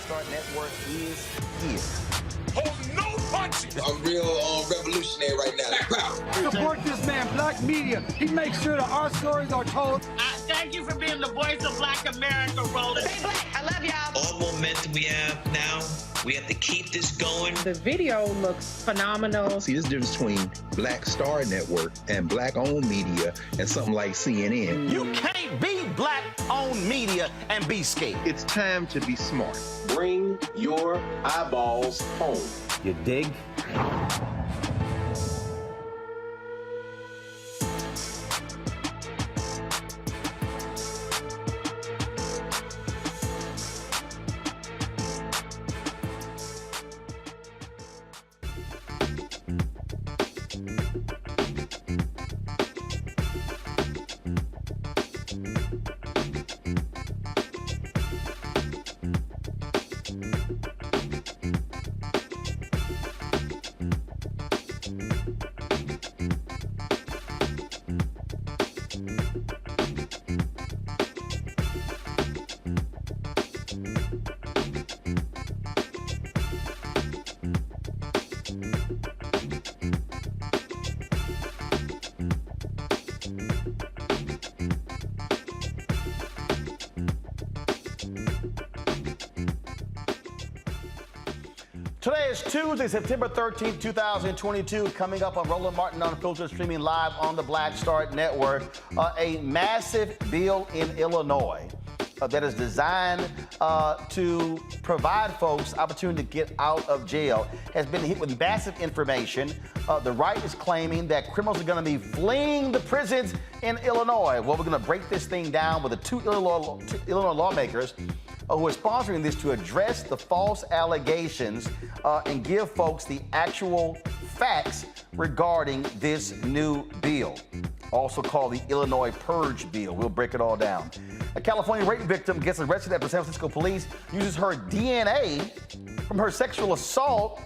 Start Network is here. Hold no punches. I'm real revolutionary right now. Support this man, Black Media. He makes sure that our stories are told. Thank you for being the voice of Black America, Roland. Stay black. I love y'all. All momentum we have now, we have to keep this going. The video looks phenomenal. See, there's a difference between Black Star Network and Black-owned media and something like CNN. You can't be Black-owned media and be scared. It's time to be smart. Bring your eyeballs home. You dig? Today is Tuesday, September 13th, 2022. Coming up on Roland Martin Unfiltered, streaming live on the Black Start Network. A massive bill in Illinois that is designed to provide folks opportunity to get out of jail has been hit with massive information. The right is claiming that criminals are going to be fleeing the prisons in Illinois. Well, we're going to break this thing down with the two Illinois lawmakers who are sponsoring this to address the false allegations and give folks the actual facts regarding this new bill, also called the Illinois Purge bill. We'll break it all down. A California rape victim gets arrested after San Francisco police uses her DNA from her sexual assault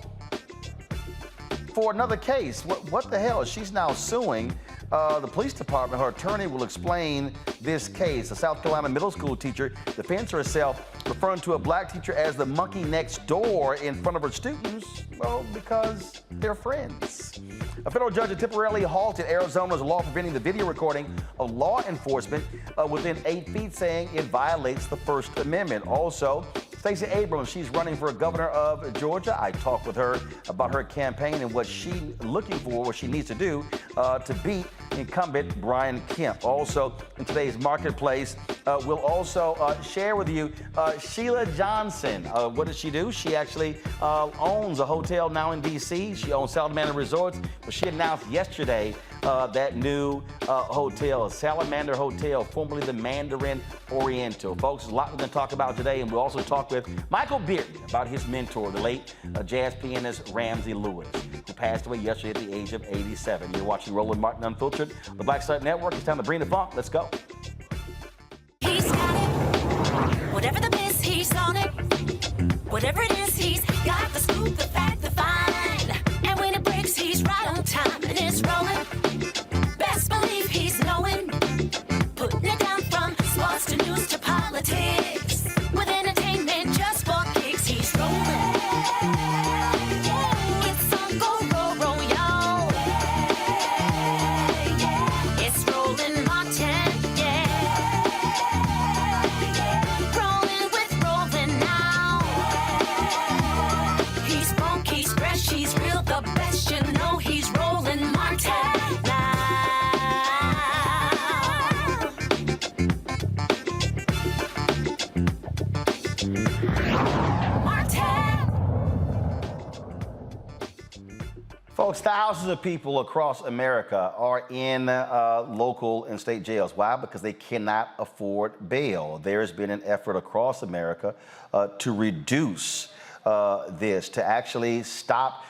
for another case. What the hell? She's now suing the police department. Her attorney will explain this case. A South Carolina middle school teacher defends herself, referring to a black teacher as the monkey next door in front of her students, well, because they're friends. A federal judge has temporarily halted Arizona's law preventing the video recording of law enforcement within 8 feet, saying it violates the First Amendment. Also, Stacey Abrams, she's running for governor of Georgia. I talked with her about her campaign and what she's looking for, what she needs to do to beat incumbent Brian Kemp. Also, in today's marketplace, we'll also share with you Sheila Johnson. What does she do? She actually owns a hotel now in D.C. She owns Salamander Resorts, but she announced yesterday that new hotel, Salamander Hotel, formerly the Mandarin Oriental. Folks, there's a lot we're going to talk about today, and we'll also talk with Michael Bearden about his mentor, the late jazz pianist Ramsey, who passed away yesterday at the age of 87. You're watching Roland Martin Unfiltered, the Black Start Network. It's time to bring the funk. Let's go. He's got it. Whatever the miss, he's on it. Whatever it is, he's got the scoop, the fact, the find. And when it breaks, he's right on time and it's rolling. Best believe he's knowing. Putting it down from sports to news to politics. With entertainment just for kicks, he's rolling. It's on go, roll, roll, y'all. It's Roland Martin, yeah. Rolling with Roland now. He's funky, he's fresh, he's real, the best, you know he's Roland Martin now. Folks, thousands of people across America are in local and state jails. Why? Because they cannot afford bail. There's been an effort across America to reduce this, to actually stop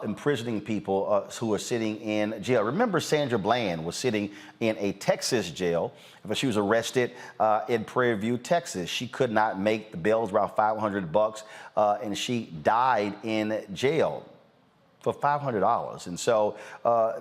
imprisoning people who are sitting in jail. Remember, Sandra Bland was sitting in a Texas jail, but she was arrested in Prairie View, Texas. She could not make the bail, around $500, and she died in jail. for $500. And so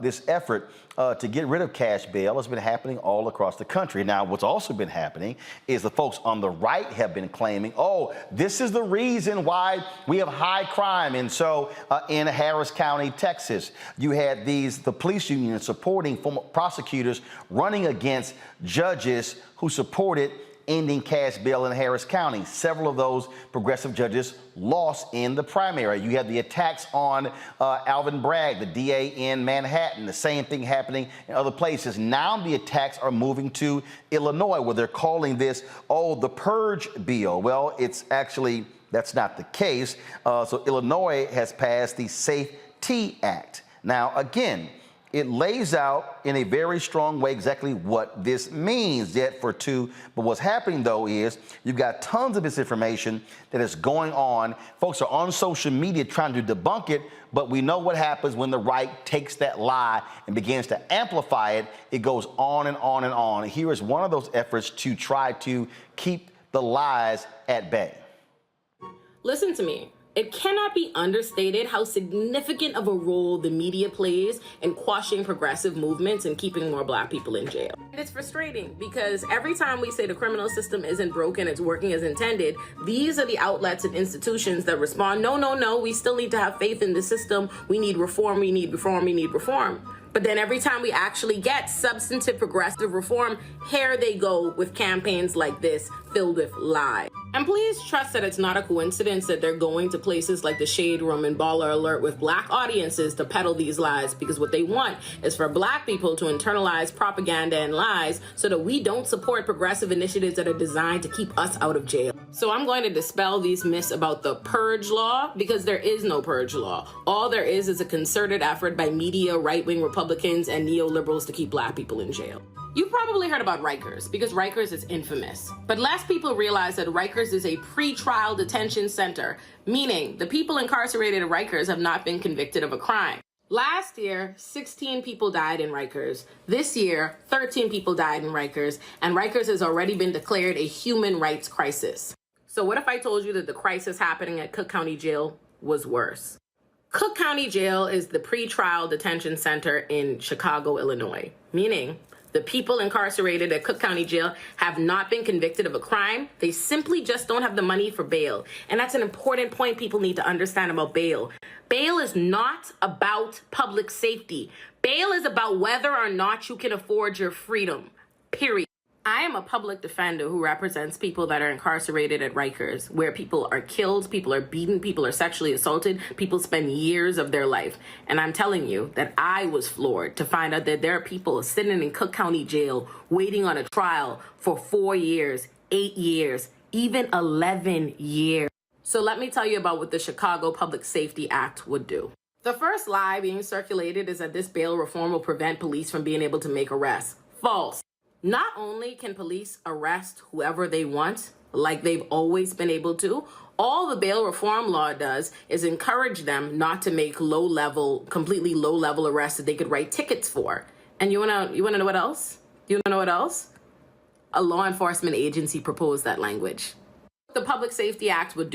this effort to get rid of cash bail has been happening all across the country. Now, what's also been happening is the folks on the right have been claiming, oh, this is the reason why we have high crime. And so in Harris County, Texas, you had the police union supporting former prosecutors running against judges who supported ending cash bail in Harris County. Several of those progressive judges lost in the primary. You have the attacks on Alvin Bragg, the DA in Manhattan, the same thing happening in other places. Now the attacks are moving to Illinois, where they're calling this, oh, the Purge bill. Well, it's actually, that's not the case. So Illinois has passed the Safety Act. Now, again, it lays out in a very strong way exactly what this means, yet for two. But what's happening, though, is you've got tons of misinformation that is going on. Folks are on social media trying to debunk it, but we know what happens when the right takes that lie and begins to amplify it. It goes on and on and on. Here is one of those efforts to try to keep the lies at bay. Listen to me. It cannot be understated how significant of a role the media plays in quashing progressive movements and keeping more Black people in jail. And it's frustrating because every time we say the criminal system isn't broken, it's working as intended, these are the outlets and institutions that respond, no, we still need to have faith in the system. We need reform, we need reform, we need reform. But then every time we actually get substantive progressive reform, here they go with campaigns like this filled with lies. And please trust that it's not a coincidence that they're going to places like the Shade Room and Baller Alert with Black audiences to peddle these lies, because what they want is for Black people to internalize propaganda and lies so that we don't support progressive initiatives that are designed to keep us out of jail. So I'm going to dispel these myths about the Purge law, because there is no Purge law. All there is a concerted effort by media, right-wing Republicans, and neoliberals to keep Black people in jail. You've probably heard about Rikers, because Rikers is infamous. But less people realize that Rikers is a pre-trial detention center, meaning the people incarcerated at Rikers have not been convicted of a crime. Last year, 16 people died in Rikers. This year, 13 people died in Rikers, and Rikers has already been declared a human rights crisis. So what if I told you that the crisis happening at Cook County Jail was worse? Cook County Jail is the pre-trial detention center in Chicago, Illinois, meaning the people incarcerated at Cook County Jail have not been convicted of a crime. They simply just don't have the money for bail. And that's an important point people need to understand about bail. Bail is not about public safety. Bail is about whether or not you can afford your freedom, period. I am a public defender who represents people that are incarcerated at Rikers, where people are killed, people are beaten, people are sexually assaulted, people spend years of their life. And I'm telling you that I was floored to find out that there are people sitting in Cook County Jail waiting on a trial for 4 years, 8 years, even 11 years. So let me tell you about what the Chicago Public Safety Act would do. The first lie being circulated is that this bail reform will prevent police from being able to make arrests. False. Not only can police arrest whoever they want, like they've always been able to, all the bail reform law does is encourage them not to make completely low-level arrests that they could write tickets for. And you wanna know what else? You wanna know what else? A law enforcement agency proposed that language. What the Public Safety Act would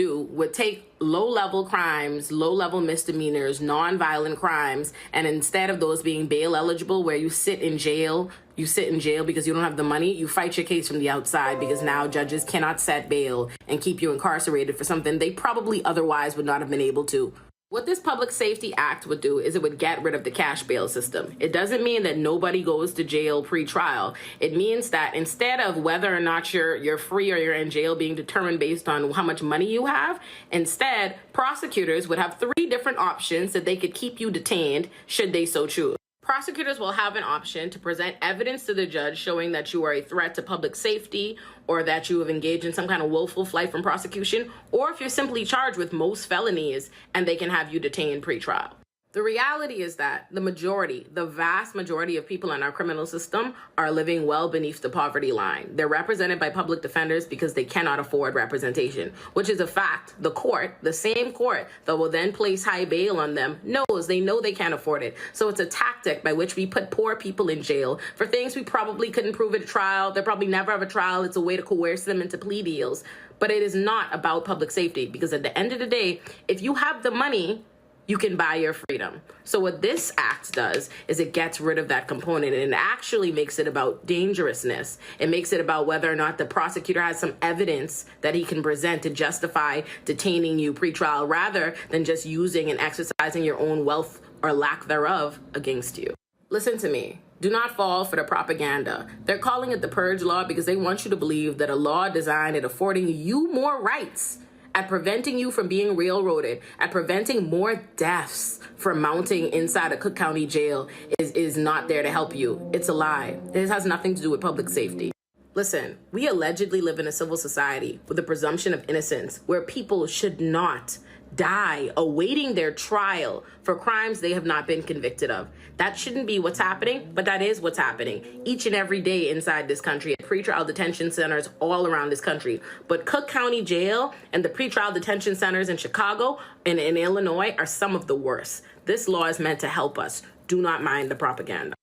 take low-level crimes, low-level misdemeanors, non-violent crimes, and instead of those being bail eligible, where you sit in jail because you don't have the money, you fight your case from the outside, because now judges cannot set bail and keep you incarcerated for something they probably otherwise would not have been able to. What this Public Safety Act would do is it would get rid of the cash bail system. It doesn't mean that nobody goes to jail pre-trial. It means that instead of whether or not you're free or you're in jail being determined based on how much money you have, instead, prosecutors would have 3 different options that they could keep you detained should they so choose. Prosecutors will have an option to present evidence to the judge showing that you are a threat to public safety, or that you have engaged in some kind of willful flight from prosecution, or if you're simply charged with most felonies, and they can have you detained pre-trial. The reality is that the vast majority of people in our criminal system are living well beneath the poverty line. They're represented by public defenders because they cannot afford representation, which is a fact. The court, the same court that will then place high bail on them, they know they can't afford it. So it's a tactic by which we put poor people in jail for things we probably couldn't prove at a trial. They'll probably never have a trial. It's a way to coerce them into plea deals. But it is not about public safety, because at the end of the day, if you have the money, you can buy your freedom. So what this act does is it gets rid of that component, and it actually makes it about dangerousness. It makes it about whether or not the prosecutor has some evidence that he can present to justify detaining you pretrial, rather than just using and exercising your own wealth or lack thereof against you. Listen to me. Do not fall for the propaganda. They're calling it the Purge law because they want you to believe that a law designed at affording you more rights, at preventing you from being railroaded, at preventing more deaths from mounting inside a Cook County jail is not there to help you. It's a lie. This has nothing to do with public safety. Listen, we allegedly live in a civil society with a presumption of innocence where people should not die awaiting their trial for crimes they have not been convicted of. That shouldn't be what's happening, but that is what's happening each and every day inside this country at pretrial detention centers all around this country. But Cook County Jail and the pretrial detention centers in Chicago and in Illinois are some of the worst. This law is meant to help us. Do not mind the propaganda.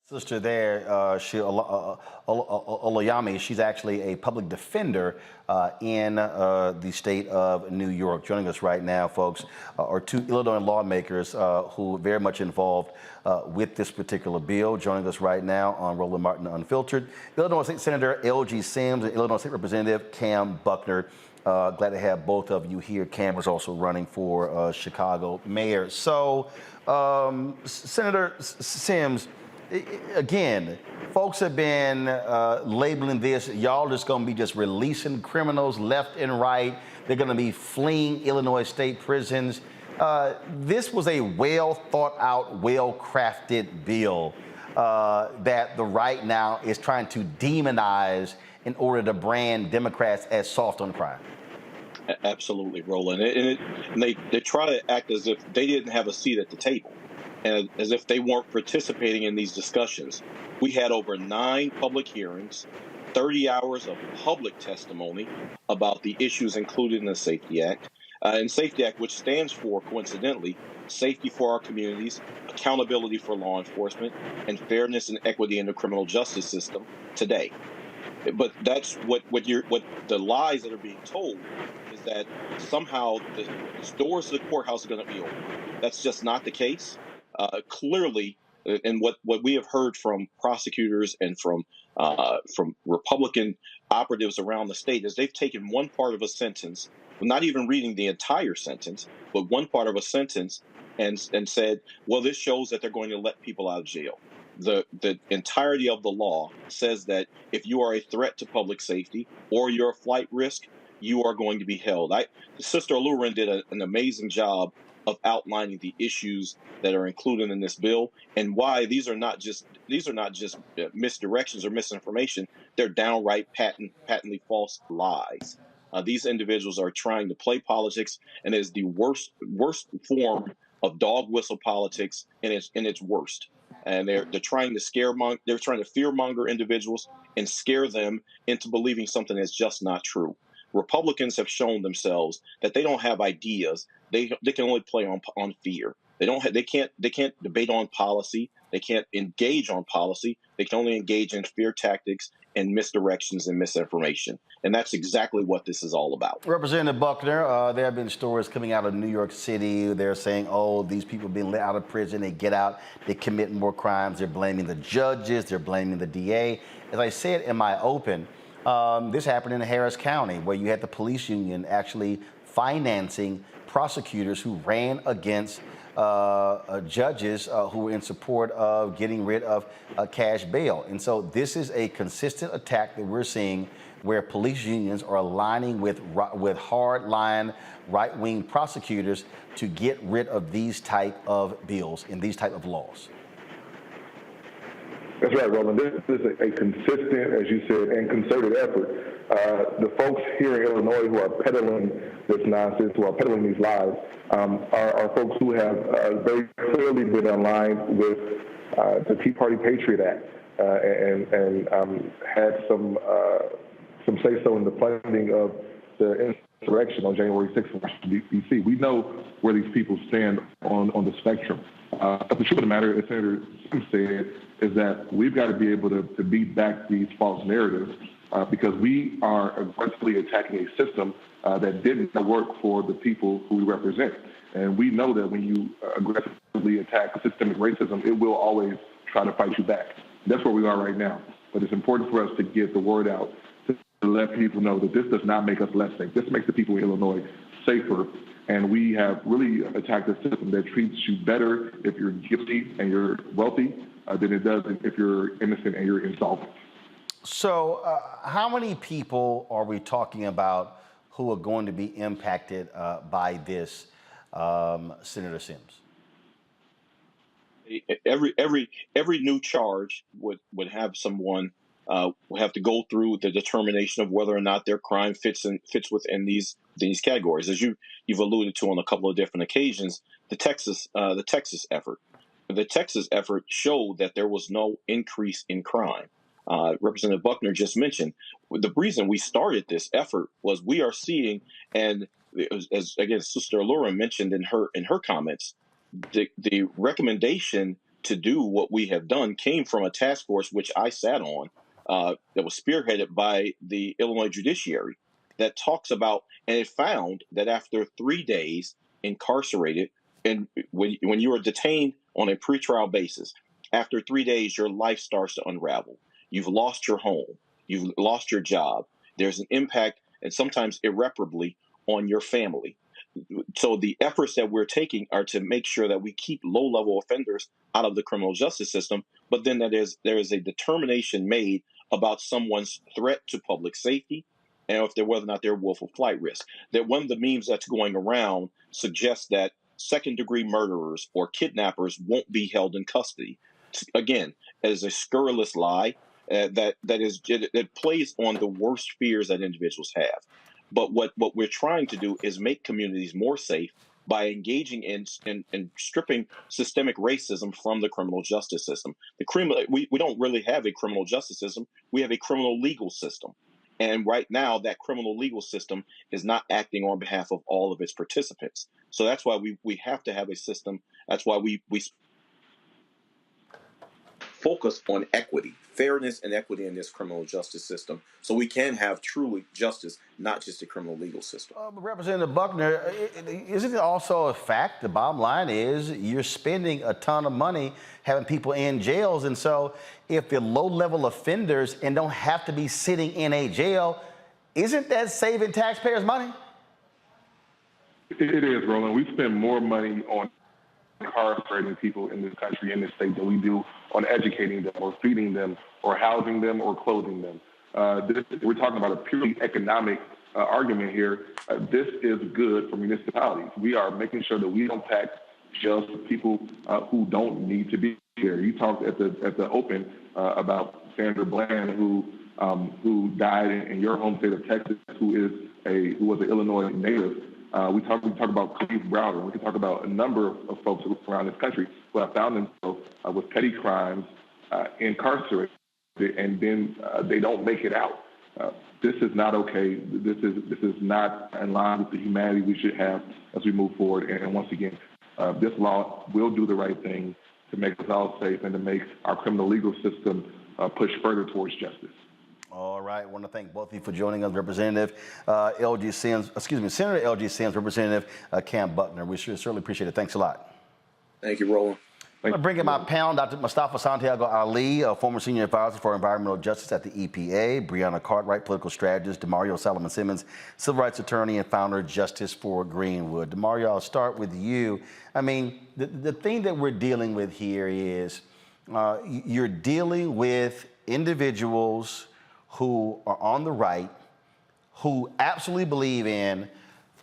Sister there, Olayami, she's actually a public defender in the state of New York. Joining us right now, folks, are two Illinois lawmakers who are very much involved with this particular bill. Joining us right now on Roland Martin Unfiltered, Illinois State Senator L.G. Sims and Illinois State Representative Cam Buckner. Glad to have both of you here. Cam is also running for Chicago mayor. So, Senator Sims, again, folks have been labeling this, y'all just going to be just releasing criminals left and right. They're going to be fleeing Illinois state prisons. This was a well thought out, well crafted bill that the right now is trying to demonize in order to brand Democrats as soft on crime. Absolutely, Roland. And they try to act as if they didn't have a seat at the table, and as if they weren't participating in these discussions. We had over 9 public hearings, 30 hours of public testimony about the issues included in the Safety Act. And Safety Act, which stands for, coincidentally, safety for our communities, accountability for law enforcement, and fairness and equity in the criminal justice system today. But that's what the lies that are being told is that somehow the doors to the courthouse are going to be open. That's just not the case. Clearly, and what we have heard from prosecutors and from Republican operatives around the state is they've taken one part of a sentence, not even reading the entire sentence, but one part of a sentence and said, well, this shows that they're going to let people out of jail. The entirety of the law says that if you are a threat to public safety or you're a flight risk, you are going to be held. Sister Luren did an amazing job of outlining the issues that are included in this bill and why these are not just misdirections or misinformation. They're downright patently false lies. These individuals are trying to play politics, and it is the worst form of dog whistle politics in its worst. And they're trying to they're trying to fearmonger individuals and scare them into believing something that's just not true. Republicans have shown themselves that they don't have ideas. They can only play on fear. They can't debate on policy. They can't engage on policy. They can only engage in fear tactics and misdirections and misinformation. And that's exactly what this is all about. Representative Buckner, there have been stories coming out of New York City. They're saying, oh, these people being let out of prison, they get out, they commit more crimes. They're blaming the judges. They're blaming the DA. As I said in my open, this happened in Harris County, where you had the police union actually financing prosecutors who ran against judges who were in support of getting rid of cash bail. And so this is a consistent attack that we're seeing where police unions are aligning with hard-line right-wing prosecutors to get rid of these type of bills and these type of laws. That's right, Roland. This is a consistent, as you said, and concerted effort. The folks here in Illinois who are peddling this nonsense, who are peddling these lies, are folks who have very clearly been aligned with the Tea Party Patriot Act and had some say-so in the funding of the insurrection on January 6th in Washington, D.C. We know where these people stand on the spectrum. But the truth of the matter, as Senator Sims said, is that we've got to be able to beat back these false narratives because we are aggressively attacking a system that didn't work for the people who we represent. And we know that when you aggressively attack systemic racism, it will always try to fight you back. That's where we are right now. But it's important for us to get the word out to let people know that this does not make us less safe. This makes the people in Illinois safer. And we have really attacked a system that treats you better if you're guilty and you're wealthy than it does if you're innocent and you're insolvent. So how many people are we talking about who are going to be impacted by this, Senator Sims? Every new charge would have someone will have to go through the determination of whether or not their crime fits within these categories. As you've alluded to on a couple of different occasions, the Texas effort. The Texas effort showed that there was no increase in crime. Representative Buckner just mentioned the reason we started this effort was we are seeing, and as again Sister Laura mentioned in her comments, the recommendation to do what we have done came from a task force which I sat on that was spearheaded by the Illinois judiciary that talks about, and it found that after 3 days incarcerated, and when you are detained on a pretrial basis, after 3 days your life starts to unravel. You've lost your home. You've lost your job. There's an impact, and sometimes irreparably, on your family. So the efforts that we're taking are to make sure that we keep low-level offenders out of the criminal justice system, but then that there is a determination made about someone's threat to public safety and whether or not they're willful flight risk. That one of the memes that's going around suggests that second-degree murderers or kidnappers won't be held in custody. Again, as a scurrilous lie that plays on the worst fears that individuals have. But what we're trying to do is make communities more safe by engaging in stripping systemic racism from the criminal justice system. We don't really have a criminal justice system. We have a criminal legal system. And right now, that criminal legal system is not acting on behalf of all of its participants. So that's why we have to have a system. That's why we focus on equity, fairness and equity in this criminal justice system, so we can have truly justice, not just a criminal legal system. Representative Buckner, isn't it also a fact, the bottom line is you're spending a ton of money having people in jails, and so if they're low-level offenders and don't have to be sitting in a jail, isn't that saving taxpayers money? It is, Roland. We spend more money on incarcerating people in this country, in this state, than we do on educating them or feeding them or housing them or clothing them. We're talking about a purely economic argument here. This is good for municipalities. We are making sure that we don't tax just people who don't need to be here. You talked at the open about Sandra Bland, who died in your home state of Texas, who was an Illinois native. We talk about Cleve Browder. We can talk about a number of folks around this country who have found themselves with petty crimes, incarcerated, and then they don't make it out. This is not okay. This is not in line with the humanity we should have as we move forward. And once again, this law will do the right thing to make us all safe and to make our criminal legal system push further towards justice. All right. I want to thank both of you for joining us, Representative Senator L.G. Sims, Representative Cam Buckner. We certainly appreciate it. Thanks a lot. Thank you, Roland. I'm going to bring in my panel, Dr. Mustafa Santiago Ali, a former senior advisor for environmental justice at the EPA, Breonna Cartwright, political strategist, DeMario Solomon Simmons, civil rights attorney and founder of Justice for Greenwood. DeMario, I'll start with you. I mean, the thing that we're dealing with here is you're dealing with individuals who are on the right, who absolutely believe in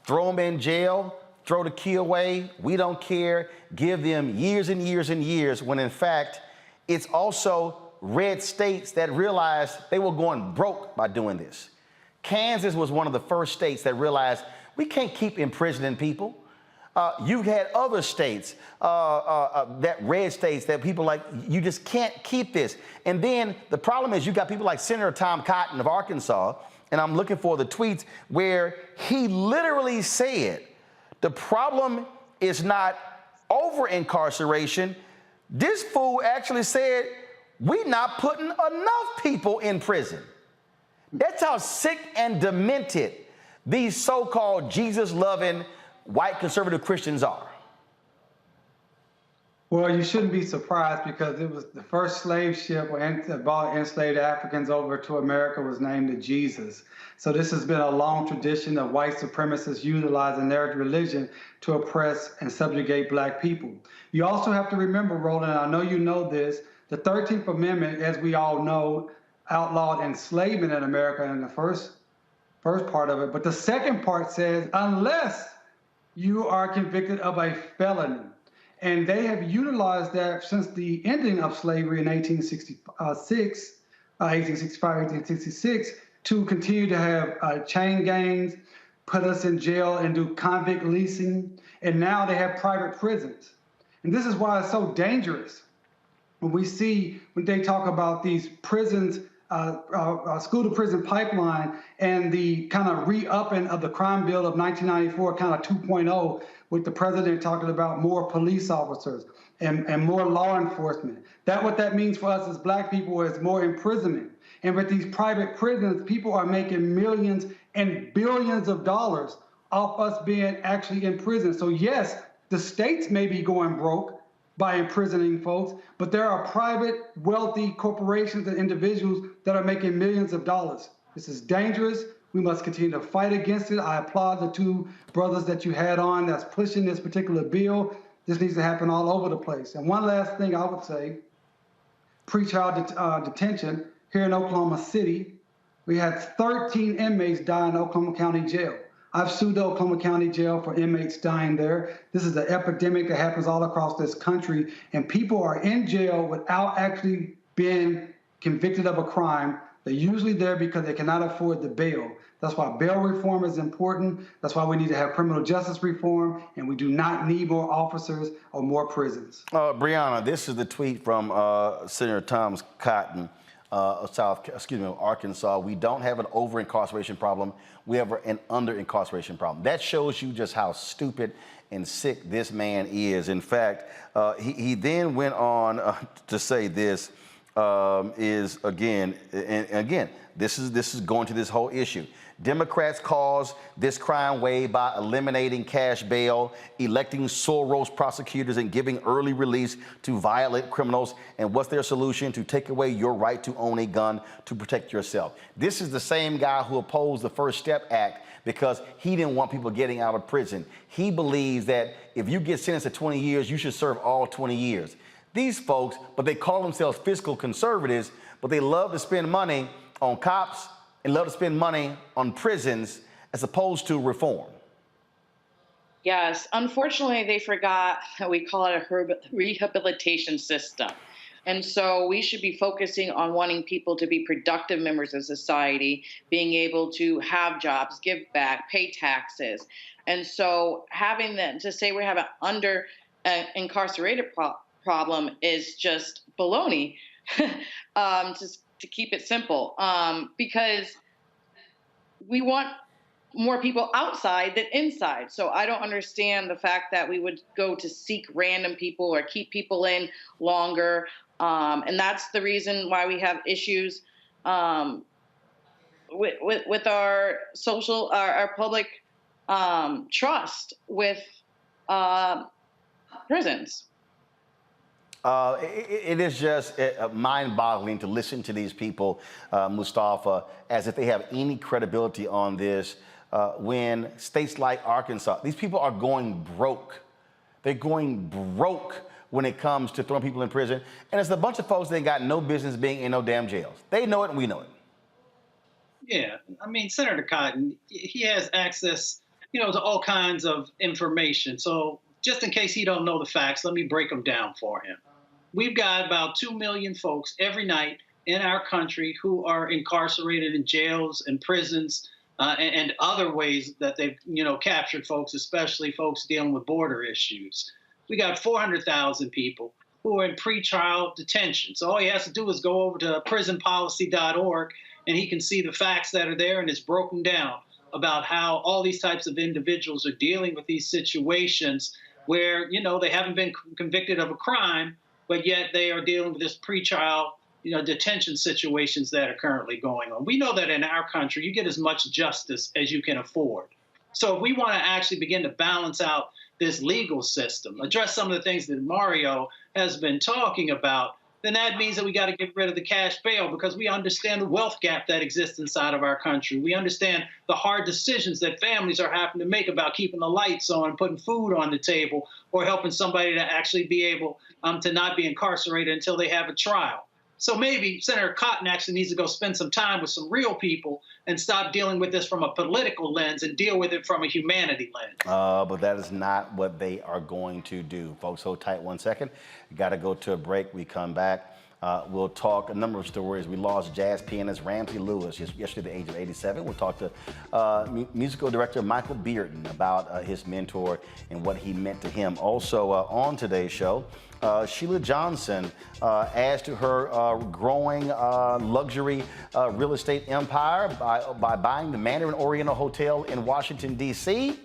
throw them in jail, throw the key away, we don't care, give them years and years and years, when in fact, it's also red states that realized they were going broke by doing this. Kansas was one of the first states that realized we can't keep imprisoning people. You've had other states, that red states, that people like, you just can't keep this. And then the problem is you got people like Senator Tom Cotton of Arkansas, and I'm looking for the tweets where he literally said, the problem is not over incarceration. This fool actually said, we're not putting enough people in prison. That's how sick and demented these so-called Jesus-loving white conservative Christians are? Well, you shouldn't be surprised because it was the first slave ship that brought enslaved Africans over to America was named the Jesus. So this has been a long tradition of white supremacists utilizing their religion to oppress and subjugate black people. You also have to remember, Roland, and I know you know this, the 13th Amendment, as we all know, outlawed enslavement in America in the first part of it. But the second part says, unless you are convicted of a felony. And they have utilized that since the ending of slavery in 1866 to continue to have chain gangs, put us in jail and do convict leasing. And now they have private prisons. And this is why it's so dangerous. When they talk about these prisons, school to prison pipeline and the kind of re-upping of the crime bill of 1994, kind of 2.0, with the president talking about more police officers and more law enforcement. What that means for us as black people is more imprisonment. And with these private prisons, people are making millions and billions of dollars off us being actually in prison. So yes, the states may be going broke by imprisoning folks, but there are private, wealthy corporations and individuals that are making millions of dollars. This is dangerous. We must continue to fight against it. I applaud the two brothers that you had on that's pushing this particular bill. This needs to happen all over the place. And one last thing I would say, pretrial detention here in Oklahoma City, we had 13 inmates die in Oklahoma County Jail. I've sued the Oklahoma County Jail for inmates dying there. This is an epidemic that happens all across this country, and people are in jail without actually being convicted of a crime. They're usually there because they cannot afford the bail. That's why bail reform is important. That's why we need to have criminal justice reform, and we do not need more officers or more prisons. Brianna, this is the tweet from Senator Thomas Cotton of Arkansas. We don't have an over-incarceration problem. We have an under-incarceration problem. That shows you just how stupid and sick this man is. In fact, he then went on to say this is, again, this is going to this whole issue. Democrats cause this crime wave by eliminating cash bail, electing Soros prosecutors, and giving early release to violent criminals. And what's their solution? To take away your right to own a gun to protect yourself. This is the same guy who opposed the First Step Act because he didn't want people getting out of prison. He believes that if you get sentenced to 20 years, you should serve all 20 years. These folks, but they call themselves fiscal conservatives, but they love to spend money on cops and love to spend money on prisons as opposed to reform. Yes, unfortunately, they forgot that we call it a rehabilitation system. And so we should be focusing on wanting people to be productive members of society, being able to have jobs, give back, pay taxes. And so having them to say we have an under incarcerated problem is just baloney. Just to keep it simple, because we want more people outside than inside. So I don't understand the fact that we would go to seek random people or keep people in longer. And that's the reason why we have issues with our public trust with prisons. It is just mind-boggling to listen to these people, Mustafa, as if they have any credibility on this when states like Arkansas, these people are going broke. They're going broke when it comes to throwing people in prison. And it's a bunch of folks that ain't got no business being in no damn jails. They know it and we know it. Yeah, I mean, Senator Cotton, he has access, to all kinds of information. So just in case he don't know the facts, let me break them down for him. We've got about 2 million folks every night in our country who are incarcerated in jails and prisons and other ways that they've, captured folks, especially folks dealing with border issues. We got 400,000 people who are in pretrial detention. So all he has to do is go over to prisonpolicy.org and he can see the facts that are there, and it's broken down about how all these types of individuals are dealing with these situations where, they haven't been convicted of a crime, but yet they are dealing with this pretrial, detention situations that are currently going on. We know that in our country, you get as much justice as you can afford. So if we want to actually begin to balance out this legal system, address some of the things that Mario has been talking about, then that means that we got to get rid of the cash bail, because we understand the wealth gap that exists inside of our country. We understand the hard decisions that families are having to make about keeping the lights on, putting food on the table, or helping somebody to actually be able to not be incarcerated until they have a trial. So maybe Senator Cotton actually needs to go spend some time with some real people and stop dealing with this from a political lens and deal with it from a humanity lens. But that is not what they are going to do. Folks, hold tight 1 second. Got to go to a break. We come back. We'll talk a number of stories. We lost jazz pianist Ramsey Lewis yesterday at the age of 87. We'll talk to musical director Michael Bearden about his mentor and what he meant to him. Also on today's show, Sheila Johnson adds to her growing luxury real estate empire by buying the Mandarin Oriental Hotel in Washington, D.C.,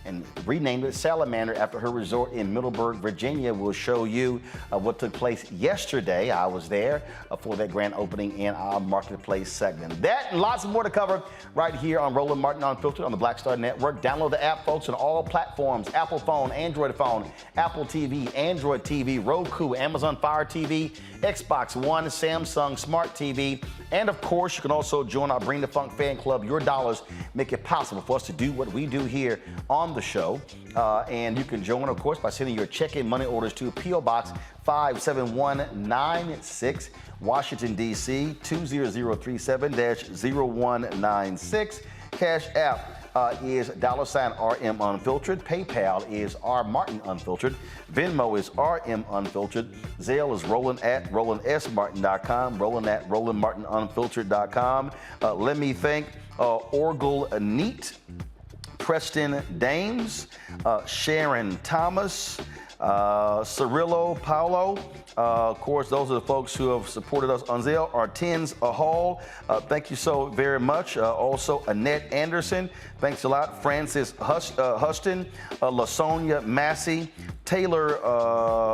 and renamed it Salamander after her resort in Middleburg, Virginia. We'll show you what took place yesterday. I was there for that grand opening in our Marketplace segment. That and lots more to cover right here on Roland Martin Unfiltered on the Black Star Network. Download the app, folks, on all platforms: Apple phone, Android phone, Apple TV, Android TV, Roku, Amazon Fire TV, Xbox One, Samsung Smart TV. And of course, you can also join our Bring the Funk fan club. Your dollars make it possible for us to do what we do here on the show. And you can join, of course, by sending your check-in money orders to P.O. Box 57196, Washington, D.C. 20037-0196. Cash App is $RM Unfiltered. PayPal is R Martin Unfiltered. Venmo is RM Unfiltered. Zelle is Roland at RolandSMartin.com. Roland at RolandMartinUnfiltered.com. Let me thank Orgel Neat, Preston Dames, Sharon Thomas, Cirillo Paulo. Of course, those are the folks who have supported us on Zelle. Artens Hall, thank you so very much. Also, Annette Anderson, thanks a lot. Francis Huston, LaSonia Massey, Taylor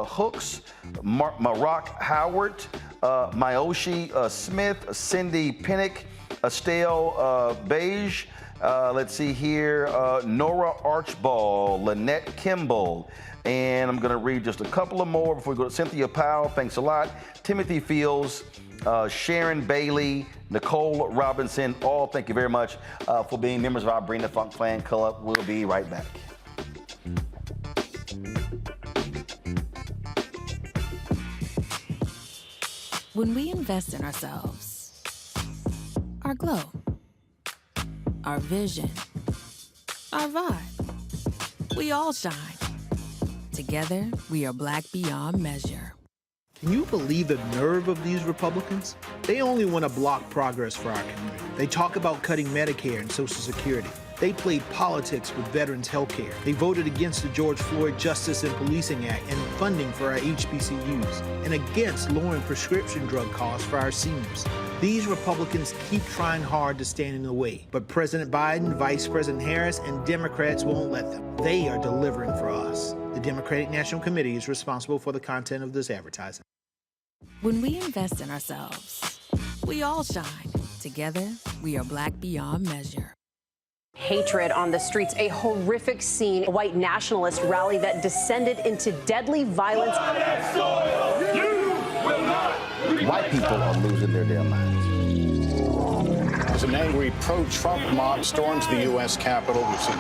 Hooks, Maroc Howard, Myoshi Smith, Cindy Pinnock, Estelle Beige. Let's see here, Nora Archibald, Lynette Kimball, and I'm going to read just a couple of more before we go to Cynthia Powell. Thanks a lot. Timothy Fields, Sharon Bailey, Nicole Robinson, all thank you very much for being members of our Bring the Funk fan club. We'll be right back. When we invest in ourselves, our glow, our vision, our vibe, we all shine. Together, we are black beyond measure. Can you believe the nerve of these Republicans? They only want to block progress for our community. They talk about cutting Medicare and Social Security. They played politics with veterans' health care. They voted against the George Floyd Justice and Policing Act and funding for our HBCUs, and against lowering prescription drug costs for our seniors. These Republicans keep trying hard to stand in the way, but President Biden, Vice President Harris, and Democrats won't let them. They are delivering for us. The Democratic National Committee is responsible for the content of this advertising. When we invest in ourselves, we all shine. Together, we are black beyond measure. Hatred on the streets, a horrific scene, a white nationalist rally that descended into deadly violence. White people are losing their damn minds. As an angry pro-Trump mob storms the U.S. Capitol, we've seen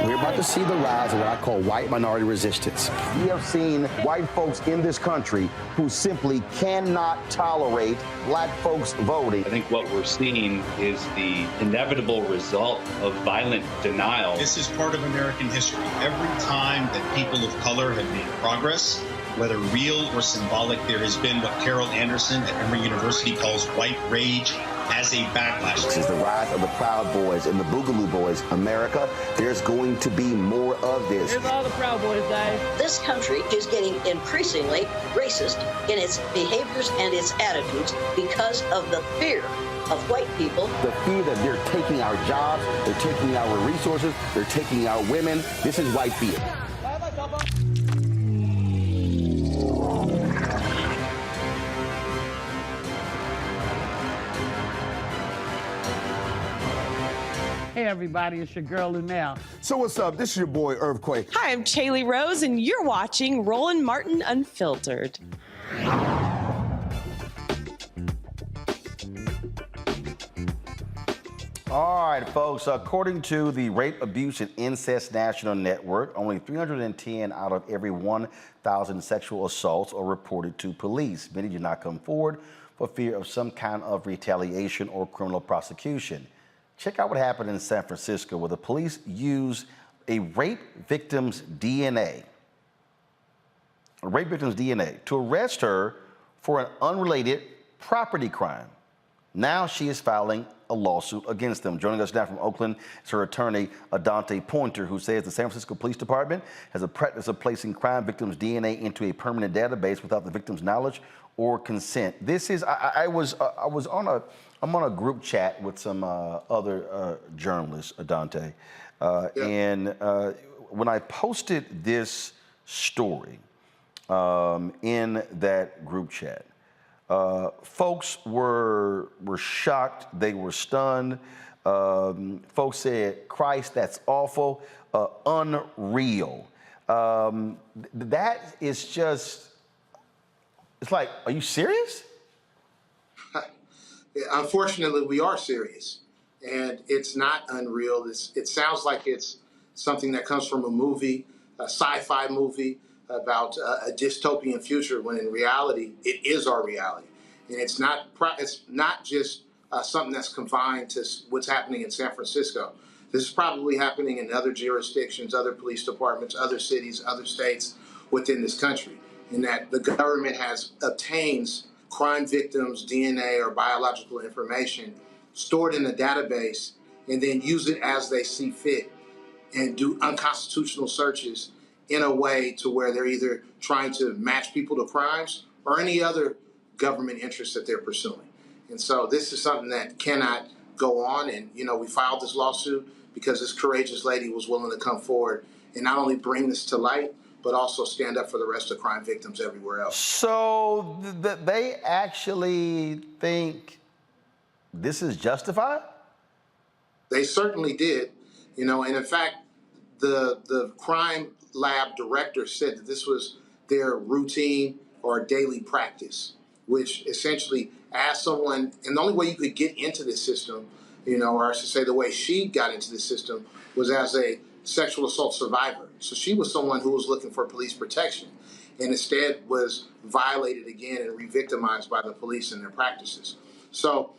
We're about to see the rise of what I call white minority resistance. We have seen white folks in this country who simply cannot tolerate black folks voting. I think what we're seeing is the inevitable result of violent denial. This is part of American history. Every time that people of color have made progress, whether real or symbolic, there has been what Carol Anderson at Emory University calls white rage as a backlash. This is the rise of the Proud Boys and the Boogaloo Boys. America, there's going to be more of this. Here's all the Proud Boys, guys. This country is getting increasingly racist in its behaviors and its attitudes because of the fear of white people. The fear that they're taking our jobs, they're taking our resources, they're taking our women. This is white fear. Hey Hey, everybody, it's your girl, Lunel. So what's up? This is your boy, Earthquake. Hi, I'm Chaley Rose, and you're watching Roland Martin Unfiltered. All right, folks, according to the Rape, Abuse, and Incest National Network, only 310 out of every 1,000 sexual assaults are reported to police. Many do not come forward for fear of some kind of retaliation or criminal prosecution. Check out what happened in San Francisco, where the police used a rape victim's DNA, to arrest her for an unrelated property crime. Now she is filing a lawsuit against them. Joining us now from Oakland is her attorney, Adante Pointer, who says the San Francisco Police Department has a practice of placing crime victims' DNA into a permanent database without the victim's knowledge or consent. This is, I'm on a group chat with some other journalists, Adante, and when I posted this story in that group chat, folks were shocked. They were stunned. Folks said, "Christ, that's awful, unreal." That is just, it's like, are you serious? Unfortunately, we are serious, and it's not unreal. It sounds like it's something that comes from a movie, a sci-fi movie about a dystopian future, when in reality, it is our reality. And it's not just something that's confined to what's happening in San Francisco. This is probably happening in other jurisdictions, other police departments, other cities, other states within this country, in that the government obtains crime victims' DNA or biological information stored in a database and then use it as they see fit and do unconstitutional searches in a way to where they're either trying to match people to crimes or any other government interests that they're pursuing. And so this is something that cannot go on. And, we filed this lawsuit because this courageous lady was willing to come forward and not only bring this to light, but also stand up for the rest of crime victims everywhere else. So they actually think this is justified? They certainly did, and in fact, the crime lab director said that this was their routine or daily practice, which essentially, as someone, and the only way you could get into this system, or I should say the way she got into the system, was as a sexual assault survivor. So she was someone who was looking for police protection and instead was violated again and re-victimized by the police in their practices. So,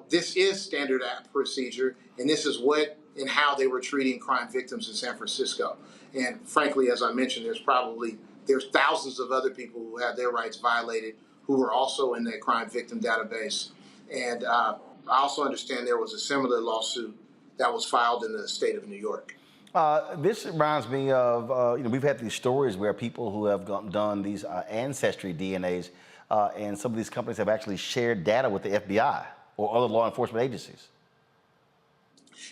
this is standard procedure, and this is what and how they were treating crime victims in San Francisco. And frankly, as I mentioned, there's thousands of other people who had their rights violated who were also in that crime victim database. And I also understand there was a similar lawsuit that was filed in the state of New York. This reminds me of, we've had these stories where people who have done these ancestry DNAs, and some of these companies have actually shared data with the FBI or other law enforcement agencies.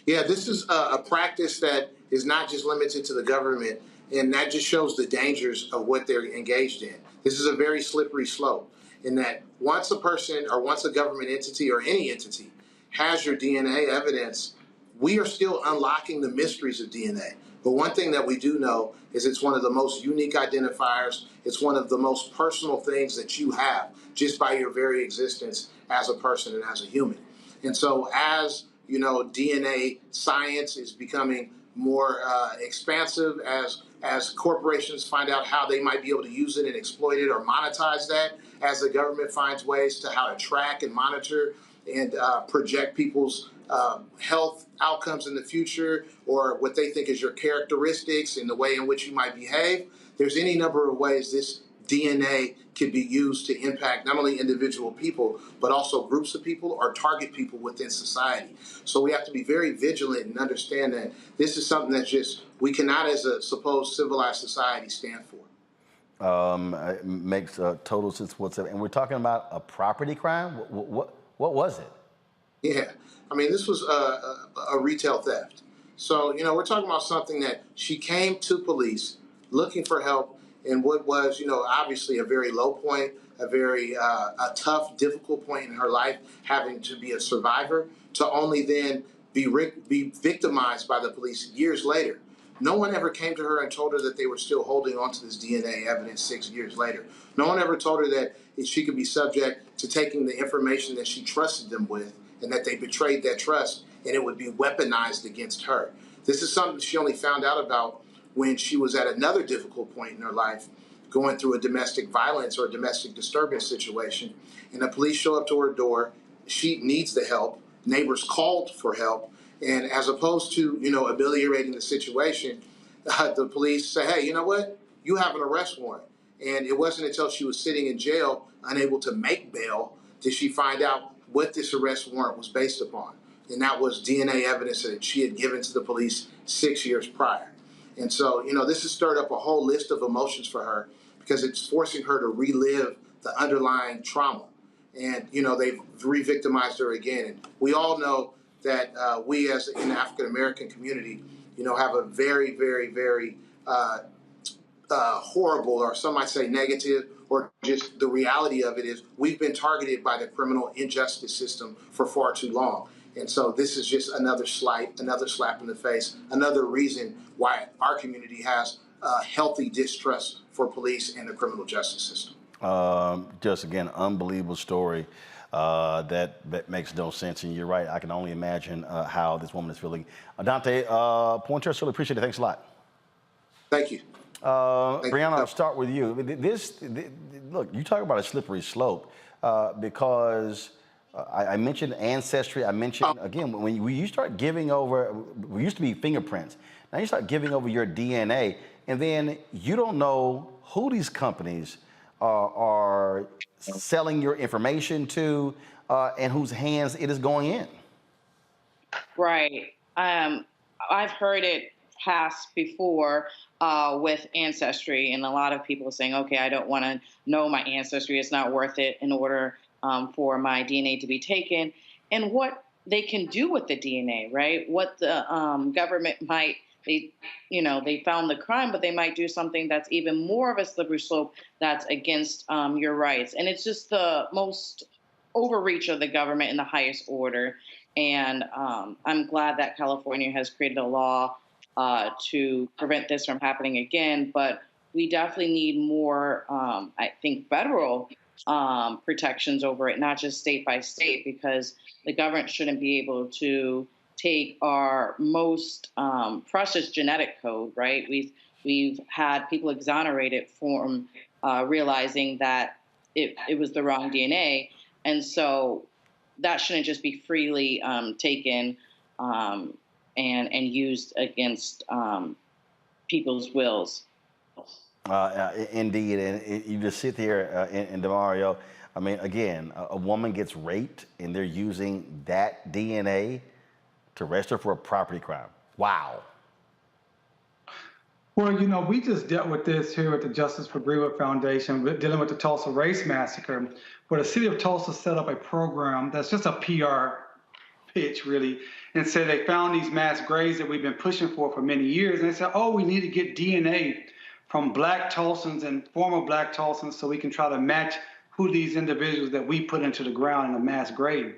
Yeah, this is a practice that is not just limited to the government, and that just shows the dangers of what they're engaged in. This is a very slippery slope, in that once a person or once a government entity or any entity has your DNA evidence, we are still unlocking the mysteries of DNA. But one thing that we do know is it's one of the most unique identifiers. It's one of the most personal things that you have just by your very existence as a person and as a human. And so as DNA science is becoming more expansive, as corporations find out how they might be able to use it and exploit it or monetize that, as the government finds ways to how to track and monitor and project people's health outcomes in the future, or what they think is your characteristics and the way in which you might behave. There's any number of ways this DNA can be used to impact not only individual people, but also groups of people or target people within society. So we have to be very vigilant and understand that this is something that we cannot, as a supposed civilized society, stand for. It makes total sense whatsoever. And we're talking about a property crime? What was it? Yeah. This was a retail theft. So, we're talking about something that she came to police looking for help in what was, obviously a very low point, a very a tough, difficult point in her life, having to be a survivor, to only then be victimized by the police years later. No one ever came to her and told her that they were still holding on to this DNA evidence 6 years later. No one ever told her that she could be subject to taking the information that she trusted them with and that they betrayed that trust and it would be weaponized against her. This is something she only found out about when she was at another difficult point in her life, going through a domestic violence or domestic disturbance situation, and the police show up to her door. She needs the help. Neighbors called for help, and as opposed to, ameliorating the situation, the police say, hey, you know what? You have an arrest warrant. And it wasn't until she was sitting in jail, unable to make bail, did she find out what this arrest warrant was based upon. And that was DNA evidence that she had given to the police 6 years prior. And so, this has stirred up a whole list of emotions for her because it's forcing her to relive the underlying trauma. And, they've re-victimized her again. And we all know that we as in the African-American community, have a very, very, very horrible, or some might say negative, or just the reality of it is we've been targeted by the criminal injustice system for far too long. And so this is just another slight, another slap in the face, another reason why our community has a healthy distrust for police and the criminal justice system. Just again, unbelievable story that makes no sense. And you're right, I can only imagine how this woman is feeling. Dante Pointers, really appreciate it. Thanks a lot. Thank you. Brianna, I'll start with you. Look, you talk about a slippery slope because I mentioned ancestry. I mentioned, again, when you start giving over, we used to be fingerprints. Now you start giving over your DNA, and then you don't know who these companies are selling your information to and whose hands it is going in. Right. I've heard it pass before with ancestry, and a lot of people saying, okay, I don't want to know my ancestry. It's not worth it in order for my DNA to be taken. And what they can do with the DNA, right? What the government might, they found the crime, but they might do something that's even more of a slippery slope that's against your rights. And it's just the most overreach of the government in the highest order. And I'm glad that California has created a law to prevent this from happening again. But we definitely need more, I think, federal protections over it, not just state by state, because the government shouldn't be able to take our most precious genetic code, right? We've had people exonerated from realizing that it was the wrong DNA. And so that shouldn't just be freely taken and used against people's wills. Indeed, and you just sit here in DeMario. I mean, again, a woman gets raped and they're using that DNA to arrest her for a property crime. Wow. Well, we just dealt with this here at the Justice for Brewer Foundation, dealing with the Tulsa Race Massacre, where the city of Tulsa set up a program that's just a PR pitch, really, and said they found these mass graves that we've been pushing for many years. And they said, oh, we need to get DNA from Black Tulsans and former Black Tulsans so we can try to match who these individuals that we put into the ground in a mass grave.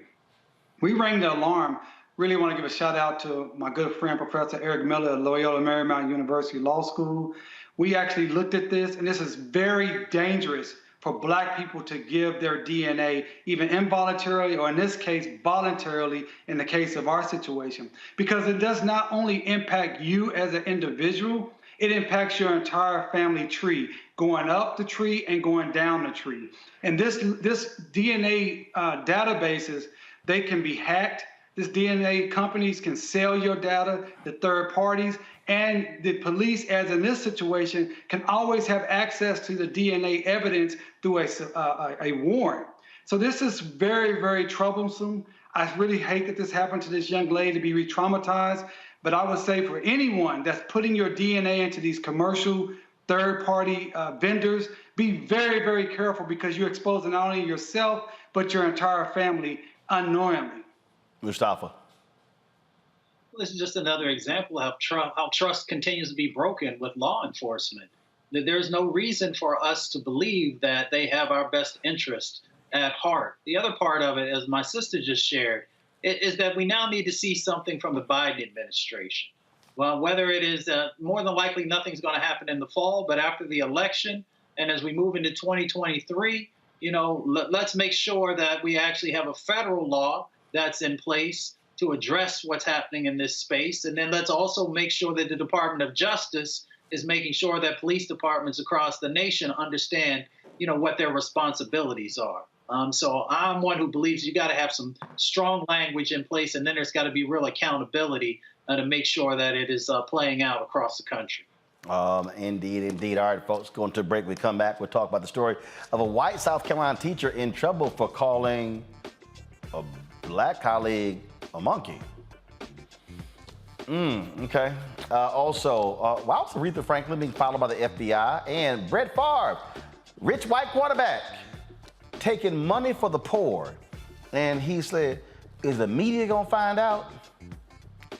We rang the alarm. Really want to give a shout out to my good friend, Professor Eric Miller at Loyola Marymount University Law School. We actually looked at this, and this is very dangerous for Black people to give their DNA, even involuntarily, or in this case, voluntarily, in the case of our situation, because it does not only impact you as an individual, it impacts your entire family tree, going up the tree and going down the tree. And this DNA databases, they can be hacked. This DNA companies can sell your data to third parties, and the police, as in this situation, can always have access to the DNA evidence through a warrant. So this is very, very troublesome. I really hate that this happened to this young lady to be re-traumatized, but I would say for anyone that's putting your DNA into these commercial third-party vendors, be very, very careful, because you're exposing not only yourself, but your entire family unknowingly. Mustafa. This is just another example of how trust continues to be broken with law enforcement. That there's no reason for us to believe that they have our best interest at heart. The other part of it, as my sister just shared, is that we now need to see something from the Biden administration. Well, whether it is more than likely nothing's going to happen in the fall, but after the election and as we move into 2023, let's make sure that we actually have a federal law that's in place to address what's happening in this space. And then let's also make sure that the Department of Justice is making sure that police departments across the nation understand, what their responsibilities are. So I'm one who believes you got to have some strong language in place, and then there's got to be real accountability to make sure that it is playing out across the country. Indeed. All right, folks, going to a break. We come back, we'll talk about the story of a white South Carolina teacher in trouble for calling a black colleague a monkey. Okay. Also, Aretha Franklin being followed by the FBI, and Brett Favre, rich white quarterback, taking money for the poor. And he said, is the media gonna find out?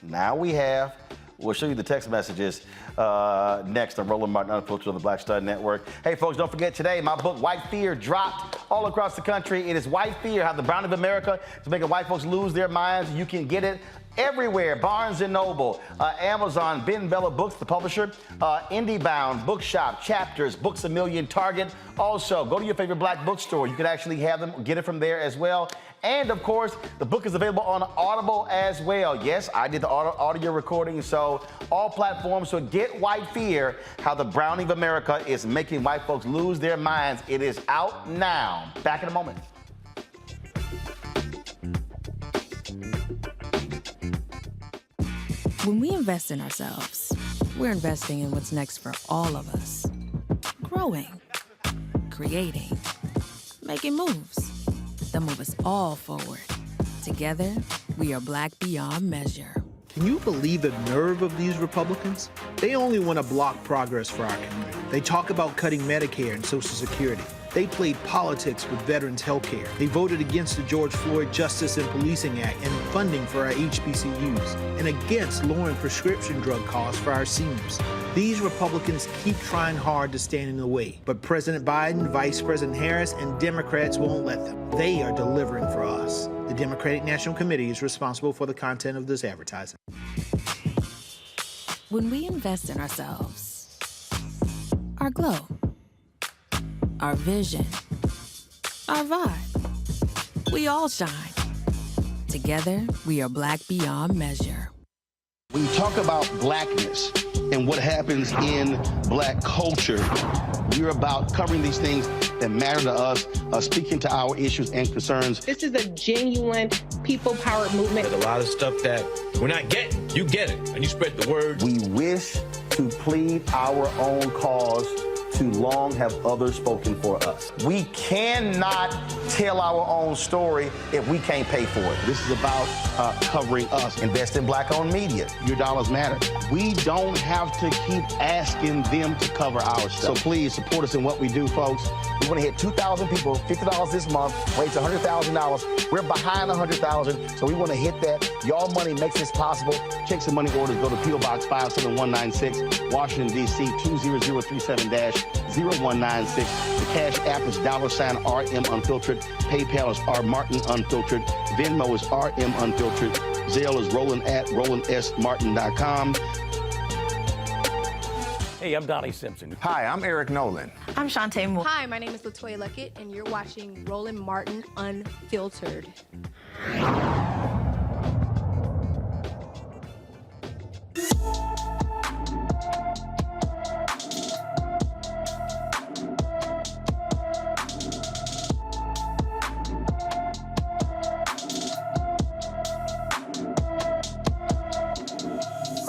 Now we have. We'll show you the text messages next on Roland Martin Unfiltered on the Black Star Network. Hey, folks, don't forget today, my book, White Fear, dropped all across the country. It is White Fear, How the Browning of America is making white folks lose their minds. You can get it everywhere. Barnes & Noble, Amazon, Ben Bella Books, the publisher, IndieBound, Bookshop, Chapters, Books A Million, Target. Also, go to your favorite black bookstore. You can actually have them, get it from there as well. And of course, the book is available on Audible as well. Yes, I did the audio recording, so all platforms. So get White Fear, How the Browning of America is making white folks lose their minds. It is out now. Back in a moment. When we invest in ourselves, we're investing in what's next for all of us. Growing, creating, making moves that move us all forward. Together, we are Black beyond measure. Can you believe the nerve of these Republicans? They only want to block progress for our community. They talk about cutting Medicare and Social Security. They played politics with veterans' health care. They voted against the George Floyd Justice and Policing Act and funding for our HBCUs, and against lowering prescription drug costs for our seniors. These Republicans keep trying hard to stand in the way, but President Biden, Vice President Harris, and Democrats won't let them. They are delivering for us. The Democratic National Committee is responsible for the content of this advertising. When we invest in ourselves, our glow, our vision, our vibe, we all shine. Together, we are Black beyond measure. When you talk about blackness and what happens in black culture, we're about covering these things that matter to us, speaking to our issues and concerns. This is a genuine people-powered movement. There's a lot of stuff that we're not getting. You get it, and you spread the word. We wish to plead our own cause. Too long have others spoken for us. We cannot tell our own story if we can't pay for it. This is about covering us. Invest in black-owned media. Your dollars matter. We don't have to keep asking them to cover our stuff. So please support us in what we do, folks. We want to hit 2,000 people, $50 this month, raise $100,000. We're behind 100,000, so we want to hit that. Y'all money makes this possible. Check some money orders. Go to P.O. Box 57196, Washington, D.C. 20037-0196. The Cash App is $RM Unfiltered. PayPal is R Martin Unfiltered. Venmo is RM Unfiltered. Zelle is Roland at RolandSMartin.com. Hey, I'm Donnie Simpson. Hi, I'm Eric Nolan. I'm Shantae Moore. Hi, my name is LaToya Luckett, and you're watching Roland Martin Unfiltered.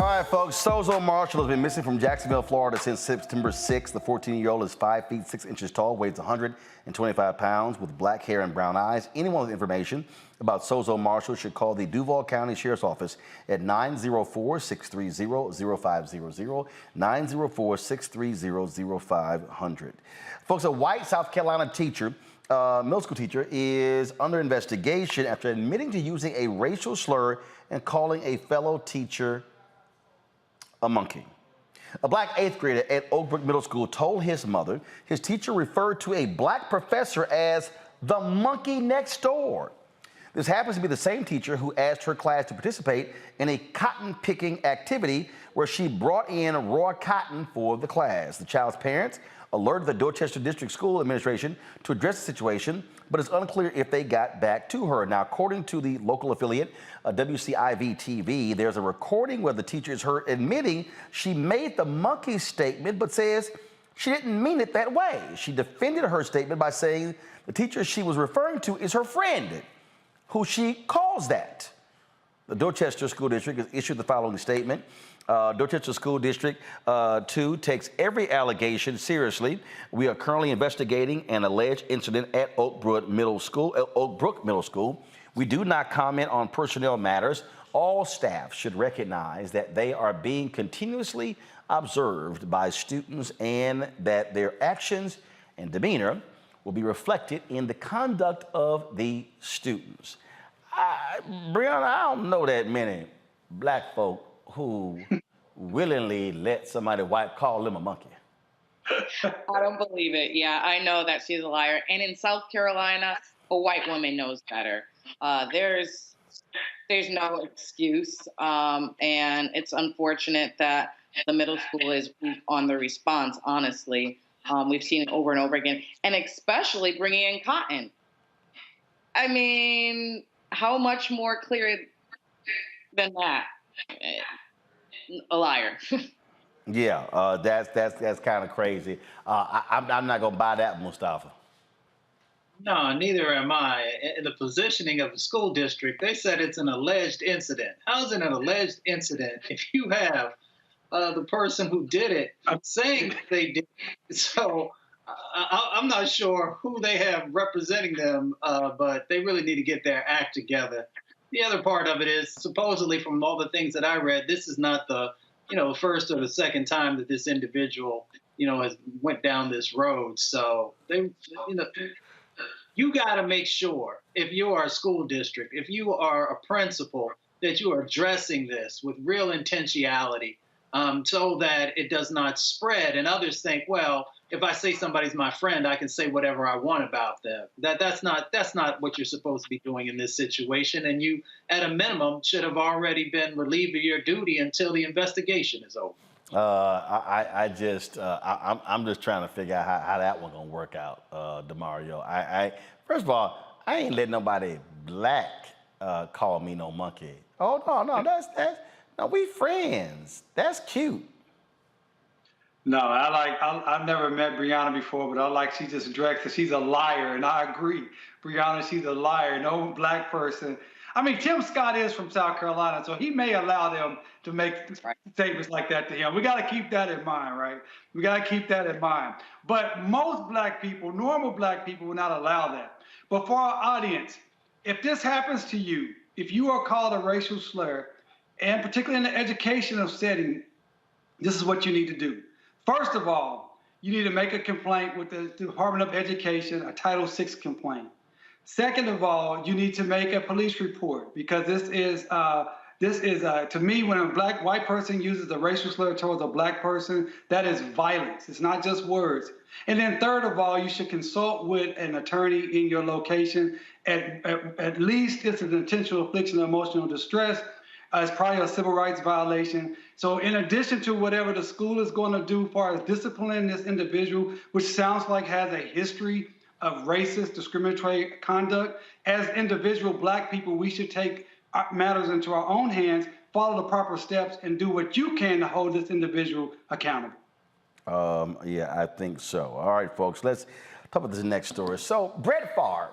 All right, folks, Sozo Marshall has been missing from Jacksonville, Florida since September 6th. The 14-year-old is 5 feet 6 inches tall, weighs 125 pounds, with black hair and brown eyes. Anyone with information about Sozo Marshall should call the Duval County Sheriff's Office at 904-630-0500, 904-630-0500. Folks, a white South Carolina teacher, middle school teacher, is under investigation after admitting to using a racial slur and calling a fellow teacher a monkey. A black 8th grader at Oakbrook Middle School told his mother his teacher referred to a black professor as the monkey next door. This happens to be the same teacher who asked her class to participate in a cotton picking activity where she brought in raw cotton for the class. The child's parents alerted the Dorchester District School Administration to address the situation, but it's unclear if they got back to her. Now, according to the local affiliate, WCIV-TV, there's a recording where the teacher is heard admitting she made the monkey statement, but says she didn't mean it that way. She defended her statement by saying the teacher she was referring to is her friend, who she calls that. The Dorchester School District has issued the following statement. Dorchester School District 2 takes every allegation seriously. We are currently investigating an alleged incident at Oak Brook Middle School. We do not comment on personnel matters. All staff should recognize that they are being continuously observed by students and that their actions and demeanor will be reflected in the conduct of the students. Brianna, I don't know that many black folk who willingly let somebody white call them a monkey. I don't believe it. Yeah, I know that she's a liar. And in South Carolina, a white woman knows better. There's no excuse. And it's unfortunate that the middle school is weak on the response, honestly. We've seen it over and over again. And especially bringing in cotton. I mean, how much more clear than that? A liar. Yeah, that's kind of crazy. I'm not gonna buy that, Mustafa. No, neither am I. In the positioning of the school district, they said it's an alleged incident. How is it an alleged incident if you have the person who did it saying they did it? So I'm not sure who they have representing them, but they really need to get their act together. The other part of it is, supposedly from all the things that I read, this is not the, first or the second time that this individual, has went down this road. So they, you got to make sure, if you are a school district, if you are a principal, that you are addressing this with real intentionality, so that it does not spread and others think, well, if I say somebody's my friend, I can say whatever I want about them. That's not what you're supposed to be doing in this situation. And you, at a minimum, should have already been relieved of your duty until the investigation is over. I'm just trying to figure out how that one gonna work out, DeMario. First of all, I ain't letting nobody black call me no monkey. Oh no, we friends. That's cute. No, I've never met Brianna before, but I like she just directs her. She's a liar, and I agree. Brianna, she's a liar. No black person. I mean, Tim Scott is from South Carolina, so he may allow them to make statements like that to him. We got to keep that in mind, right? We got to keep that in mind. But most black people, normal black people, will not allow that. But for our audience, if this happens to you, if you are called a racial slur, and particularly in the educational setting, this is what you need to do. First of all, you need to make a complaint with the Department of Education, a Title VI complaint. Second of all, you need to make a police report, because this is to me, when a white person uses a racial slur towards a black person, that is violence. It's not just words. And then third of all, you should consult with an attorney in your location. At least it's an intentional infliction of emotional distress. It's probably a civil rights violation. So in addition to whatever the school is going to do as far as disciplining this individual, which sounds like has a history of racist, discriminatory conduct, as individual black people, we should take matters into our own hands, follow the proper steps, and do what you can to hold this individual accountable. Yeah, I think so. All right, folks, let's talk about this next story. So Brett Favre,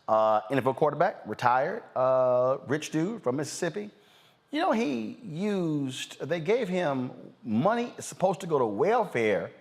NFL quarterback, retired, rich dude from Mississippi. They gave him money supposed to go to welfare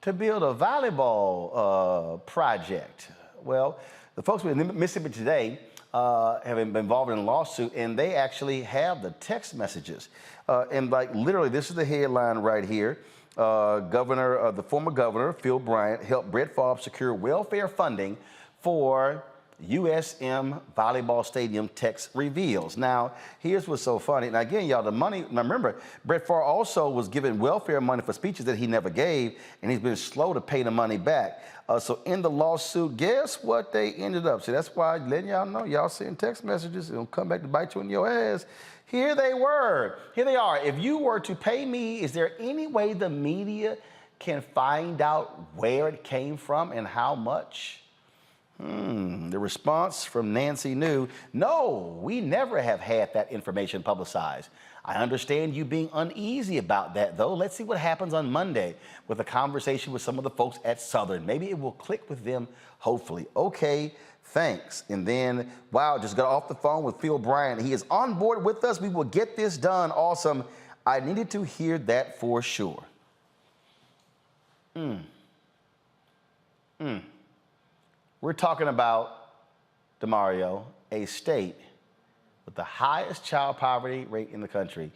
to build a volleyball project. Well, the folks in Mississippi Today have been involved in a lawsuit, and they actually have the text messages. And literally, this is the headline right here. The former governor, Phil Bryant, helped Brett Favre secure welfare funding for USM Volleyball Stadium text reveals. Now, here's what's so funny. Now, again, y'all, the money, now remember, Brett Favre also was given welfare money for speeches that he never gave, and he's been slow to pay the money back. So in the lawsuit, guess what they ended up? See, that's why I'm letting y'all know, y'all send text messages, it'll come back to bite you in your ass. Here they were. Here they are. If you were to pay me, is there any way the media can find out where it came from and how much? The response from Nancy New: no, we never have had that information publicized. I understand you being uneasy about that, though. Let's see what happens on Monday with a conversation with some of the folks at Southern. Maybe it will click with them, hopefully. Okay, thanks. And then, wow, just got off the phone with Phil Bryant. He is on board with us. We will get this done. Awesome. I needed to hear that for sure. We're talking about, DeMario, a state with the highest child poverty rate in the country,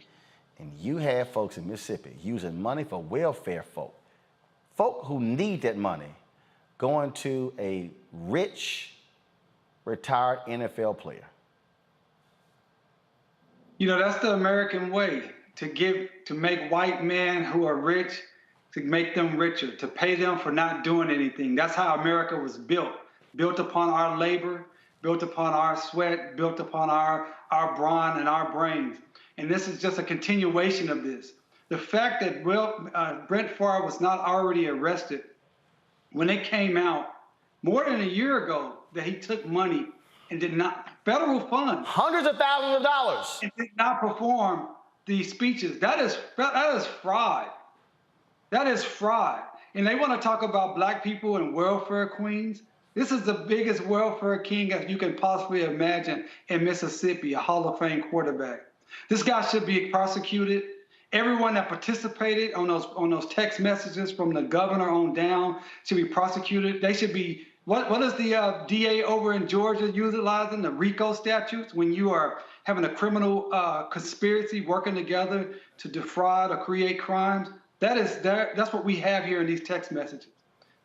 and you have folks in Mississippi using money for welfare folk who need that money, going to a rich, retired NFL player. You know, that's the American way, to make white men who are rich, to make them richer, to pay them for not doing anything. That's how America was built upon our labor, built upon our sweat, built upon our brawn and our brains. And this is just a continuation of this. The fact that Brett Favre was not already arrested when it came out more than a year ago that he took money and did not, federal funds, hundreds of thousands of dollars, and did not perform these speeches. That is fraud. That is fraud. And they want to talk about black people and welfare queens. This is the biggest welfare king as you can possibly imagine in Mississippi, a Hall of Fame quarterback. This guy should be prosecuted. Everyone that participated on those text messages from the governor on down should be prosecuted. They should be, what is the DA over in Georgia utilizing? The RICO statutes, when you are having a criminal conspiracy working together to defraud or create crimes. That's what we have here in these text messages.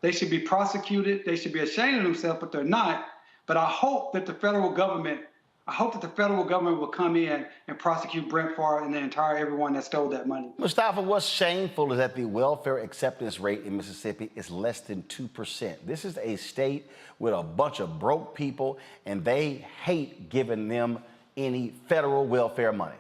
They should be prosecuted. They should be ashamed of themselves, but they're not. But I hope that the federal government will come in and prosecute Brett Favre and the entire everyone that stole that money. Mustafa, what's shameful is that the welfare acceptance rate in Mississippi is less than 2%. This is a state with a bunch of broke people, and they hate giving them any federal welfare money.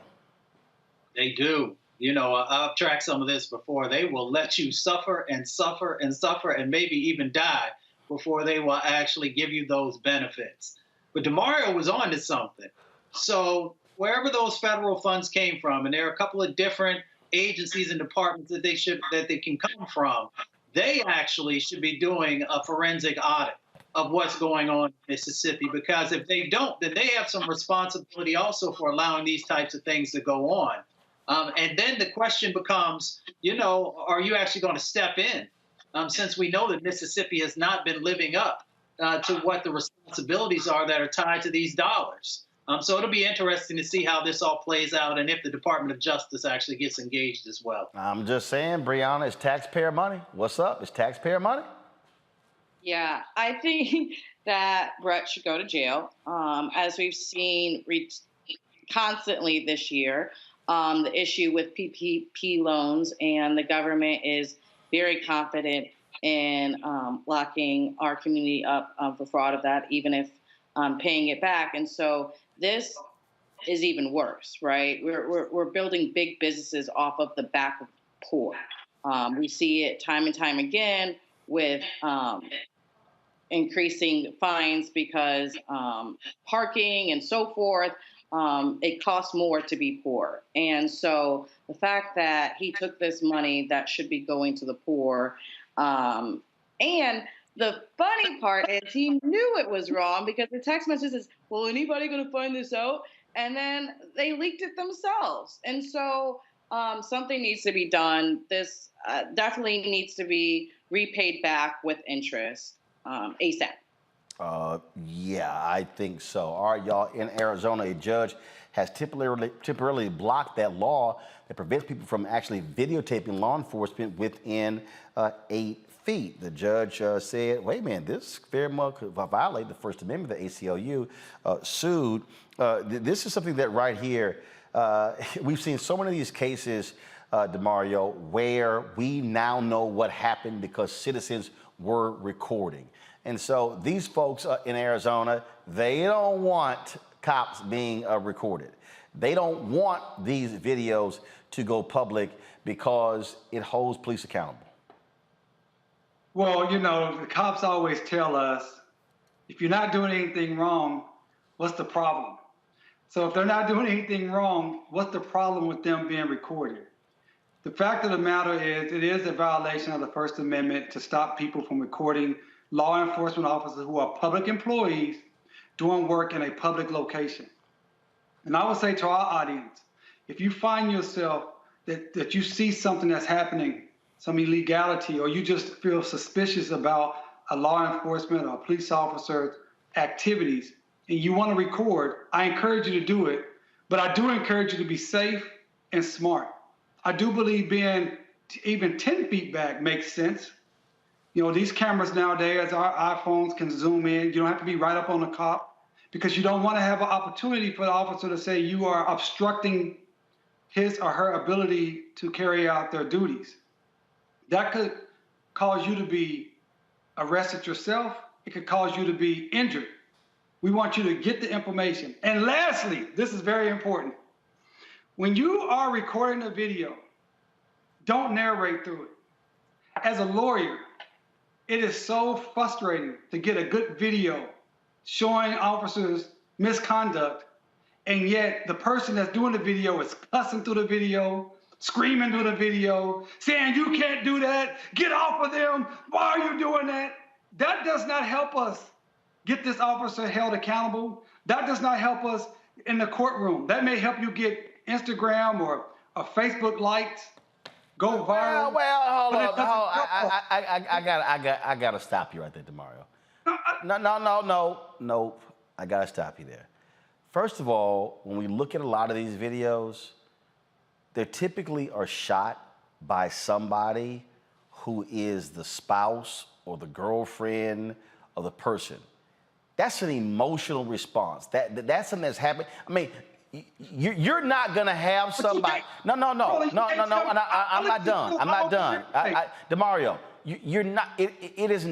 They do. You know, I've tracked some of this before. They will let you suffer and suffer and suffer and maybe even die before they will actually give you those benefits. But DeMario was on to something. So wherever those federal funds came from, and there are a couple of different agencies and departments that they can come from, they actually should be doing a forensic audit of what's going on in Mississippi, because if they don't, then they have some responsibility also for allowing these types of things to go on. And then the question becomes, you know, are you actually going to step in? Since we know that Mississippi has not been living up to what the responsibilities are that are tied to these dollars. So it'll be interesting to see how this all plays out and if the Department of Justice actually gets engaged as well. I'm just saying, Brianna, it's taxpayer money. What's up? It's taxpayer money. Yeah, I think that Brett should go to jail, as we've seen constantly this year. The issue with PPP loans, and the government is very confident in locking our community up for fraud of that, even if paying it back. And so this is even worse, right? We're building big businesses off of the back of the poor. We see it time and time again with increasing fines because parking and so forth. It costs more to be poor. And so the fact that he took this money that should be going to the poor, and the funny part is he knew it was wrong, because the text message says, well, anybody going to find this out? And then they leaked it themselves. And so something needs to be done. This definitely needs to be repaid back with interest ASAP. Yeah, I think so. All right, y'all, in Arizona, a judge has temporarily blocked that law that prevents people from actually videotaping law enforcement within 8 feet. feet. The judge said, wait a minute, this very much could violate the First Amendment. The ACLU sued. This is something that right here, we've seen so many of these cases, DeMario, where we now know what happened because citizens were recording. And so these folks in Arizona, they don't want cops being recorded. They don't want these videos to go public because it holds police accountable. Well, you know, the cops always tell us, if you're not doing anything wrong, what's the problem? So if they're not doing anything wrong, what's the problem with them being recorded? The fact of the matter is, it is a violation of the First Amendment to stop people from recording law enforcement officers who are public employees doing work in a public location. And I would say to our audience, if you find yourself that you see something that's happening, some illegality, or you just feel suspicious about a law enforcement or a police officer's activities, and you want to record, I encourage you to do it. But I do encourage you to be safe and smart. I do believe being even 10 feet back makes sense. You know, these cameras nowadays, our iPhones can zoom in. You don't have to be right up on the cop because you don't want to have an opportunity for the officer to say you are obstructing his or her ability to carry out their duties. That could cause you to be arrested yourself. It could cause you to be injured. We want you to get the information. And lastly, this is very important. When you are recording a video, don't narrate through it. As a lawyer, it is so frustrating to get a good video showing officers misconduct, and yet the person that's doing the video is cussing through the video, screaming through the video, saying, you can't do that, get off of them, why are you doing that? That does not help us get this officer held accountable. That does not help us in the courtroom. That may help you get Instagram or Facebook likes, go viral. Well, hold on. I gotta stop you right there, DeMario. No. I gotta stop you there. First of all, when we look at a lot of these videos, they typically are shot by somebody who is the spouse or the girlfriend of the person. That's an emotional response. That's something that's happened. I mean, you're not gonna have somebody. No. I'm not done. DeMario, you're not. It is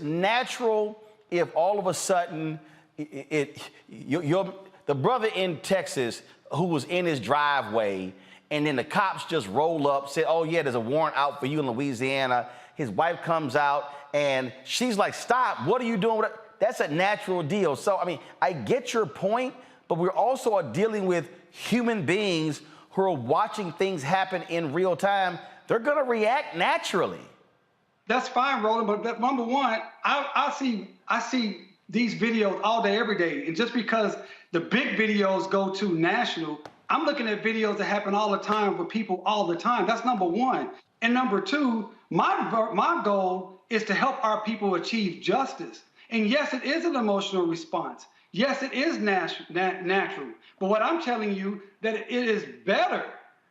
natural if all of a sudden the brother in Texas who was in his driveway, and then the cops just roll up, say, oh yeah, there's a warrant out for you in Louisiana. His wife comes out and she's like, stop, what are you doing? That's a natural deal. So, I mean, I get your point, but we're also dealing with human beings who are watching things happen in real time. They're gonna react naturally. That's fine, Roland, but number one, I see these videos all day, every day. And just because the big videos go to national, I'm looking at videos that happen all the time with people all the time. That's number one. And number two, my goal is to help our people achieve justice. And yes, it is an emotional response. Yes, it is natural. But what I'm telling you, that it is better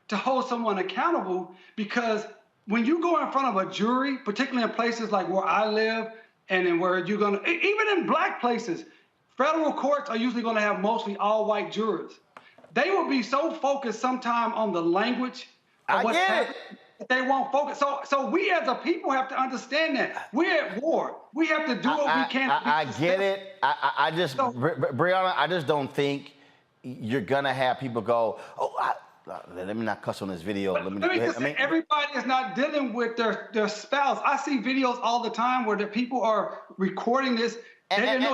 to hold someone accountable, because when you go in front of a jury, particularly in places like where I live, and then where you're gonna, even in black places, federal courts are usually gonna have mostly all white jurors. They will be so focused sometime on the language of what's happening, they won't focus. So we as a people have to understand that. We're at war. We have to do what we can. I get it. Brianna, I just don't think you're gonna have people go, let me not cuss on this video. Everybody is not dealing with their spouse. I see videos all the time where the people are recording this. And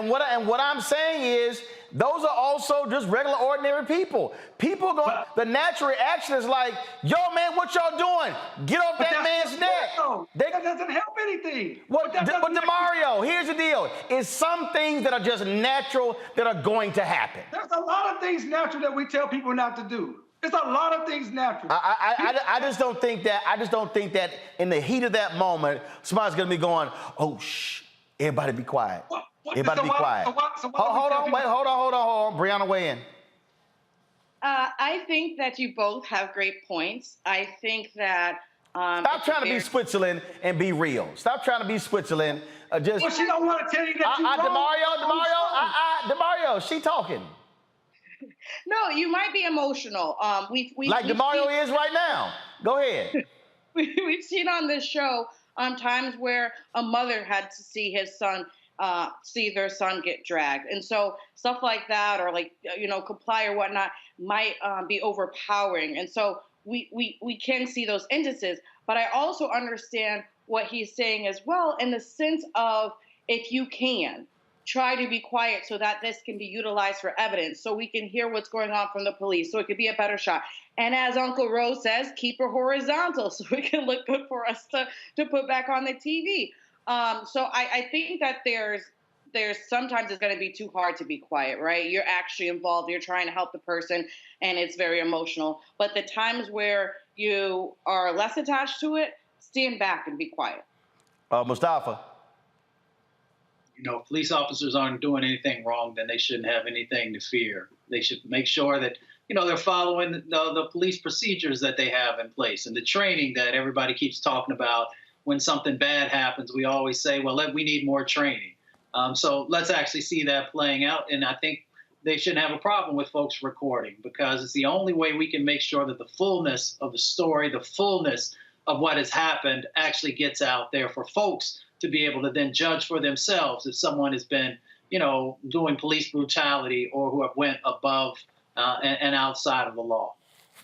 what I'm saying is, those are also just regular, ordinary people. The natural reaction is like, yo, man, what y'all doing? Get off that man's neck. That doesn't help anything. But DeMario, here's the deal. It's some things that are just natural that are going to happen. There's a lot of things natural that we tell people not to do. There's a lot of things natural. I just don't think that in the heat of that moment, somebody's going to be going, oh, shh. Everybody be quiet. Everybody be quiet. Hold on. Brianna, weigh in. I think that you both have great points. I think that Stop trying to be Switzerland and be real. Stop trying to be Switzerland. Just. Well, she don't want to tell you that you're wrong. DeMario, she talking. No, you might be emotional. Like DeMario is right now. Go ahead. We've seen on this show times where a mother had to see their son get dragged, and so stuff like that, or comply or whatnot, might be overpowering. And so we can see those instances, but I also understand what he's saying as well, in the sense of, if you can, try to be quiet so that this can be utilized for evidence, so we can hear what's going on from the police, so it could be a better shot. And as Uncle Rose says, keep her horizontal so it can look good for us to put back on the TV. So I think that there's sometimes it's going to be too hard to be quiet, right? You're actually involved. You're trying to help the person, and it's very emotional. But the times where you are less attached to it, stand back and be quiet. Mustafa. If police officers aren't doing anything wrong, then they shouldn't have anything to fear. They should make sure that, they're following the police procedures that they have in place, and the training that everybody keeps talking about. When something bad happens, we always say, well, we need more training. So let's actually see that playing out. And I think they shouldn't have a problem with folks recording, because it's the only way we can make sure that the fullness of the story, the fullness of what has happened actually gets out there for folks to be able to then judge for themselves if someone has been, doing police brutality, or who have went above and outside of the law.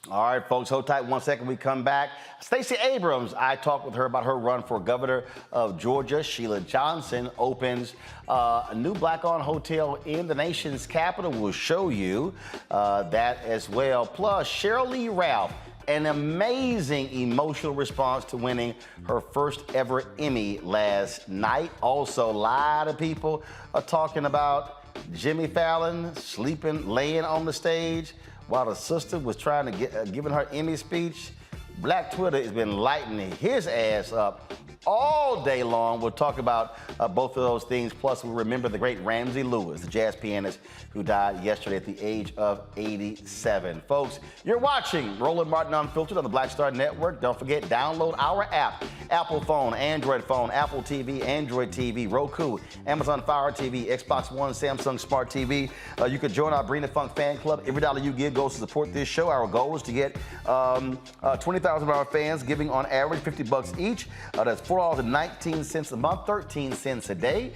All right, folks, hold tight 1 second. We come back. Stacey Abrams, I talked with her about her run for governor of Georgia. Sheila Johnson opens a new black-owned hotel in the nation's capital. We'll show you that as well. Plus, Cheryl Lee Ralph, an amazing emotional response to winning her first ever Emmy last night. Also, a lot of people are talking about Jimmy Fallon laying on the stage while the sister was trying to giving her Emmy speech. Black Twitter has been lighting his ass up all day long. We'll talk about both of those things. Plus, we remember the great Ramsey Lewis, the jazz pianist who died yesterday at the age of 87. Folks, you're watching Roland Martin Unfiltered on the Black Star Network. Don't forget, download our app. Apple phone, Android phone, Apple TV, Android TV, Roku, Amazon Fire TV, Xbox One, Samsung Smart TV. You can join our Bring the Funk fan club. Every dollar you give goes to support this show. Our goal is to get 20,000 of our fans giving on average $50 each. That's $4.19 a month, 13 cents a day.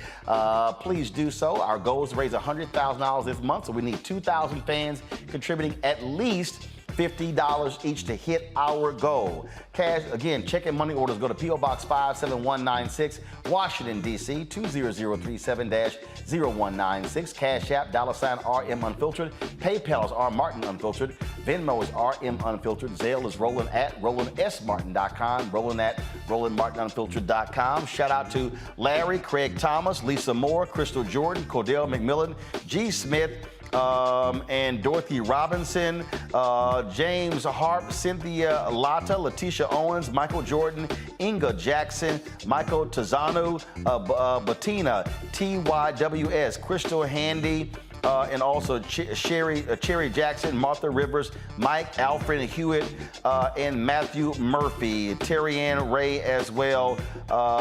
Please do so. Our goal is to raise $100,000 this month, so we need 2,000 fans contributing at least $50 each to hit our goal. Cash, again, check and money orders go to P.O. Box 57196, Washington, D.C. 20037-0196. Cash App, $RM Unfiltered. PayPal is R Martin Unfiltered. Venmo is RM Unfiltered. Zelle is Roland at RolandSMartin.com. Roland at RolandMartinUnfiltered.com. Shout out to Larry, Craig Thomas, Lisa Moore, Crystal Jordan, Cordell McMillan, G. Smith, and Dorothy Robinson, James Harp, Cynthia Lata, Letitia Owens, Michael Jordan, Inga Jackson, Michael Tazanu, Bettina, TYWS, Crystal Handy, and also Cherry Jackson, Martha Rivers, Mike, Alfred Hewitt, and Matthew Murphy, Terry Ann Ray as well,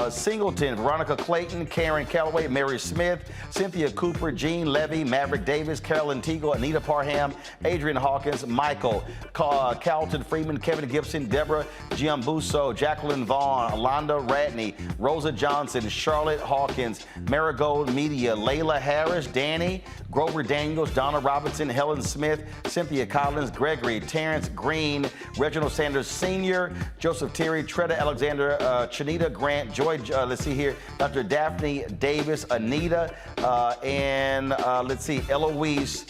Singleton, Veronica Clayton, Karen Calloway, Mary Smith, Cynthia Cooper, Jean Levy, Maverick Davis, Carolyn Teagle, Anita Parham, Adrian Hawkins, Michael, Carlton Freeman, Kevin Gibson, Deborah Giambuso, Jacqueline Vaughn, Alonda Ratney, Rosa Johnson, Charlotte Hawkins, Marigold Media, Layla Harris, Danny, Grover Daniels, Donna Robinson, Helen Smith, Cynthia Collins, Gregory, Terrence Green, Reginald Sanders Sr., Joseph Terry, Tretta Alexander, Chanita Grant, Joy, let's see here, Dr. Daphne Davis, Anita, and let's see, Eloise,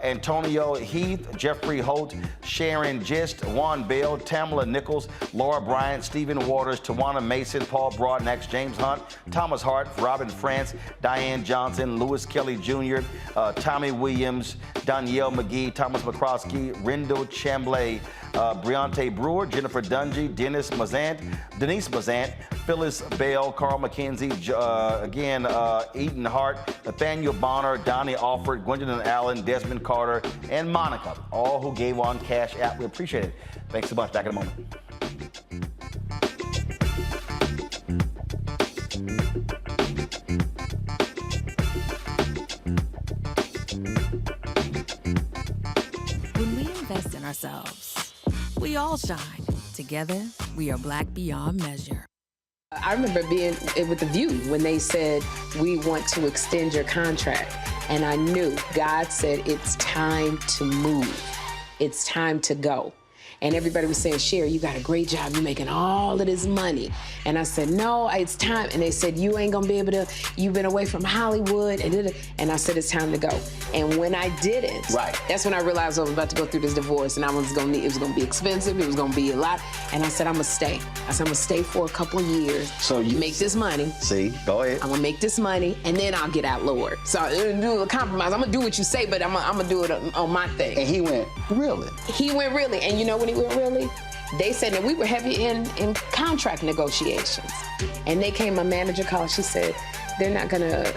Antonio Heath, Jeffrey Holt, Sharon Gist, Juan Bell, Tamala Nichols, Laura Bryant, Stephen Waters, Tawana Mason, Paul Broadnax, James Hunt, Thomas Hart, Robin France, Diane Johnson, Lewis Kelly Jr., Tommy Williams, Danielle McGee, Thomas McCroskey, Rendell Chamblay, Briante Brewer, Jennifer Dungy, Denise Mazant, Phyllis Bell, Carl McKenzie, Eaton Hart, Nathaniel Bonner, Donnie Alford, Gwendolyn Allen, Desmond Carter, and Monica, all who gave on Cash App. We appreciate it. Thanks so much. Back in a moment. all shine. Together, we are Black beyond measure. I remember being with The View when they said, we want to extend your contract. And I knew God said, it's time to move. It's time to go. And everybody was saying, Sherry, you got a great job. You're making all of this money. And I said, no, it's time. And they said, you ain't gonna be able to, you've been away from Hollywood. And I said, it's time to go. And when I didn't, that's when I realized I was about to go through this divorce and it was gonna be expensive, it was gonna be a lot. And I said, I'm gonna stay. I said, I'm gonna stay for a couple of years. So you make this money. See, go ahead. I'm gonna make this money and then I'll get out, Lord. So I'm gonna do a compromise. I'm gonna do what you say, but I'm gonna do it on my thing. And he went, really? He went really. And you know when he went really? They said that we were heavy in contract negotiations. And they came, my manager called, she said, they're not gonna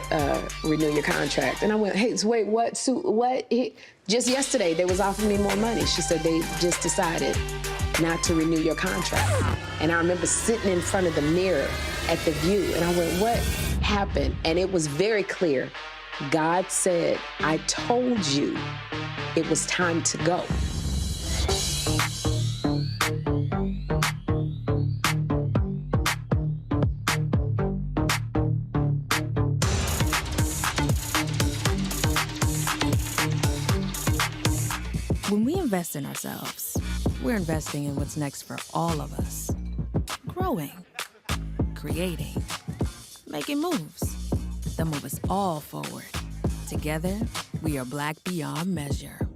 renew your contract. And I went, hey, so wait, what? Just yesterday, they was offering me more money. She said they just decided not to renew your contract. And I remember sitting in front of the mirror at The View, and I went, what happened? And it was very clear. God said, I told you it was time to go. When we invest in ourselves, we're investing in what's next for all of us. Growing, creating, making moves that move us all forward. Together, we are Black beyond measure.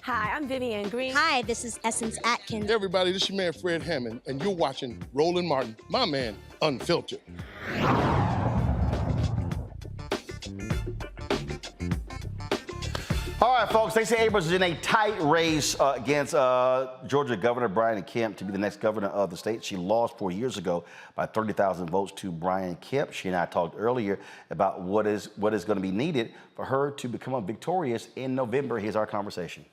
Hi, I'm Vivian Green. Hi, this is Essence Atkins. Hey everybody, this is your man Fred Hammond, and you're watching Roland Martin, my man, Unfiltered. All right, folks, Stacey Abrams is in a tight race against Georgia Governor Brian Kemp to be the next governor of the state. She lost 4 years ago by 30,000 votes to Brian Kemp. She and I talked earlier about what is going to be needed for her to become victorious in November. Here's our conversation.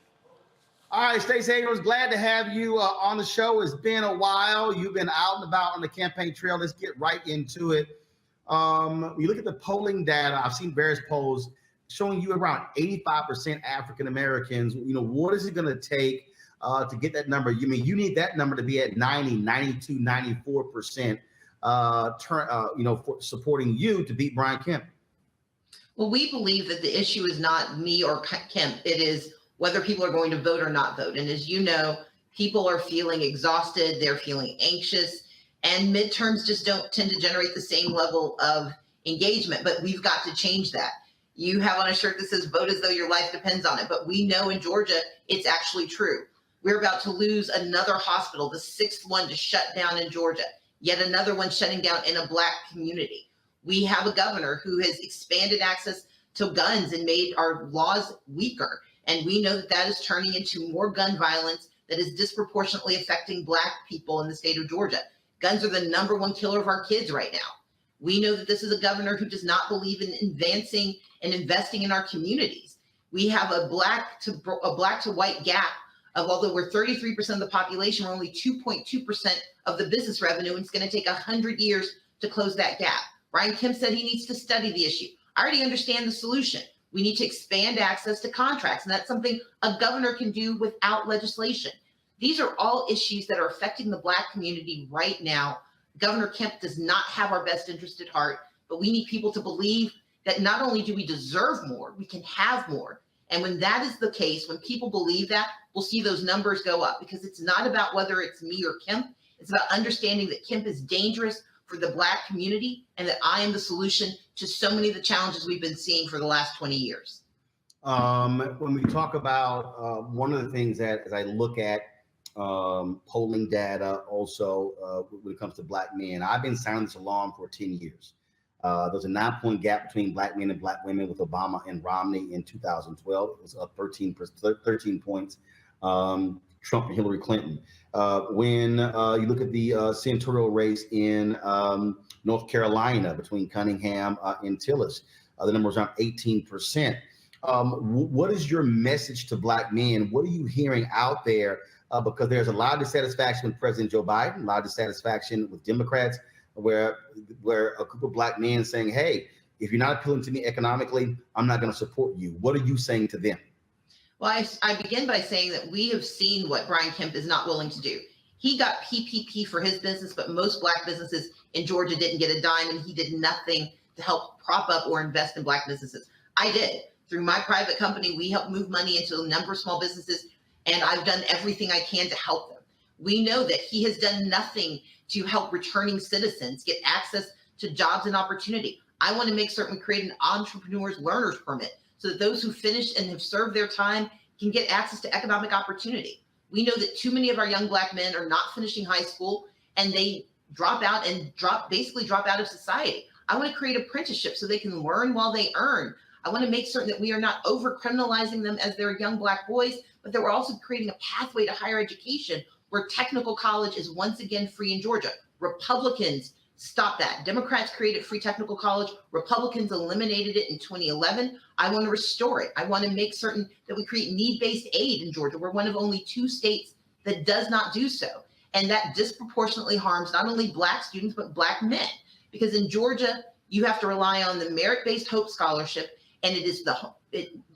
All right, Stacey Abrams, glad to have you on the show. It's been a while. You've been out and about on the campaign trail. Let's get right into it. When you look at the polling data, I've seen various polls showing you around 85% African Americans. You know, what is it going to take to get that number? You mean you need that number to be at 90, 92, 94% for supporting you to beat Brian Kemp? Well, we believe that the issue is not me or Kemp. It is whether people are going to vote or not vote. And as you know, people are feeling exhausted. They're feeling anxious. And midterms just don't tend to generate the same level of engagement. But we've got to change that. You have on a shirt that says vote as though your life depends on it. But we know in Georgia, it's actually true. We're about to lose another hospital, the 6th one to shut down in Georgia, yet another one shutting down in a Black community. We have a governor who has expanded access to guns and made our laws weaker. And we know that that is turning into more gun violence that is disproportionately affecting Black people in the state of Georgia. Guns are the #1 killer of our kids right now. We know that this is a governor who does not believe in advancing and investing in our communities. We have a black to white gap of, although we're 33% of the population, we're only 2.2% of the business revenue, and it's going to take 100 years to close that gap. Brian Kemp said he needs to study the issue. I already understand the solution. We need to expand access to contracts, and that's something a governor can do without legislation. These are all issues that are affecting the Black community right now. Governor Kemp does not have our best interest at heart, but we need people to believe that not only do we deserve more, we can have more. And when that is the case, when people believe that, we'll see those numbers go up, because it's not about whether it's me or Kemp. It's about understanding that Kemp is dangerous for the Black community and that I am the solution to so many of the challenges we've been seeing for the last 20 years. When we talk about one of the things that, as I look at polling data, also when it comes to Black men, I've been sounding this alarm for 10 years. There's a 9-point gap between Black men and Black women with Obama and Romney in 2012. It was up 13 points. Trump and Hillary Clinton. When you look at the senatorial race in North Carolina between Cunningham and Tillis, the number is around 18%. What is your message to Black men? What are you hearing out there? Because there's a lot of dissatisfaction with President Joe Biden, a lot of dissatisfaction with Democrats, where a group of Black men saying, hey, if you're not appealing to me economically, I'm not going to support you. What are you saying to them? Well, I begin by saying that we have seen what Brian Kemp is not willing to do. He got PPP for his business, but most Black businesses in Georgia didn't get a dime, and he did nothing to help prop up or invest in Black businesses. I did. Through my private company, we helped move money into a number of small businesses, and I've done everything I can to help them. We know that he has done nothing to help returning citizens get access to jobs and opportunity. I want to make certain we create an entrepreneur's learner's permit so that those who finish and have served their time can get access to economic opportunity. We know that too many of our young Black men are not finishing high school, and they drop out of society. I want to create apprenticeships so they can learn while they earn. I want to make certain that we are not over criminalizing them as they're young Black boys, but that we're also creating a pathway to higher education where technical college is once again free in Georgia. Republicans stopped that. Democrats created free technical college. Republicans eliminated it in 2011. I want to restore it. I want to make certain that we create need-based aid in Georgia. We're one of only 2 states that does not do so. And that disproportionately harms not only Black students, but Black men. Because in Georgia, you have to rely on the merit-based Hope Scholarship, and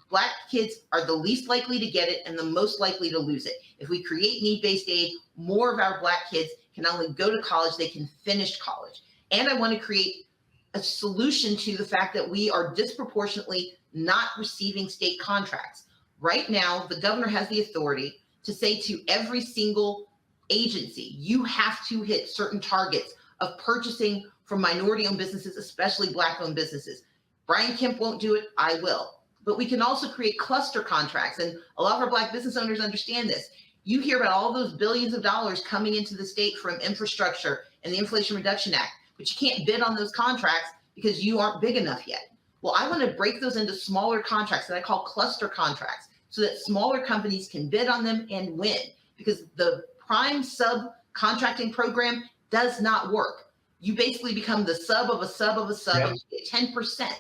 Black kids are the least likely to get it and the most likely to lose it. If we create need-based aid, more of our Black kids can not only go to college, they can finish college. And I want to create a solution to the fact that we are disproportionately not receiving state contracts. Right now, the governor has the authority to say to every single agency, you have to hit certain targets of purchasing from minority-owned businesses, especially Black-owned businesses. Brian Kemp won't do it, I will. But we can also create cluster contracts, and a lot of our Black business owners understand this. You hear about all those billions of dollars coming into the state from infrastructure and the Inflation Reduction Act, but you can't bid on those contracts because you aren't big enough yet. Well, I want to break those into smaller contracts that I call cluster contracts so that smaller companies can bid on them and win, because the prime subcontracting program does not work. You basically become the sub of a sub of a sub, and you get 10%.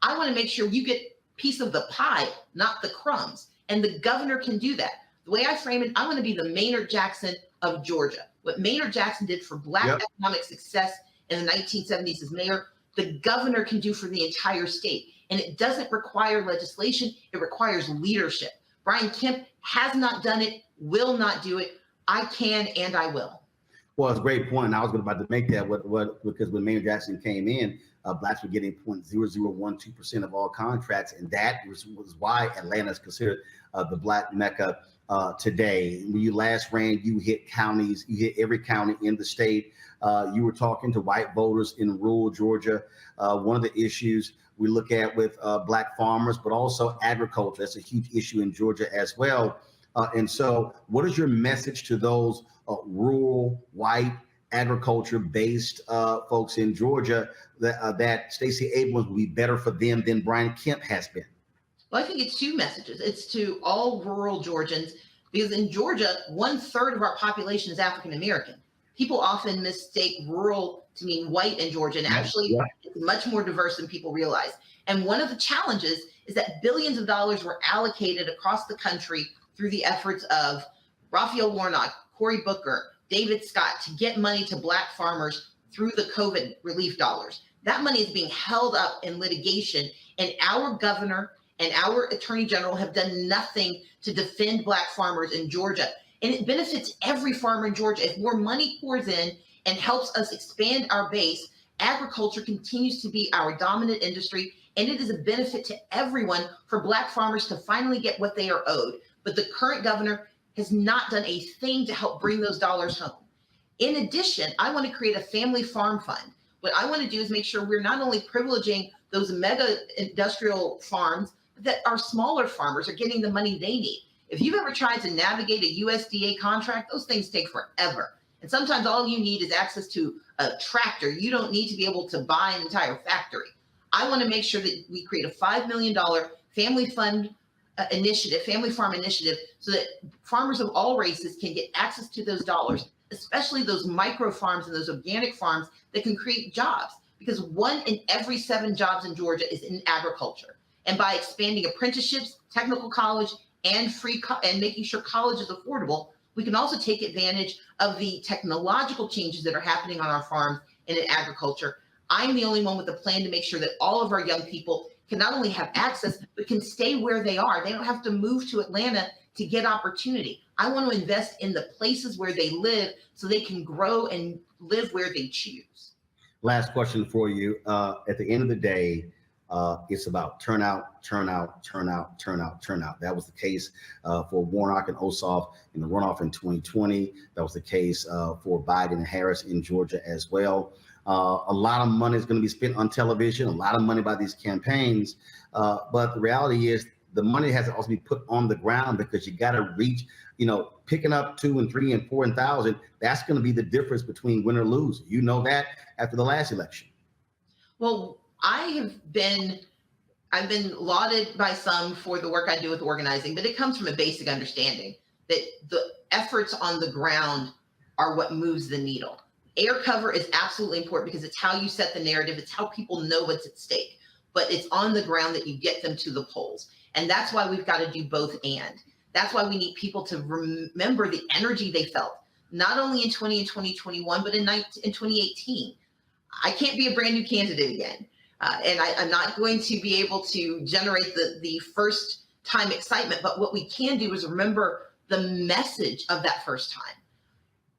I want to make sure you get a piece of the pie, not the crumbs. And the governor can do that. The way I frame it, I want to be the Maynard Jackson of Georgia. What Maynard Jackson did for Black economic success in the 1970s as mayor, the governor can do for the entire state. And it doesn't require legislation, it requires leadership. Brian Kemp has not done it, will not do it. I can and I will. Well, it's a great point. I was about to make that because when Maynard Jackson came in, Blacks were getting 0.0012% of all contracts, and that was why Atlanta is considered the Black Mecca today. When you last ran, you hit counties, you hit every county in the state. You were talking to white voters in rural Georgia. One of the issues we look at with Black farmers, but also agriculture, that's a huge issue in Georgia as well. And so what is your message to those rural, white, agriculture-based folks in Georgia that Stacey Abrams will be better for them than Brian Kemp has been? Well, I think it's 2 messages. It's to all rural Georgians, because in Georgia, 1/3 of our population is African American. People often mistake rural to mean white in Georgia, and actually it's much more diverse than people realize. And one of the challenges is that billions of dollars were allocated across the country through the efforts of Raphael Warnock, Cory Booker, David Scott to get money to Black farmers through the COVID relief dollars. That money is being held up in litigation, and our governor and our attorney general have done nothing to defend Black farmers in Georgia. And it benefits every farmer in Georgia. If more money pours in and helps us expand our base, agriculture continues to be our dominant industry, and it is a benefit to everyone for Black farmers to finally get what they are owed. But the current governor has not done a thing to help bring those dollars home. In addition, I want to create a family farm fund. What I want to do is make sure we're not only privileging those mega industrial farms, but that our smaller farmers are getting the money they need. If you've ever tried to navigate a USDA contract, those things take forever. And sometimes all you need is access to a tractor. You don't need to be able to buy an entire factory. I want to make sure that we create a $5 million family fund initiative, family farm initiative, so that farmers of all races can get access to those dollars, especially those micro farms and those organic farms that can create jobs, because 1 in every 7 jobs in Georgia is in agriculture. And by expanding apprenticeships, technical college, and and making sure college is affordable, we can also take advantage of the technological changes that are happening on our farms and in agriculture. I'm the only one with a plan to make sure that all of our young people can not only have access, but can stay where they are. They don't have to move to Atlanta to get opportunity. I want to invest in the places where they live so they can grow and live where they choose. Last question for you. At the end of the day, it's about turnout. That was the case for Warnock and Ossoff in the runoff in 2020. That was the case for Biden and Harris in Georgia as well. A lot of money is going to be spent on television, a lot of money by these campaigns. But the reality is the money has to also be put on the ground, because you got to reach, picking up 2 and 3 and 4 and 1,000. That's going to be the difference between win or lose. You know that after the last election. Well, I've been lauded by some for the work I do with organizing, but it comes from a basic understanding that the efforts on the ground are what moves the needle. Air cover is absolutely important because it's how you set the narrative. It's how people know what's at stake, but it's on the ground that you get them to the polls. And that's why we've got to do both. And that's why we need people to remember the energy they felt, not only in 2020 and 2021, but in 2018. I can't be a brand new candidate again. And I'm not going to be able to generate the first time excitement, but what we can do is remember the message of that first time.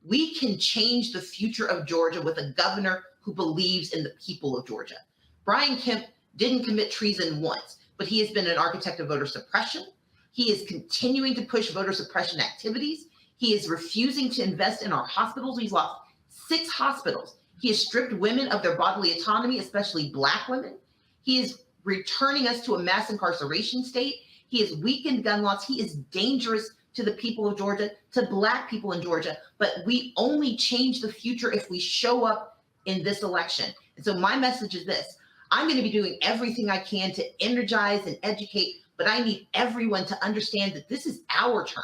We can change the future of Georgia with a governor who believes in the people of Georgia. Brian Kemp didn't commit treason once, but he has been an architect of voter suppression. He is continuing to push voter suppression activities. He is refusing to invest in our hospitals. He's lost 6 hospitals. He has stripped women of their bodily autonomy, especially Black women. He is returning us to a mass incarceration state. He has weakened gun laws. He is dangerous to the people of Georgia, to Black people in Georgia. But we only change the future if we show up in this election. And so my message is this: I'm going to be doing everything I can to energize and educate, but I need everyone to understand that this is our turn.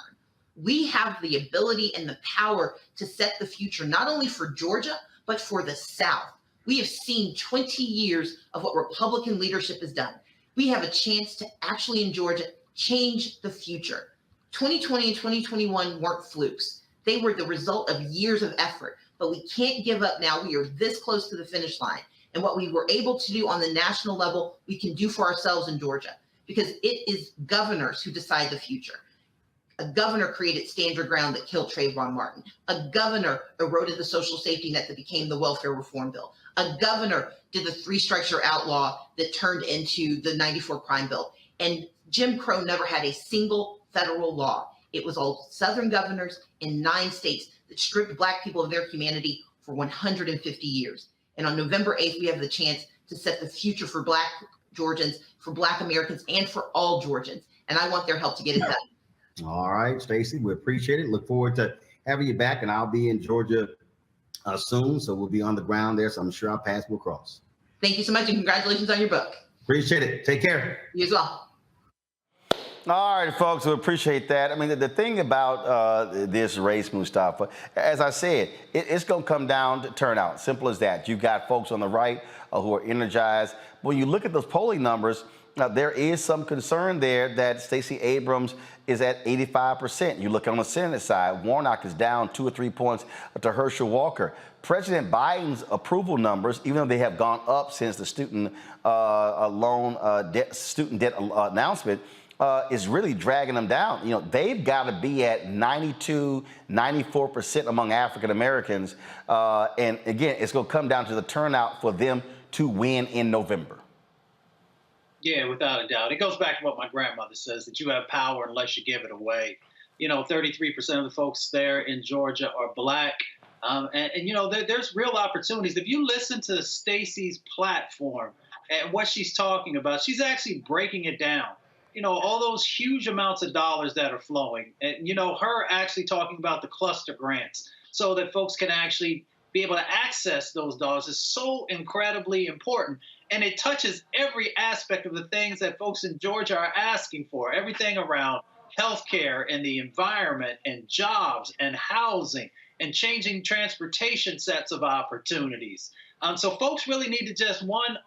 We have the ability and the power to set the future, not only for Georgia, but for the South. We have seen 20 years of what Republican leadership has done. We have a chance to actually, in Georgia, change the future. 2020 and 2021 weren't flukes. They were the result of years of effort, but we can't give up now. We are this close to the finish line. And what we were able to do on the national level, we can do for ourselves in Georgia, because it is governors who decide the future. A governor created Stand Your Ground that killed Trayvon Martin. A governor eroded the social safety net that became the welfare reform bill. A governor did the 3 strikes you're outlaw that turned into the 94 crime bill. And Jim Crow never had a single federal law. It was all Southern governors in 9 states that stripped Black people of their humanity for 150 years. And on November 8th, we have the chance to set the future for Black Georgians, for Black Americans, and for all Georgians. And I want their help to get it done. All right, Stacey, we appreciate it. Look forward to having you back, and I'll be in Georgia soon, so we'll be on the ground there, so I'm sure our paths will cross. Thank you so much, and congratulations on your book. Appreciate it. Take care. You as well. All right, folks, we appreciate that. I mean, the thing about this race, Mustafa, as I said, it's going to come down to turnout. Simple as that. You got folks on the right who are energized. When you look at those polling numbers, there is some concern there that Stacey Abrams is at 85%. You look on the Senate side, Warnock is down 2 or 3 points to Herschel Walker. President Biden's approval numbers, even though they have gone up since the student debt announcement, is really dragging them down. You know, they've got to be at 92, 94% among African Americans. And again, it's going to come down to the turnout for them to win in November. Yeah, without a doubt. It goes back to what my grandmother says, that you have power unless you give it away. 33% of the folks there in Georgia are Black. There's real opportunities. If you listen to Stacey's platform and what she's talking about, she's actually breaking it down. All those huge amounts of dollars that are flowing, and, her actually talking about the cluster grants so that folks can actually be able to access those dollars is so incredibly important. And it touches every aspect of the things that folks in Georgia are asking for, everything around healthcare and the environment and jobs and housing and changing transportation sets of opportunities. So folks really need to just,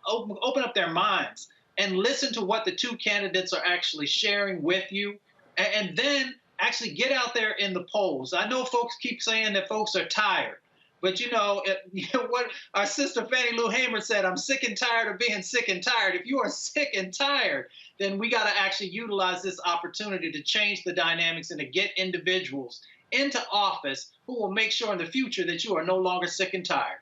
open up their minds and listen to what the 2 candidates are actually sharing with you, and then actually get out there in the polls. I know folks keep saying that folks are tired, But you know what our sister Fannie Lou Hamer said, I'm sick and tired of being sick and tired. If you are sick and tired, then we got to actually utilize this opportunity to change the dynamics and to get individuals into office who will make sure in the future that you are no longer sick and tired.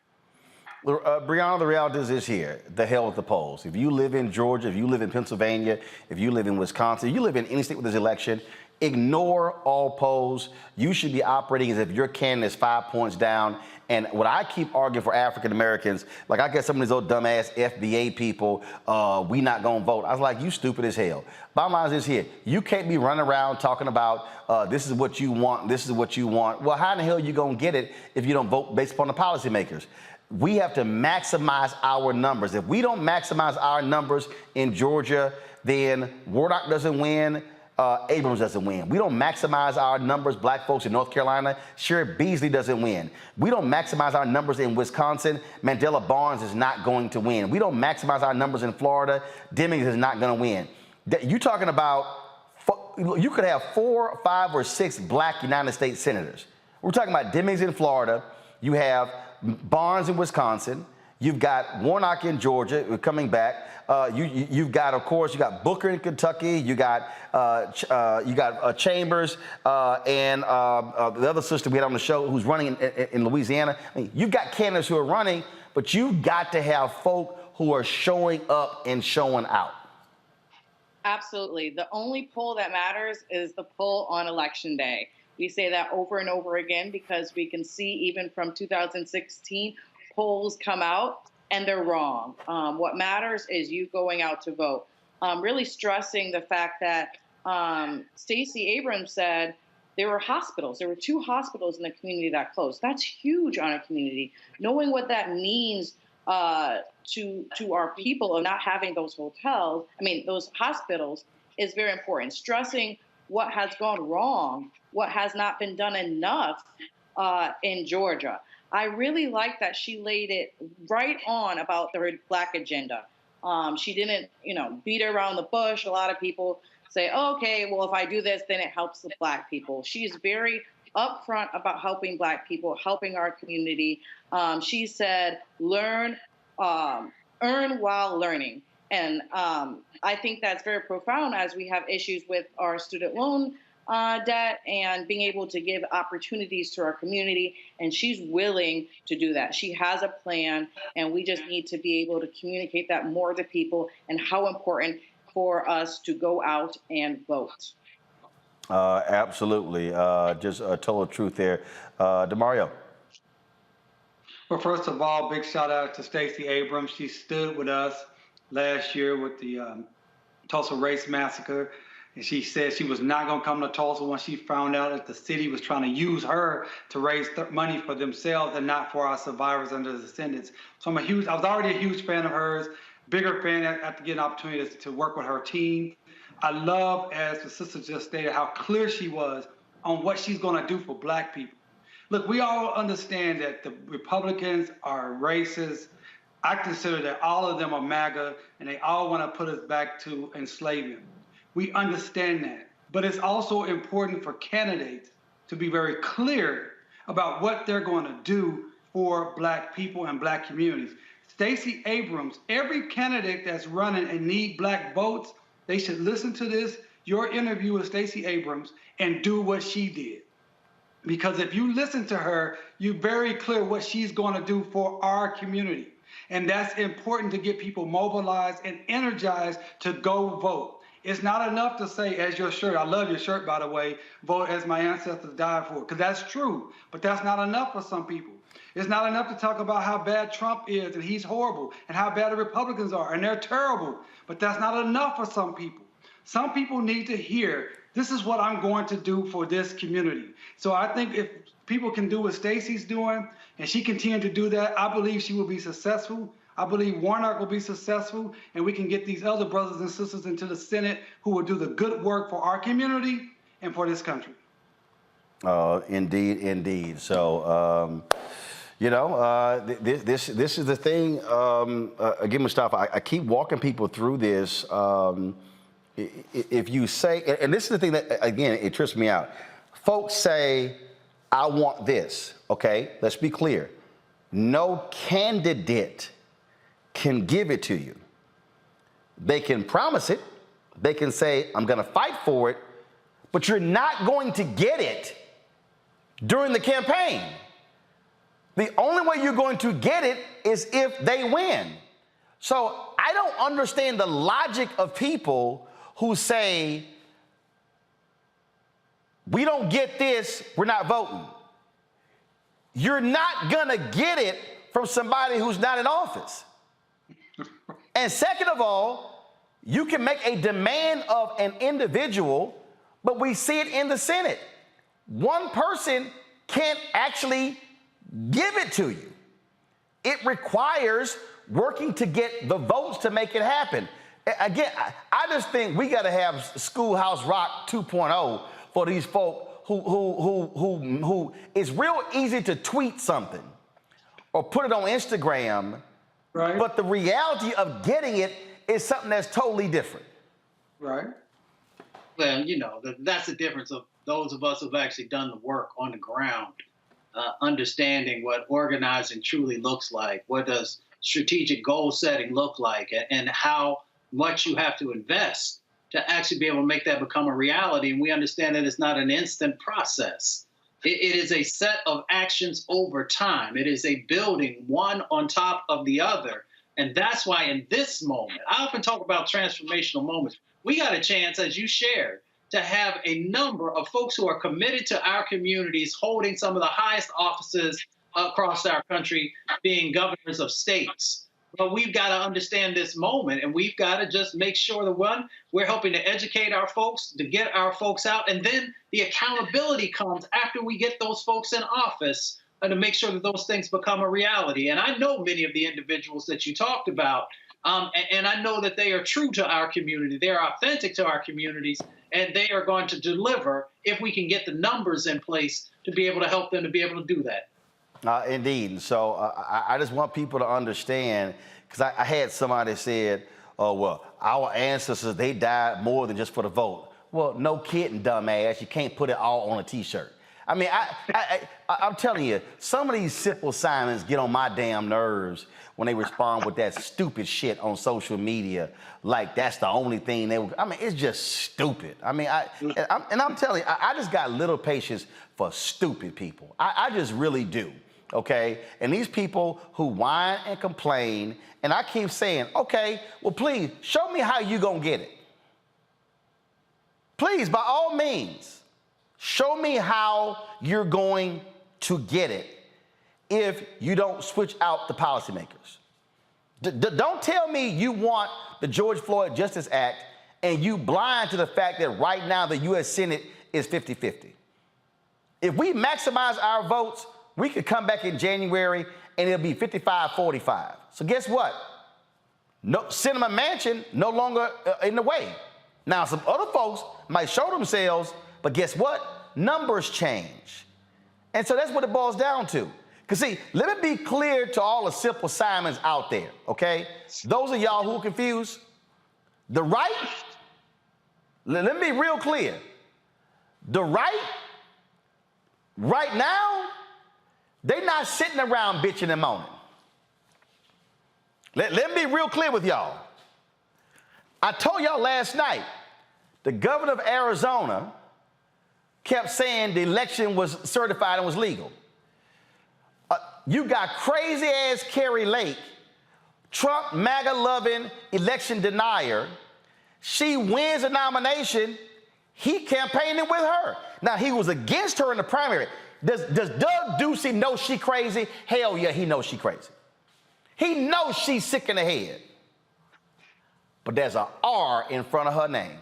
Brianna, the reality is this here, the hell with the polls. If you live in Georgia, if you live in Pennsylvania, if you live in Wisconsin, if you live in any state with this election, ignore all polls. You should be operating as if your candidate is 5 points down. And what I keep arguing for African Americans, like I get some of these old dumbass FBA people, we not gonna vote. I was like, you stupid as hell. Bottom line is this here, you can't be running around talking about this is what you want, this is what you want. Well, how in the hell are you gonna get it if you don't vote based upon the policymakers? We have to maximize our numbers. If we don't maximize our numbers in Georgia, then Warnock doesn't win, Abrams doesn't win. We don't maximize our numbers, black folks in North Carolina, Sheriff Beasley doesn't win. We don't maximize our numbers in Wisconsin, Mandela Barnes is not going to win. We don't maximize our numbers in Florida, Demings is not going to win. You're talking about, you could have 4, 5, or 6 black United States senators. We're talking about Demings in Florida, you have Barnes in Wisconsin, you've got Warnock in Georgia coming back. You've got, of course, you got Booker in Kentucky. You got Chambers and the other sister we had on the show who's running in Louisiana. I mean, you've got candidates who are running, but you've got to have folk who are showing up and showing out. Absolutely. The only poll that matters is the poll on election day. We say that over and over again because we can see even from 2016, polls come out and they're wrong. What matters is you going out to vote. Really stressing the fact that Stacey Abrams said there were hospitals. There were 2 hospitals in the community that closed. That's huge on a community. Knowing what that means to our people of not having those those hospitals is very important. Stressing what has gone wrong, what has not been done enough in Georgia. I really like that she laid it right on about her Black agenda. She didn't, beat around the bush. A lot of people say, oh, okay, well, if I do this, then it helps the Black people. She's very upfront about helping Black people, helping our community. She said, earn while learning. And I think that's very profound as we have issues with our student loan debt and being able to give opportunities to our community. And she's willing to do that. She has a plan, and we just need to be able to communicate that more to people and how important for us to go out and vote. Absolutely. Just a total truth there. DeMario. Well, first of all, big shout out to Stacey Abrams. She stood with us last year with the Tulsa Race Massacre. And she said she was not going to come to Tulsa when she found out that the city was trying to use her to raise money for themselves and not for our survivors and their descendants. So I was already a huge fan of hers, bigger fan after getting an opportunity to work with her team. I love, as the sister just stated, how clear she was on what she's going to do for Black people. Look, we all understand that the Republicans are racist. I consider that all of them are MAGA, and they all want to put us back to enslavement. We understand that. But it's also important for candidates to be very clear about what they're going to do for Black people and Black communities. Stacey Abrams, every candidate that's running and need Black votes, they should listen to this, your interview with Stacey Abrams, and do what she did. Because if you listen to her, you're very clear what she's going to do for our community. And that's important to get people mobilized and energized to go vote. It's not enough to say, as your shirt, I love your shirt, by the way, vote as my ancestors died for, because that's true. But that's not enough for some people. It's not enough to talk about how bad Trump is and he's horrible and how bad the Republicans are and they're terrible. But that's not enough for some people. Some people need to hear, this is what I'm going to do for this community. So I think if people can do what Stacey's doing and she continues to do that, I believe she will be successful. I believe Warnock will be successful, and we can get these other brothers and sisters into the Senate who will do the good work for our community and for this country. Indeed, indeed. So, this is the thing. Again, Mustafa, I keep walking people through this. If you say, and this is the thing that, again, it trips me out. Folks say, I want this, okay? Let's be clear. no candidate can give it to you. They can promise it. They can say, I'm going to fight for it, but you're not going to get it during the campaign. The only way you're going to get it is if they win. So I don't understand the logic of people who say, we don't get this, we're not voting. You're not gonna get it from somebody who's not in office. And second of all, you can make a demand of an individual, but we see it in the Senate. One person can't actually give it to you. It requires working to get the votes to make it happen. Again, I just think we got to have Schoolhouse Rock 2.0 for these folk who it's real easy to tweet something or put it on Instagram, right? But the reality of getting it is something that's totally different. Right. Well, you know, that's the difference of those of us who've actually done the work on the ground, understanding what organizing truly looks like. What does strategic goal setting look like, and how much you have to invest to actually be able to make that become a reality. And we understand that it's not an instant process. It is a set of actions over time. It is a building one on top of the other. And that's why in this moment, I often talk about transformational moments. We got a chance, as you shared, to have a number of folks who are committed to our communities, holding some of the highest offices across our country, being governors of states. But we've got to understand this moment, and we've got to just make sure that we're helping to educate our folks, to get our folks out, and then the accountability comes after we get those folks in office, and to make sure that those things become a reality. And I know many of the individuals that you talked about, and I know that they are true to our community. They are authentic to our communities, and they are going to deliver if we can get the numbers in place to be able to help them to be able to do that. Indeed. So I just want people to understand, because I had somebody said, oh, well, our ancestors, they died more than just for the vote. Well, no kidding, dumbass. You can't put it all on a T-shirt. I mean, I'm telling you, some of these simple Simons get on my damn nerves when they respond with that stupid shit on social media, like that's the only thing they would. I mean, it's just stupid. I mean, I'm telling you, I just got little patience for stupid people. I just really do. Okay, and these people who whine and complain, and I keep saying, okay, well, please show me how you gonna get it. Please, by all means, show me how you're going to get it if you don't switch out the policymakers. Don't tell me you want the George Floyd Justice Act and you blind to the fact that right now the U.S. Senate is 50-50. If we maximize our votes, we could come back in January and it'll be 55-45. So guess what? No, Cinema Mansion no longer in the way. Now, some other folks might show themselves, but guess what? Numbers change. And so that's what it boils down to. Because see, let me be clear to all the simple Simons out there, okay? Those of y'all who are confused, the right, let me be real clear. The right now, they're not sitting around bitching and moaning. Let me be real clear with y'all. I told y'all last night, the governor of Arizona kept saying the election was certified and was legal. You got crazy ass Carrie Lake, Trump MAGA loving election denier. She wins a nomination. He campaigning with her. Now, he was against her in the primary. Does Doug Ducey know she crazy? Hell yeah, he knows she crazy. He knows she's sick in the head. But there's an R in front of her name.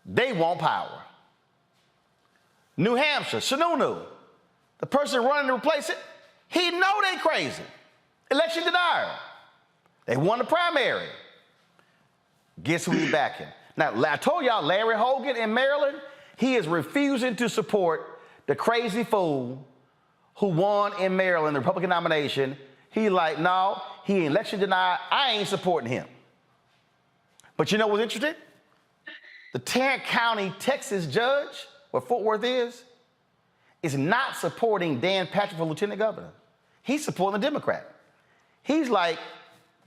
They want power. New Hampshire, Sununu, the person running to replace it, he know they crazy. Election denier. They won the primary. Guess who he's backing? Now, I told y'all Larry Hogan in Maryland, he is refusing to support the crazy fool who won in Maryland the Republican nomination. He like, no, he election denied. I ain't supporting him. But you know what's interesting? The Tarrant County, Texas judge, where Fort Worth is not supporting Dan Patrick for lieutenant governor. He's supporting the Democrat. He's like,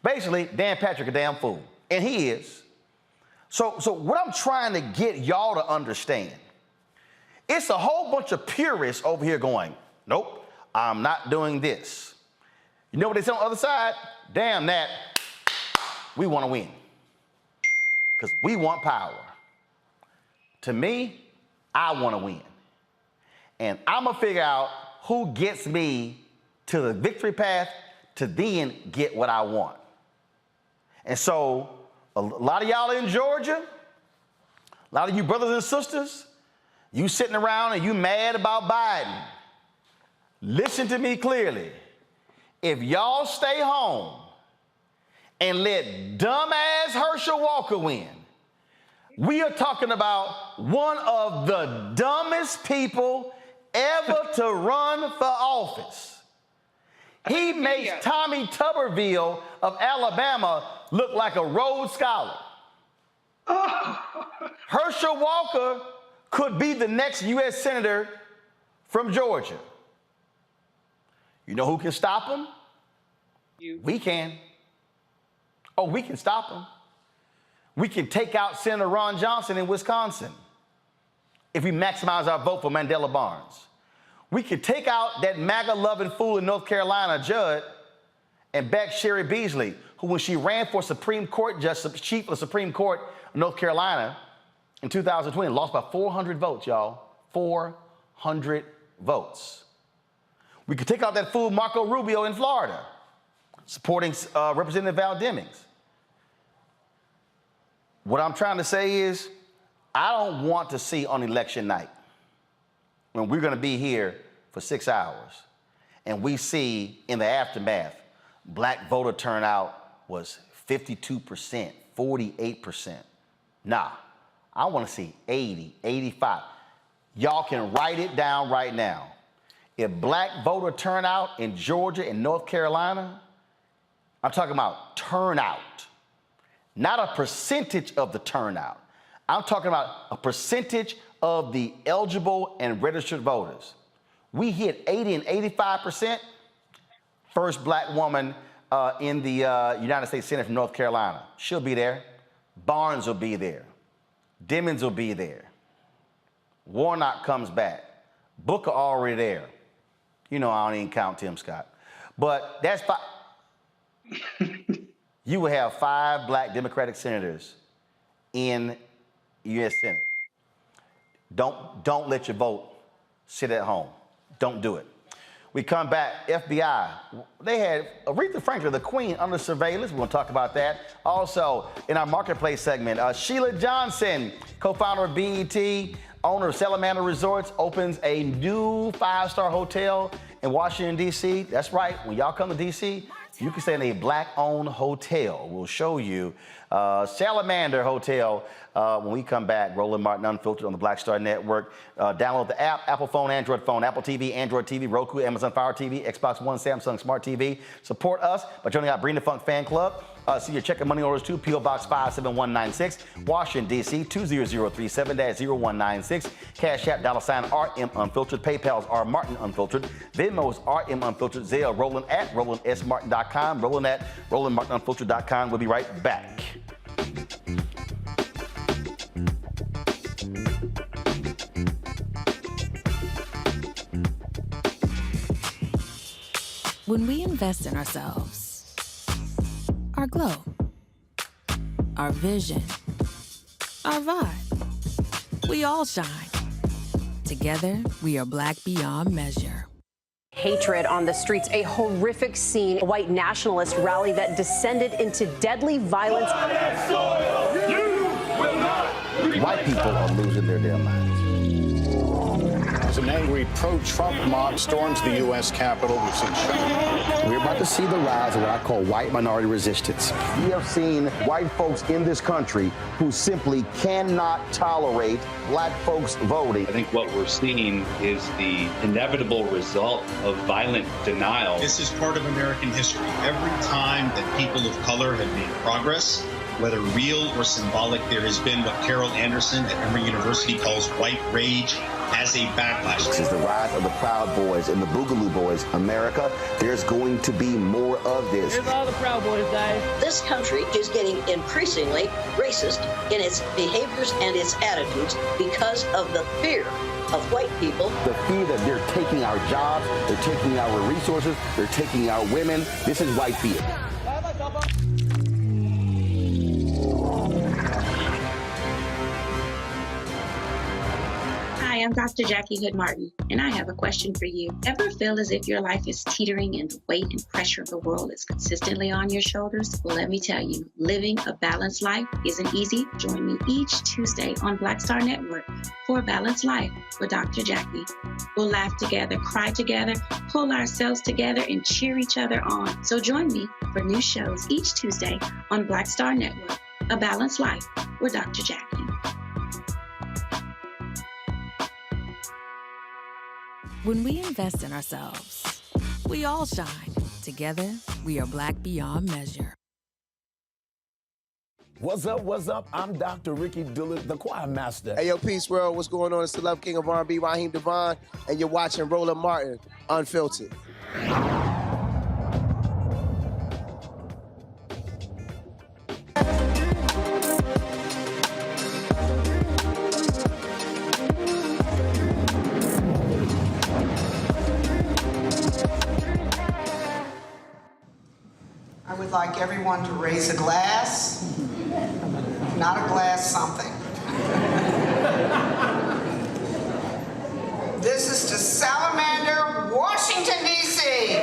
basically, Dan Patrick a damn fool. And he is. So what I'm trying to get y'all to understand, it's a whole bunch of purists over here going, nope, I'm not doing this. You know what they say on the other side? Damn that, we want to win. Because we want power. To me, I want to win. And I'm going to figure out who gets me to the victory path to then get what I want. And so a lot of y'all in Georgia, a lot of you brothers and sisters, you sitting around and you mad about Biden. Listen to me clearly. If y'all stay home and let dumbass Herschel Walker win, we are talking about one of the dumbest people ever to run for office. He makes Tommy Tuberville of Alabama look like a Rhodes Scholar. Herschel Walker could be the next U.S. Senator from Georgia. You know who can stop him? We can. Oh, we can stop him. We can take out Senator Ron Johnson in Wisconsin if we maximize our vote for Mandela Barnes. We could take out that MAGA-loving fool in North Carolina, Judd, and back Sherry Beasley, who, when she ran for Supreme Court Justice, Chief of the Supreme Court of North Carolina in 2020, lost by 400 votes, y'all. 400 votes. We could take out that fool Marco Rubio in Florida, supporting Representative Val Demings. What I'm trying to say is, I don't want to see on election night, when we're going to be here for 6 hours, and we see in the aftermath, black voter turnout was 52%, 48%. Nah, I want to see 80, 85. Y'all can write it down right now. If black voter turnout in Georgia and North Carolina, I'm talking about turnout, not a percentage of the turnout. I'm talking about a percentage of the eligible and registered voters. We hit 80 and 85%. First black woman in the United States Senate from North Carolina. She'll be there. Barnes will be there. Demings will be there. Warnock comes back. Booker already there. You know, I don't even count Tim Scott. But that's you will have 5 black Democratic senators in U.S. Senate. Don't let your vote sit at home. Don't do it. We come back, FBI. They had Aretha Franklin, the Queen, under surveillance. We're going to talk about that. Also, in our marketplace segment, Sheila Johnson, co-founder of BET, owner of Salamander Resorts, opens a new 5-star hotel in Washington, D.C. That's right. When y'all come to D.C., you can stay in a black-owned hotel. We'll show you Salamander Hotel when we come back. Roland Martin Unfiltered on the Black Star Network. Download the app, Apple phone, Apple TV, Android TV, Roku, Amazon Fire TV, Xbox One, Samsung Smart TV. Support us by joining our Bring the Funk fan club. See your check and money orders too. P.O. Box 57196, Washington, D.C. 20037-0196. Cash App, $RM Unfiltered. PayPal's R Martin Unfiltered. Venmo's RM Unfiltered. Zelle Roland at RolandSMartin.com. Roland at RolandMartinUnfiltered.com. We'll be right back. When we invest in ourselves, our glow, our vision, our vibe, we all shine. Together, we are black beyond measure. Hatred on the streets, a horrific scene, a white nationalist rally that descended into deadly violence. White people are losing their damn minds. An angry pro-Trump mob storms the U.S. Capitol. We've seen shooting. We're about to see the rise of what I call white minority resistance. We have seen white folks in this country who simply cannot tolerate black folks voting. I think what we're seeing is the inevitable result of violent denial. This is part of American history. Every time that people of color have made progress, whether real or symbolic, there has been what Carol Anderson at Emory University calls white rage as a backlash. This is the rise of the Proud Boys and the Boogaloo Boys. America, there's going to be more of this. Here's all the Proud Boys, guys. This country is getting increasingly racist in its behaviors and its attitudes because of the fear of white people. The fear that they're taking our jobs, they're taking our resources, they're taking our women. This is white fear. Hi, I'm Dr. Jackie Hood Martin, and I have a question for you. Ever feel as if your life is teetering and the weight and pressure of the world is consistently on your shoulders? Well, let me tell you, living a balanced life isn't easy. Join me each Tuesday on Black Star Network for A Balanced Life with Dr. Jackie. We'll laugh together, cry together, pull ourselves together, and cheer each other on. So join me for new shows each Tuesday on Black Star Network, A Balanced Life with Dr. Jackie. When we invest in ourselves, we all shine. Together, we are Black beyond measure. What's up, what's up? I'm Dr. Ricky Dillard, the choir master. Hey, yo, Peace World, what's going on? It's the Love King of R&B, Raheem Devon, and you're watching Roland Martin, Unfiltered. I would like everyone to raise a glass, not a glass something. This is to Salamander, Washington, D.C.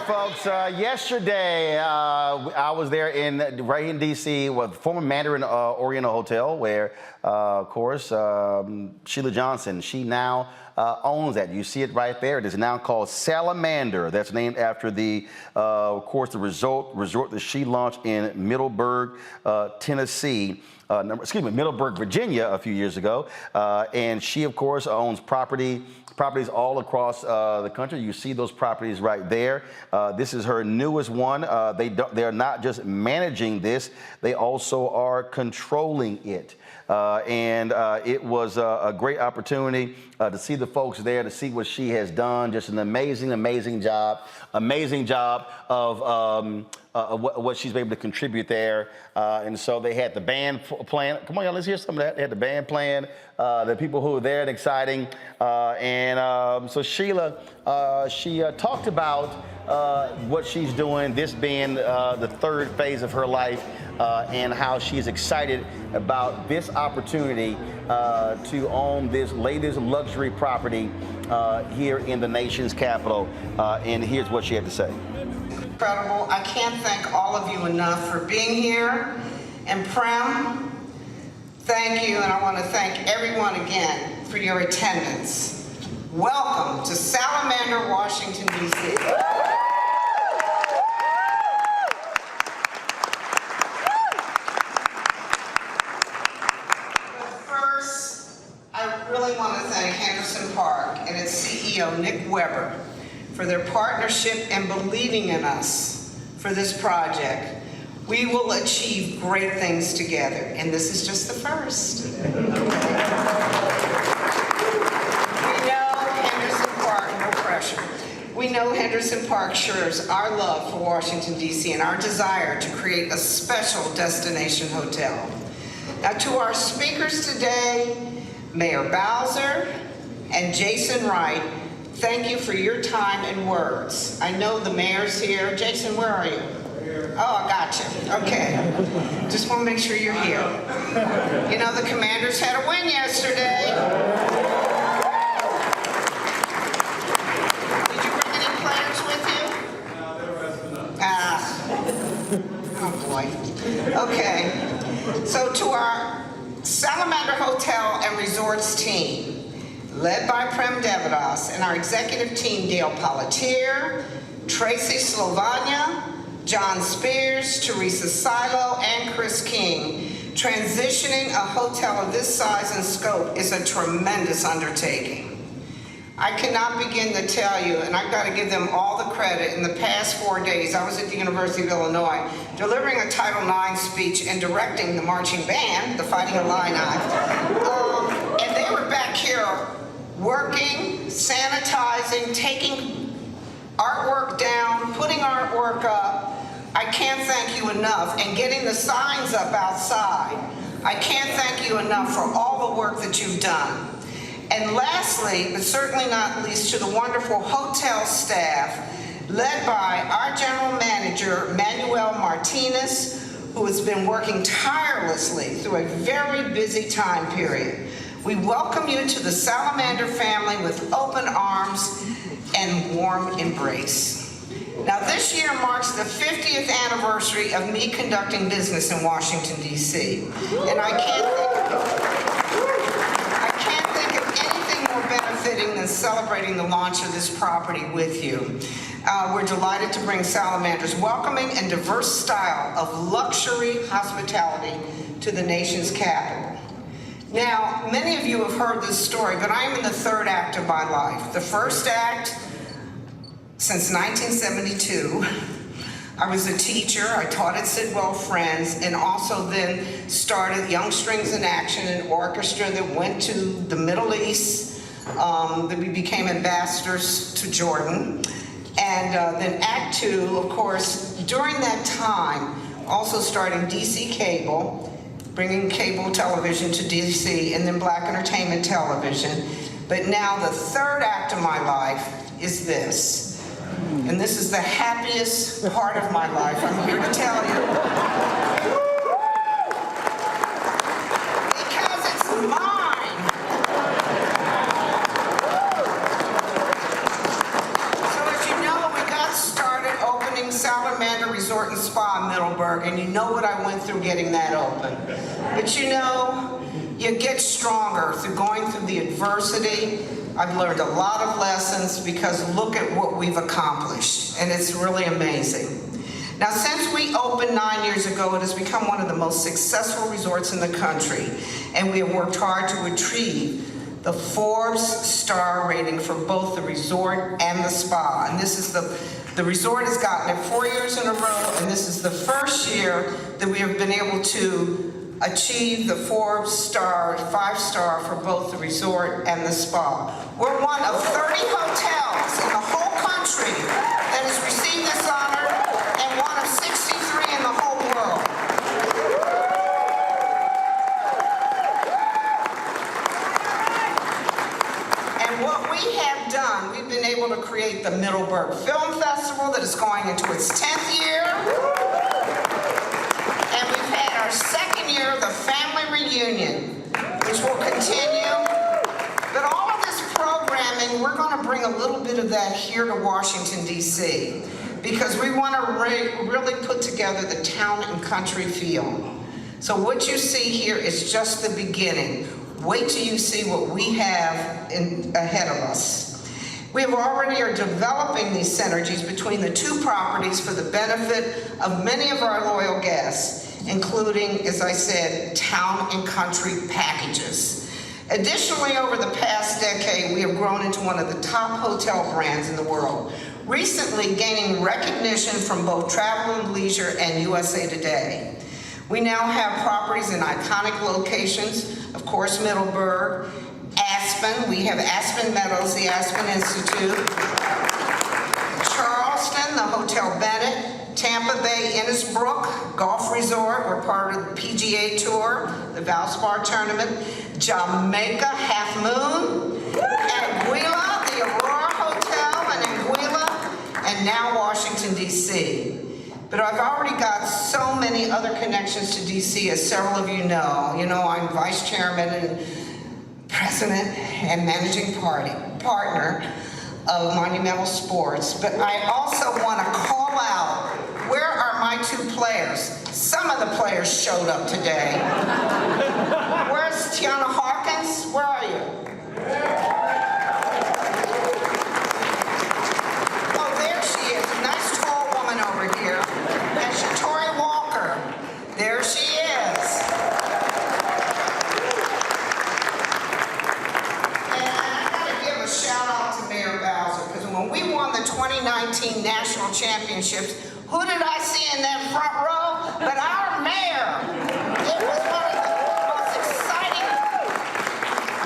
Folks, yesterday I was there right in D.C. with former Mandarin Oriental Hotel, where, of course, Sheila Johnson, she now owns that. You see it right there. It is now called Salamander. That's named after the, of course, the resort that she launched in Middleburg, Tennessee. Middleburg, Virginia, a few years ago. And she, of course, owns properties all across the country. You see those properties right there. This is her newest one. They are not just managing this, they also are controlling it. And it was a great opportunity to see the folks there, to see what she has done. Just an amazing job of what she's been able to contribute there. And so they had the band playing. Come on, y'all, let's hear some of that. They had the band playing, the people who were there and exciting. So Sheila, she talked about what she's doing, this being the third phase of her life, and how she's excited about this opportunity to own this latest luxury property here in the nation's capital. And here's what she had to say. Incredible. I can't thank all of you enough for being here. And Prem, thank you, and I want to thank everyone again for your attendance. Welcome to Salamander, Washington, D.C. First, I really want to thank Henderson Park and its CEO, Nick Weber, for their partnership and believing in us for this project. We will achieve great things together, and this is just the first. We know Henderson Park, no pressure. We know Henderson Park shares our love for Washington, D.C. and our desire to create a special destination hotel. Now, to our speakers today, Mayor Bowser and Jason Wright, thank you for your time and words. I know the mayor's here. Jason, where are you? Oh, I got you. Okay. Just want to make sure you're here. You know, the Commanders had a win yesterday. Did you bring any players with you? No, they were resting up. Oh, boy. Okay. So to our Salamander Hotel and Resorts team, led by Prem Devadas and our executive team, Dale Pelletier, Tracy Slovania, John Spears, Teresa Silo, and Chris King, Transitioning a hotel of this size and scope is a tremendous undertaking. I cannot begin to tell you, and I've got to give them all the credit. In the past 4 days, I was at the University of Illinois delivering a Title IX speech and directing the marching band, the Fighting Illini, and they were back here working, sanitizing, taking artwork down, putting artwork up. I can't thank you enough, and getting the signs up outside. I can't thank you enough for all the work that you've done. And lastly, but certainly not least, to the wonderful hotel staff led by our general manager, Muriel Martinez, who has been working tirelessly through a very busy time period. We welcome you to the Salamander family with open arms and warm embrace. Now, this year marks the 50th anniversary of me conducting business in Washington, D.C. And I can't think of anything more benefiting than celebrating the launch of this property with you. We're delighted to bring Salamander's welcoming and diverse style of luxury hospitality to the nation's capital. Now, many of you have heard this story, but I am in the third act of my life. The first act, since 1972, I was a teacher. I taught at Sidwell Friends, and also then started Young Strings in Action, an orchestra that went to the Middle East, that we became ambassadors to Jordan. And then Act Two, of course, during that time, also starting DC Cable, bringing cable television to DC, and then Black Entertainment Television. But now the third act of my life is this. And this is the happiest part of my life, I'm here to tell you. Because it's mine. So as you know, we got started opening Salamander Resort and Spa in Middleburg, and you know what I went through getting that open. But you know, you get stronger through going through the adversity. I've learned a lot of lessons because look at what we've accomplished, and it's really amazing. Now, since we opened 9 years ago, it has become one of the most successful resorts in the country, and we have worked hard to achieve the Forbes star rating for both the resort and the spa. And this is the resort has gotten it 4 years in a row, and this is the first year that we have been able to achieve the Forbes star, 5-star for both the resort and the spa. We're one of 30 hotels in the whole country that has received this honor, and one of 63 in the whole world. And what we have done, we've been able to create the Middleburg Film Festival that is going into its 10th year. And we've had our second year of the family reunion, which will continue. But all of this programming, we're going to bring a little bit of that here to Washington, D.C., because we want to really put together the town and country feel. So what you see here is just the beginning. Wait till you see what we have ahead of us. We have already are developing these synergies between the two properties for the benefit of many of our loyal guests, including, as I said, town and country packages. Additionally, over the past decade, we have grown into one of the top hotel brands in the world, recently gaining recognition from both Travel and Leisure and USA Today. We now have properties in iconic locations, of course, Middleburg, Aspen, we have Aspen Meadows, the Aspen Institute, Charleston, the Hotel Bennett, Tampa Bay, Innisbrook, Golf Resort, we're part of the PGA Tour, the Valspar Tournament, Jamaica, Half Moon, Anguilla, the Aurora Hotel in Anguilla, and now Washington, D.C. But I've already got so many other connections to D.C., as several of you know. You know, I'm vice chairman and president and managing partner of Monumental Sports, but I also want to call out, where are my two players? Some of the players showed up today. Where's Tiana Hawkins? Where are you? Oh, there she is, a nice tall woman over here. And Shatori Walker, there she is. championships. Who did I see in that front row? But our mayor. It was one of the most exciting,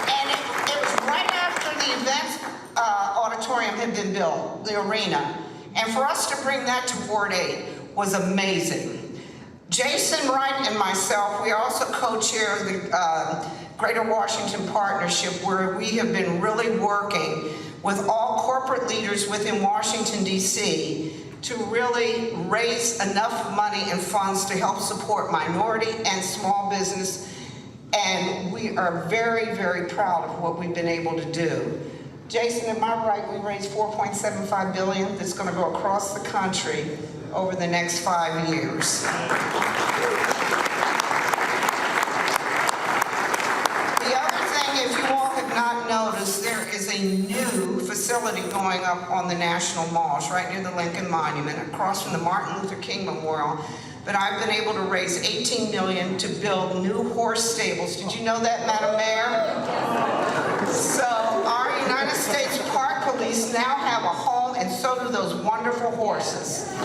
and it was right after the events auditorium had been built, the arena. And for us to bring that to Ward 8 was amazing. Jason Wright and myself, we also co-chair the Greater Washington Partnership, where we have been really working with all corporate leaders within Washington, D.C. to really raise enough money and funds to help support minority and small business. And we are very, very proud of what we've been able to do. Jason, am I right? We raised $4.75 billion that's going to go across the country over the next 5 years. If you all have not noticed, there is a new facility going up on the National Malls, right near the Lincoln Monument, across from the Martin Luther King Memorial. But I've been able to raise $18 million to build new horse stables. Did you know that, Madam Mayor? So our United States Park Police now have a home, and so do those wonderful horses. So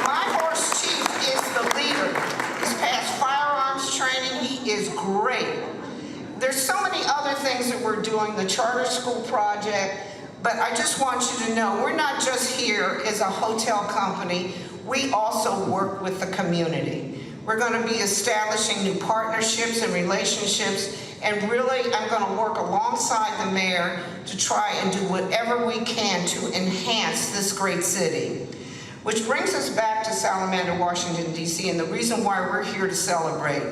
my horse chief is the leader. He's passed firearms training. He is great. There's so many other things that we're doing, the charter school project, but I just want you to know we're not just here as a hotel company, we also work with the community. We're going to be establishing new partnerships and relationships, and really I'm going to work alongside the mayor to try and do whatever we can to enhance this great city. Which brings us back to Salamander, Washington, D.C., and the reason why we're here to celebrate.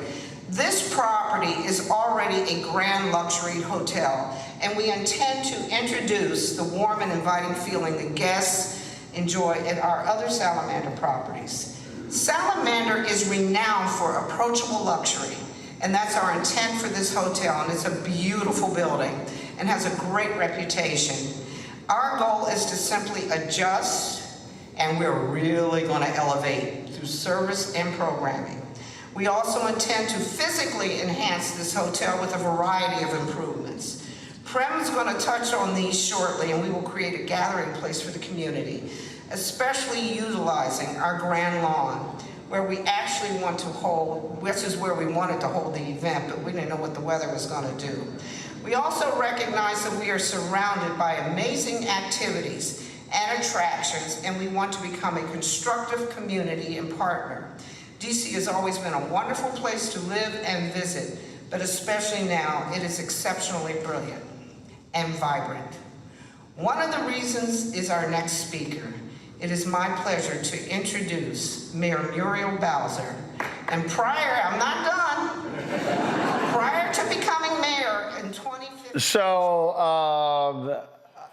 This property is already a grand luxury hotel, and we intend to introduce the warm and inviting feeling that guests enjoy at our other Salamander properties. Salamander is renowned for approachable luxury, and that's our intent for this hotel, and it's a beautiful building and has a great reputation. Our goal is to simply adjust, and we're really going to elevate through service and programming. We also intend to physically enhance this hotel with a variety of improvements. Prem is going to touch on these shortly, and we will create a gathering place for the community, especially utilizing our grand lawn, where we actually want to hold, this is where we wanted to hold the event, but we didn't know what the weather was going to do. We also recognize that we are surrounded by amazing activities and attractions, and we want to become a constructive community and partner. DC has always been a wonderful place to live and visit, but especially now, it is exceptionally brilliant and vibrant. One of the reasons is our next speaker. It is my pleasure to introduce Mayor Muriel Bowser. And prior, I'm not done, prior to becoming mayor in 2015. So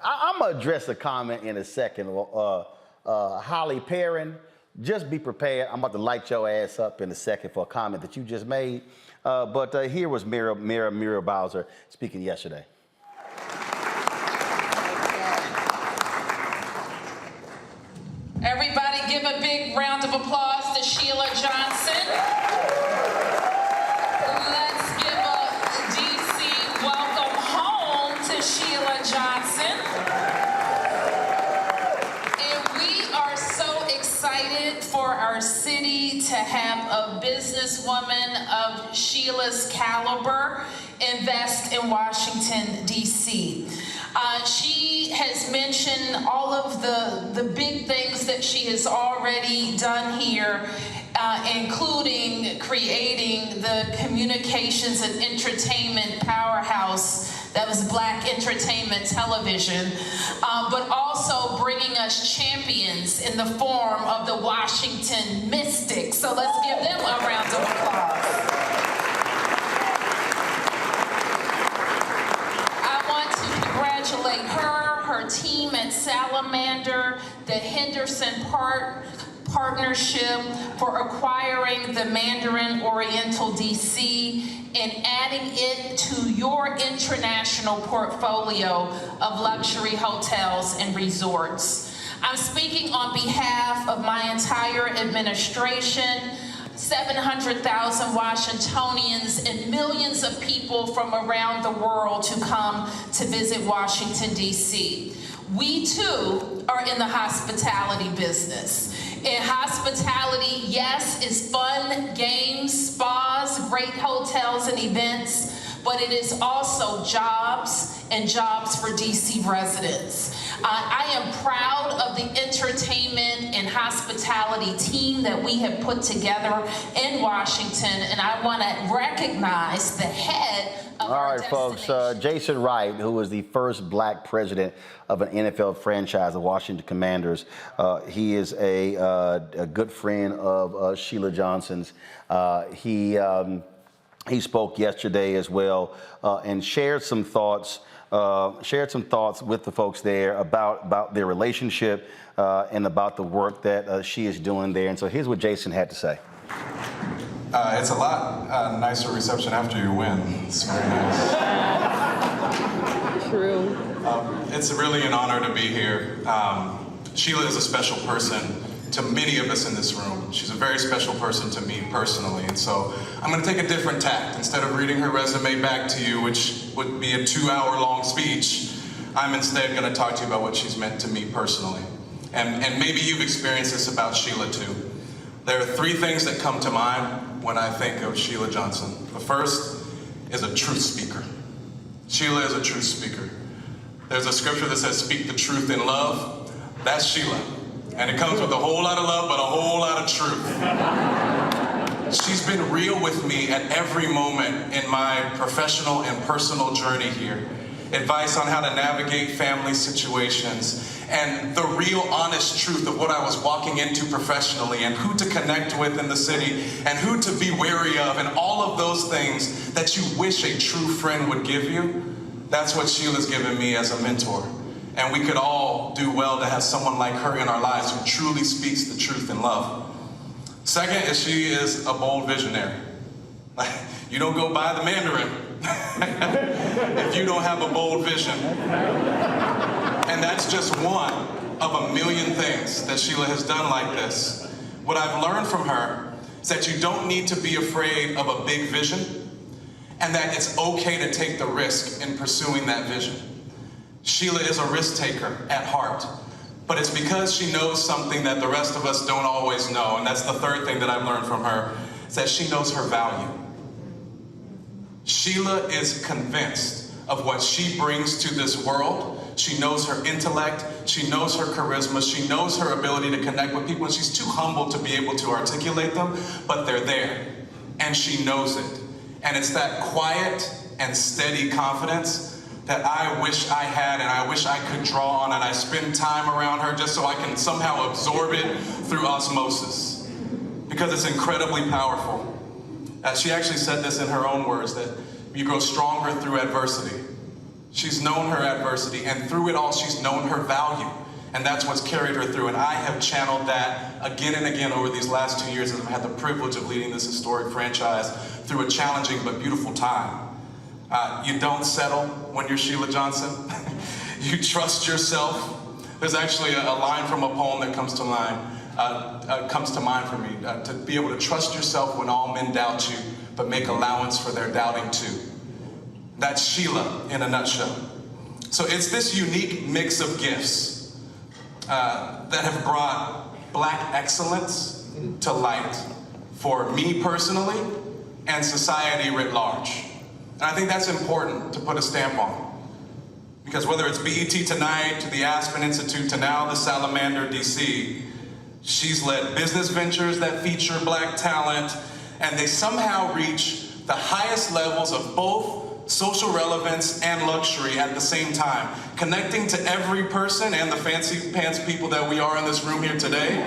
I'm going to address a comment in a second. Holly Perrin, just be prepared. I'm about to light your ass up in a second for a comment that you just made. But here was Muriel Bowser speaking yesterday. Everybody give a big round of applause to Sheila Johnson. Let's give a DC welcome home to Sheila Johnson. And we are so excited for our city to have a businesswoman of Sheila's caliber invest in Washington, D.C. She has mentioned all of the big things that she has already done here, including creating the communications and entertainment powerhouse that was Black Entertainment Television, but also bringing us champions in the form of the Washington Mystics. So let's give them a round of applause. Congratulate her team at Salamander, the Henderson Partnership for acquiring the Mandarin Oriental DC and adding it to your international portfolio of luxury hotels and resorts. I'm speaking on behalf of my entire administration, 700,000 Washingtonians and millions of people from around the world to come to visit Washington, D.C. We too are in the hospitality business. In hospitality, yes, is fun, games, spas, great hotels and events, but it is also jobs and jobs for DC residents. I am proud of the entertainment and hospitality team that we have put together in Washington, and I want to recognize the head of All right, folks. Jason Wright, who was the first black president of an NFL franchise, the Washington Commanders. He is a good friend of Sheila Johnson's. He spoke yesterday as well and shared some thoughts with the folks there about their relationship and about the work that she is doing there. And so here's what Jason had to say. It's a lot nicer reception after you win. It's very nice. True. It's really an honor to be here. Sheila is a special person to many of us in this room. She's a very special person to me personally. And so I'm going to take a different tact. Instead of reading her resume back to you, which would be a 2-hour-long speech, I'm instead going to talk to you about what she's meant to me personally. And maybe you've experienced this about Sheila too. There are 3 things that come to mind when I think of Sheila Johnson. The first is a truth speaker. Sheila is a truth speaker. There's a scripture that says, speak the truth in love. That's Sheila. And it comes with a whole lot of love, but a whole lot of truth. She's been real with me at every moment in my professional and personal journey here. Advice on how to navigate family situations and the real honest truth of what I was walking into professionally and who to connect with in the city and who to be wary of and all of those things that you wish a true friend would give you. That's what Sheila's given me as a mentor. And we could all do well to have someone like her in our lives who truly speaks the truth in love. Second is she is a bold visionary. You don't go buy the Mandarin if you don't have a bold vision. And that's just one of a million things that Sheila has done like this. What I've learned from her is that you don't need to be afraid of a big vision and that it's okay to take the risk in pursuing that vision. Sheila is a risk taker at heart, but it's because she knows something that the rest of us don't always know, and that's the third thing that I've learned from her, is that she knows her value. Sheila is convinced of what she brings to this world. She knows her intellect, she knows her charisma, she knows her ability to connect with people, and she's too humble to be able to articulate them, but they're there, and she knows it. And it's that quiet and steady confidence that I wish I had and I wish I could draw on, and I spend time around her just so I can somehow absorb it through osmosis, because it's incredibly powerful. She actually said this in her own words, that you grow stronger through adversity. She's known her adversity, and through it all, she's known her value, and that's what's carried her through, and I have channeled that again and again over these last 2 years as I've had the privilege of leading this historic franchise through a challenging but beautiful time. You don't settle when you're Sheila Johnson. You trust yourself. There's actually a line from a poem that comes to mind for me. To be able to trust yourself when all men doubt you, but make allowance for their doubting too. That's Sheila in a nutshell. So it's this unique mix of gifts that have brought Black excellence to light for me personally and society writ large. And I think that's important to put a stamp on. Because whether it's BET Tonight, to the Aspen Institute, to now the Salamander DC, she's led business ventures that feature Black talent, and they somehow reach the highest levels of both social relevance and luxury at the same time, connecting to every person and the fancy pants people that we are in this room here today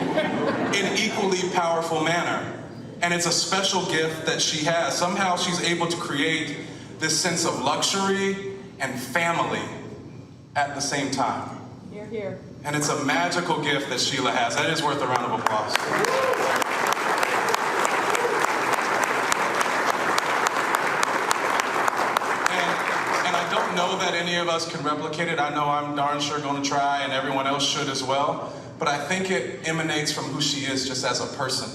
in an equally powerful manner. And it's a special gift that she has. Somehow she's able to create this sense of luxury and family at the same time. Hear, hear. And it's a magical gift that Sheila has. That is worth a round of applause. And I don't know that any of us can replicate it. I know I'm darn sure going to try, and everyone else should as well. But I think it emanates from who she is just as a person.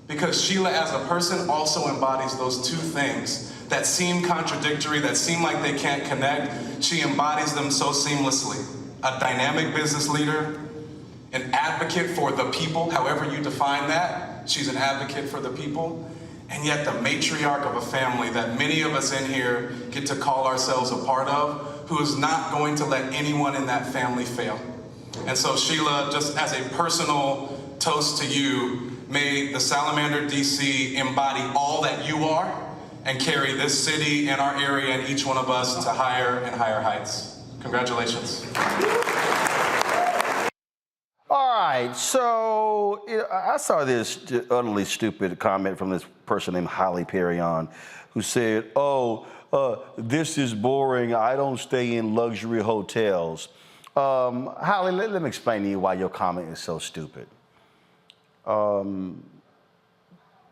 Because Sheila as a person also embodies those two things that seem contradictory, that seem like they can't connect. She embodies them so seamlessly. a dynamic business leader, an advocate for the people, however you define that. She's an advocate for the people. And yet the matriarch of a family that many of us in here get to call ourselves a part of, who is not going to let anyone in that family fail. And so Sheila, just as a personal toast to you, may the Salamander DC embody all that you are and carry this city and our area and each one of us to higher and higher heights. Congratulations. All right, so I saw this utterly stupid comment from this person named Holly Perrion, who said, this is boring. I don't stay in luxury hotels. Holly, let me explain to you why your comment is so stupid. The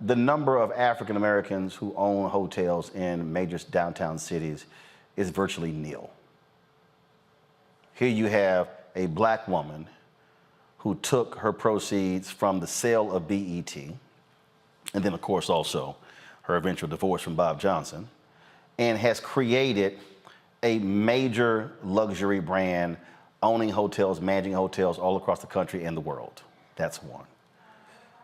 number of African Americans who own hotels in major downtown cities is virtually nil. Here you have a black woman who took her proceeds from the sale of BET, and then of course also her eventual divorce from Bob Johnson, and has created a major luxury brand owning hotels, managing hotels all across the country and the world. That's one.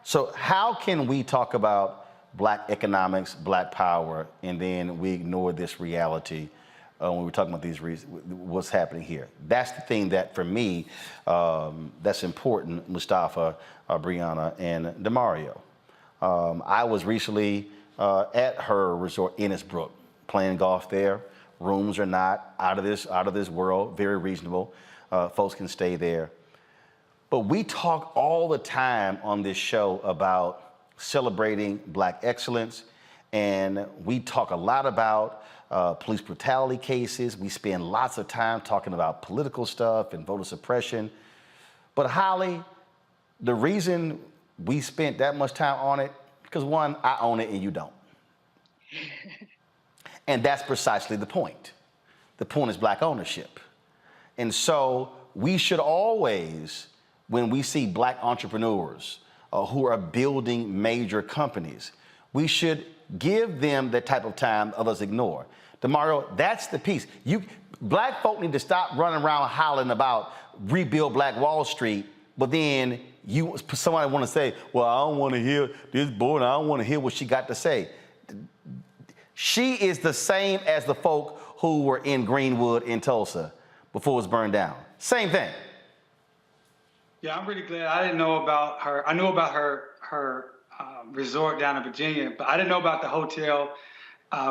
So how can we talk about black economics, black power, and then we ignore this reality when we're talking about these what's happening here? That's the thing that, for me, that's important, Mustafa, Brianna, and Demario. I was recently at her resort, Innisbrook, playing golf there. Rooms are not out of this world, very reasonable. Folks can stay there. But we talk all the time on this show about celebrating black excellence, and we talk a lot about police brutality cases. We spend lots of time talking about political stuff and voter suppression. But Holly, the reason we spent that much time on it, because one, I own it and you don't. And that's precisely the point. The point is black ownership. And so we should always, when we see black entrepreneurs who are building major companies, we should give them the type of time others ignore. Demario, that's the piece. Black folk need to stop running around hollering about rebuild Black Wall Street, but then somebody want to say, well, I don't want to hear this board, I don't want to hear what she got to say. She is the same as the folk who were in Greenwood in Tulsa before it was burned down. Same thing. Yeah, I'm really glad. I didn't know about her. I knew about her resort down in Virginia, but I didn't know about the hotel.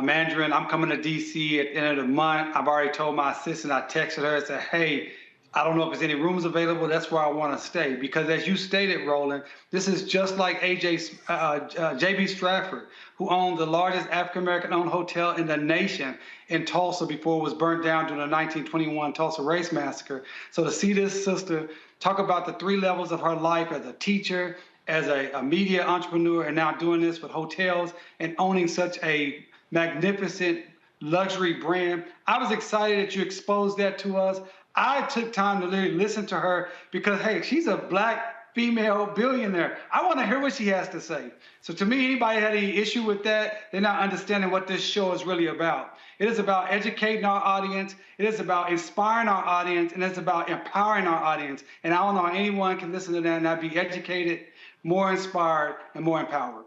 Mandarin, I'm coming to DC at the end of the month. I've already told my assistant, I texted her and said, hey, I don't know if there's any rooms available. That's where I want to stay. Because as you stated, Roland, this is just like J.B. Stratford, who owned the largest African-American owned hotel in the nation in Tulsa before it was burnt down during the 1921 Tulsa Race Massacre. So to see this sister talk about the three levels of her life as a teacher, as a media entrepreneur, and now doing this with hotels and owning such a magnificent luxury brand. I was excited that you exposed that to us. I took time to literally listen to her because, hey, she's a black female billionaire. I want to hear what she has to say. So to me, anybody had any issue with that, they're not understanding what this show is really about. It is about educating our audience. It is about inspiring our audience, and it's about empowering our audience. And I don't know how anyone can listen to that and not be educated, more inspired, and more empowered.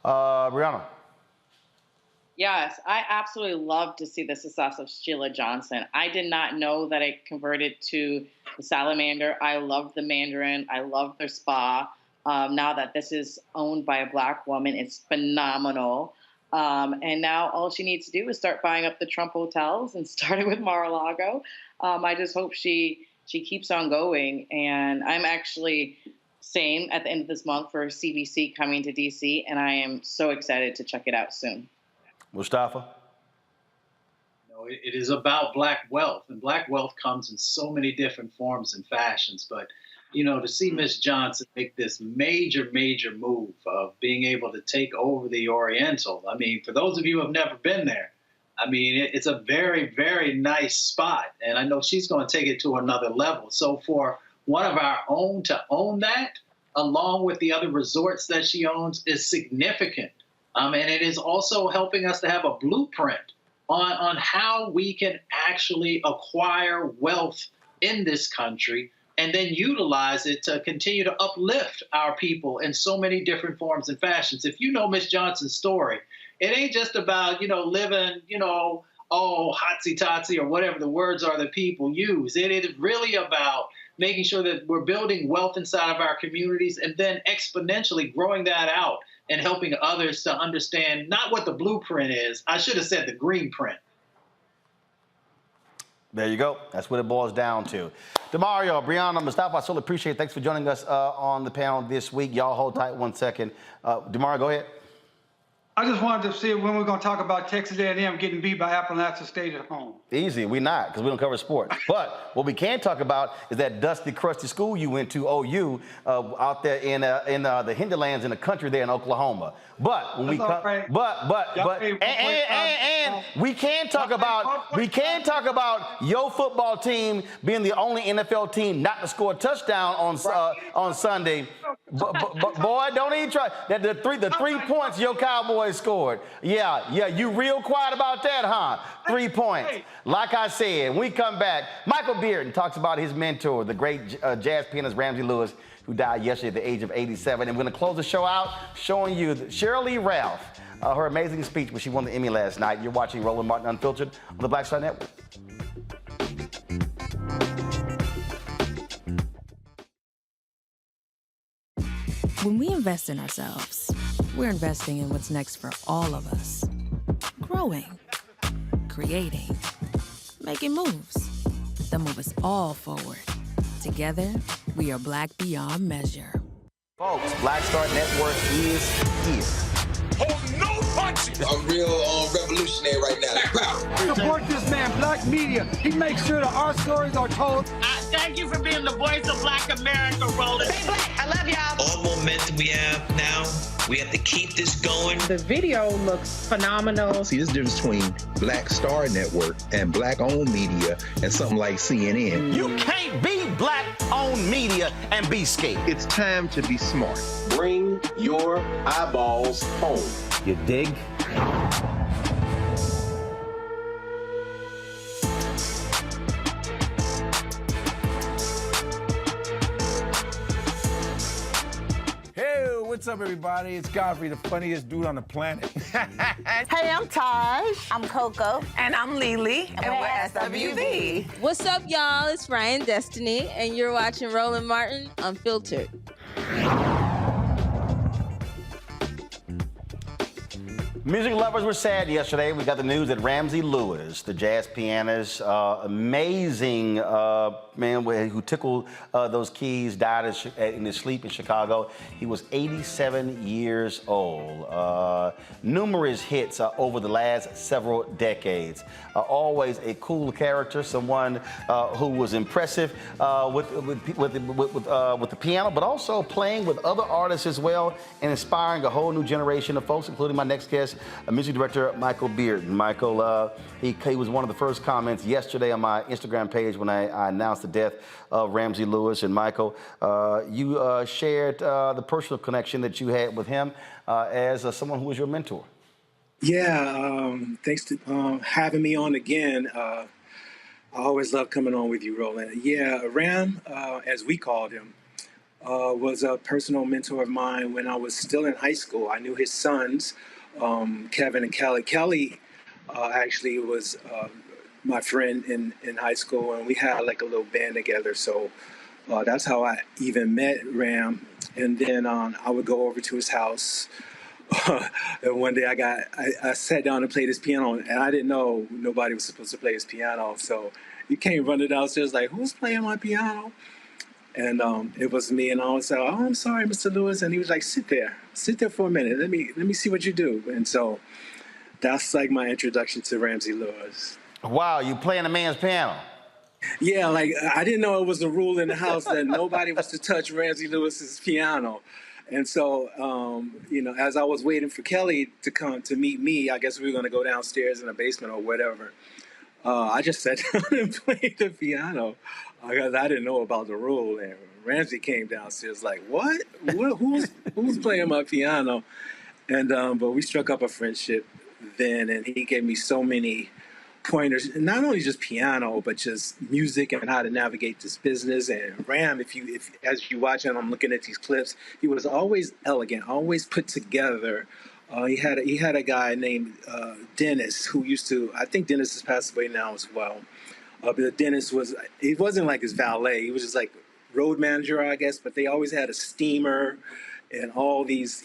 Brianna. Yes, I absolutely love to see the success of Sheila Johnson. I did not know that it converted to the Salamander. I love the Mandarin. I love their spa. Now that this is owned by a black woman, it's phenomenal. And now all she needs to do is start buying up the Trump hotels and starting with Mar-a-Lago. I just hope she keeps on going. And I'm actually same at the end of this month for CBC coming to DC, and I am so excited to check it out soon. Mustafa? No, it is about black wealth, and black wealth comes in so many different forms and fashions. But, you know, to see Miss Johnson make this major, major move of being able to take over the Oriental, I mean, for those of you who have never been there, I mean, it's a very, very nice spot, and I know she's going to take it to another level. So for one of our own to own that, along with the other resorts that she owns, is significant. And it is also helping us to have a blueprint on how we can actually acquire wealth in this country and then utilize it to continue to uplift our people in so many different forms and fashions. If you know Miss Johnson's story, it ain't just about, living, hotsy-totsy or whatever the words are that people use. It is really about making sure that we're building wealth inside of our communities and then exponentially growing that out and helping others to understand not what the blueprint is. I should have said the green print. There you go. That's what it boils down to. DeMario, Brianna, Mustafa, I so appreciate it. Thanks for joining us on the panel this week. Y'all hold tight 1 second. DeMario, go ahead. I just wanted to see when we're going to talk about Texas A&M getting beat by Appalachian State at home. Easy. We not, because we don't cover sports. But what we can talk about is that dusty, crusty school you went to, OU, out there in the hinterlands in the country there in Oklahoma. But when we come, and we can talk about your football team being the only NFL team not to score a touchdown on Sunday. Boy, don't even try. That the 3 points your Cowboys scored. Yeah, you real quiet about that, huh? 3 points. Like I said, when we come back, Michael Bearden talks about his mentor, the great jazz pianist Ramsey Lewis, who died yesterday at the age of 87. And we're going to close the show out showing you Shirley Ralph, her amazing speech when she won the Emmy last night. You're watching Roland Martin Unfiltered on the Black Star Network. When we invest in ourselves, we're investing in what's next for all of us. Growing, creating, making moves that move us all forward. Together, we are Black beyond measure. Folks, Black Star Network is here. Oh, no punches! I'm real revolutionary right now. Support this man, Black Media. He makes sure that our stories are told. Thank you for being the voice of Black America, Roland. Stay black. I love y'all. All momentum we have now, we have to keep this going. The video looks phenomenal. See, this difference between Black Star Network and Black-owned media and something like CNN. You can't be Black-owned media and be scared. It's time to be smart. Bring your eyeballs home. You dig? What's up, everybody? It's Godfrey, the funniest dude on the planet. Hey, I'm Taj. I'm Coco. And I'm Lily. And we're SWV. What's up, y'all? It's Ryan Destiny, and you're watching Roland Martin Unfiltered. Music lovers were sad yesterday. We got the news that Ramsey Lewis, the jazz pianist, amazing man who tickled those keys, died in his sleep in Chicago. He was 87 years old. Numerous hits over the last several decades. Always a cool character, someone who was impressive with the piano, but also playing with other artists as well and inspiring a whole new generation of folks, including my next guest, music director Michael Bearden. Michael, he was one of the first comments yesterday on my Instagram page when I announced the death of Ramsey Lewis. And Michael, you shared the personal connection that you had with him as someone who was your mentor. Yeah, thanks to having me on again. I always love coming on with you, Roland. Yeah, Ram, as we called him, was a personal mentor of mine when I was still in high school. I knew his sons, Kevin and Kelly. Kelly actually was my friend in high school, and we had like a little band together. So that's how I even met Ram. And then I would go over to his house. And one day I sat down and played his piano, and I didn't know nobody was supposed to play his piano. So he came running downstairs like, "Who's playing my piano?" And it was me, and I was like, "Oh, I'm sorry, Mr. Lewis." And he was like, sit there for a minute. Let me see what you do. And so that's like my introduction to Ramsey Lewis. Wow, you playing a man's piano? Yeah, like I didn't know it was a rule in the house that nobody was to touch Ramsey Lewis's piano. And so, as I was waiting for Kelly to come to meet me, I guess we were going to go downstairs in the basement or whatever. I just sat down and played the piano because I didn't know about the rule. And Ramsey came downstairs like, what? Who's playing my piano? And but we struck up a friendship then, and he gave me so many pointers, not only just piano, but just music and how to navigate this business. And Ram, if as you watch and I'm looking at these clips, he was always elegant, always put together. He had a guy named Dennis who used to, I think Dennis has passed away now as well. But Dennis he wasn't like his valet. He was just like road manager, I guess, but they always had a steamer and all these,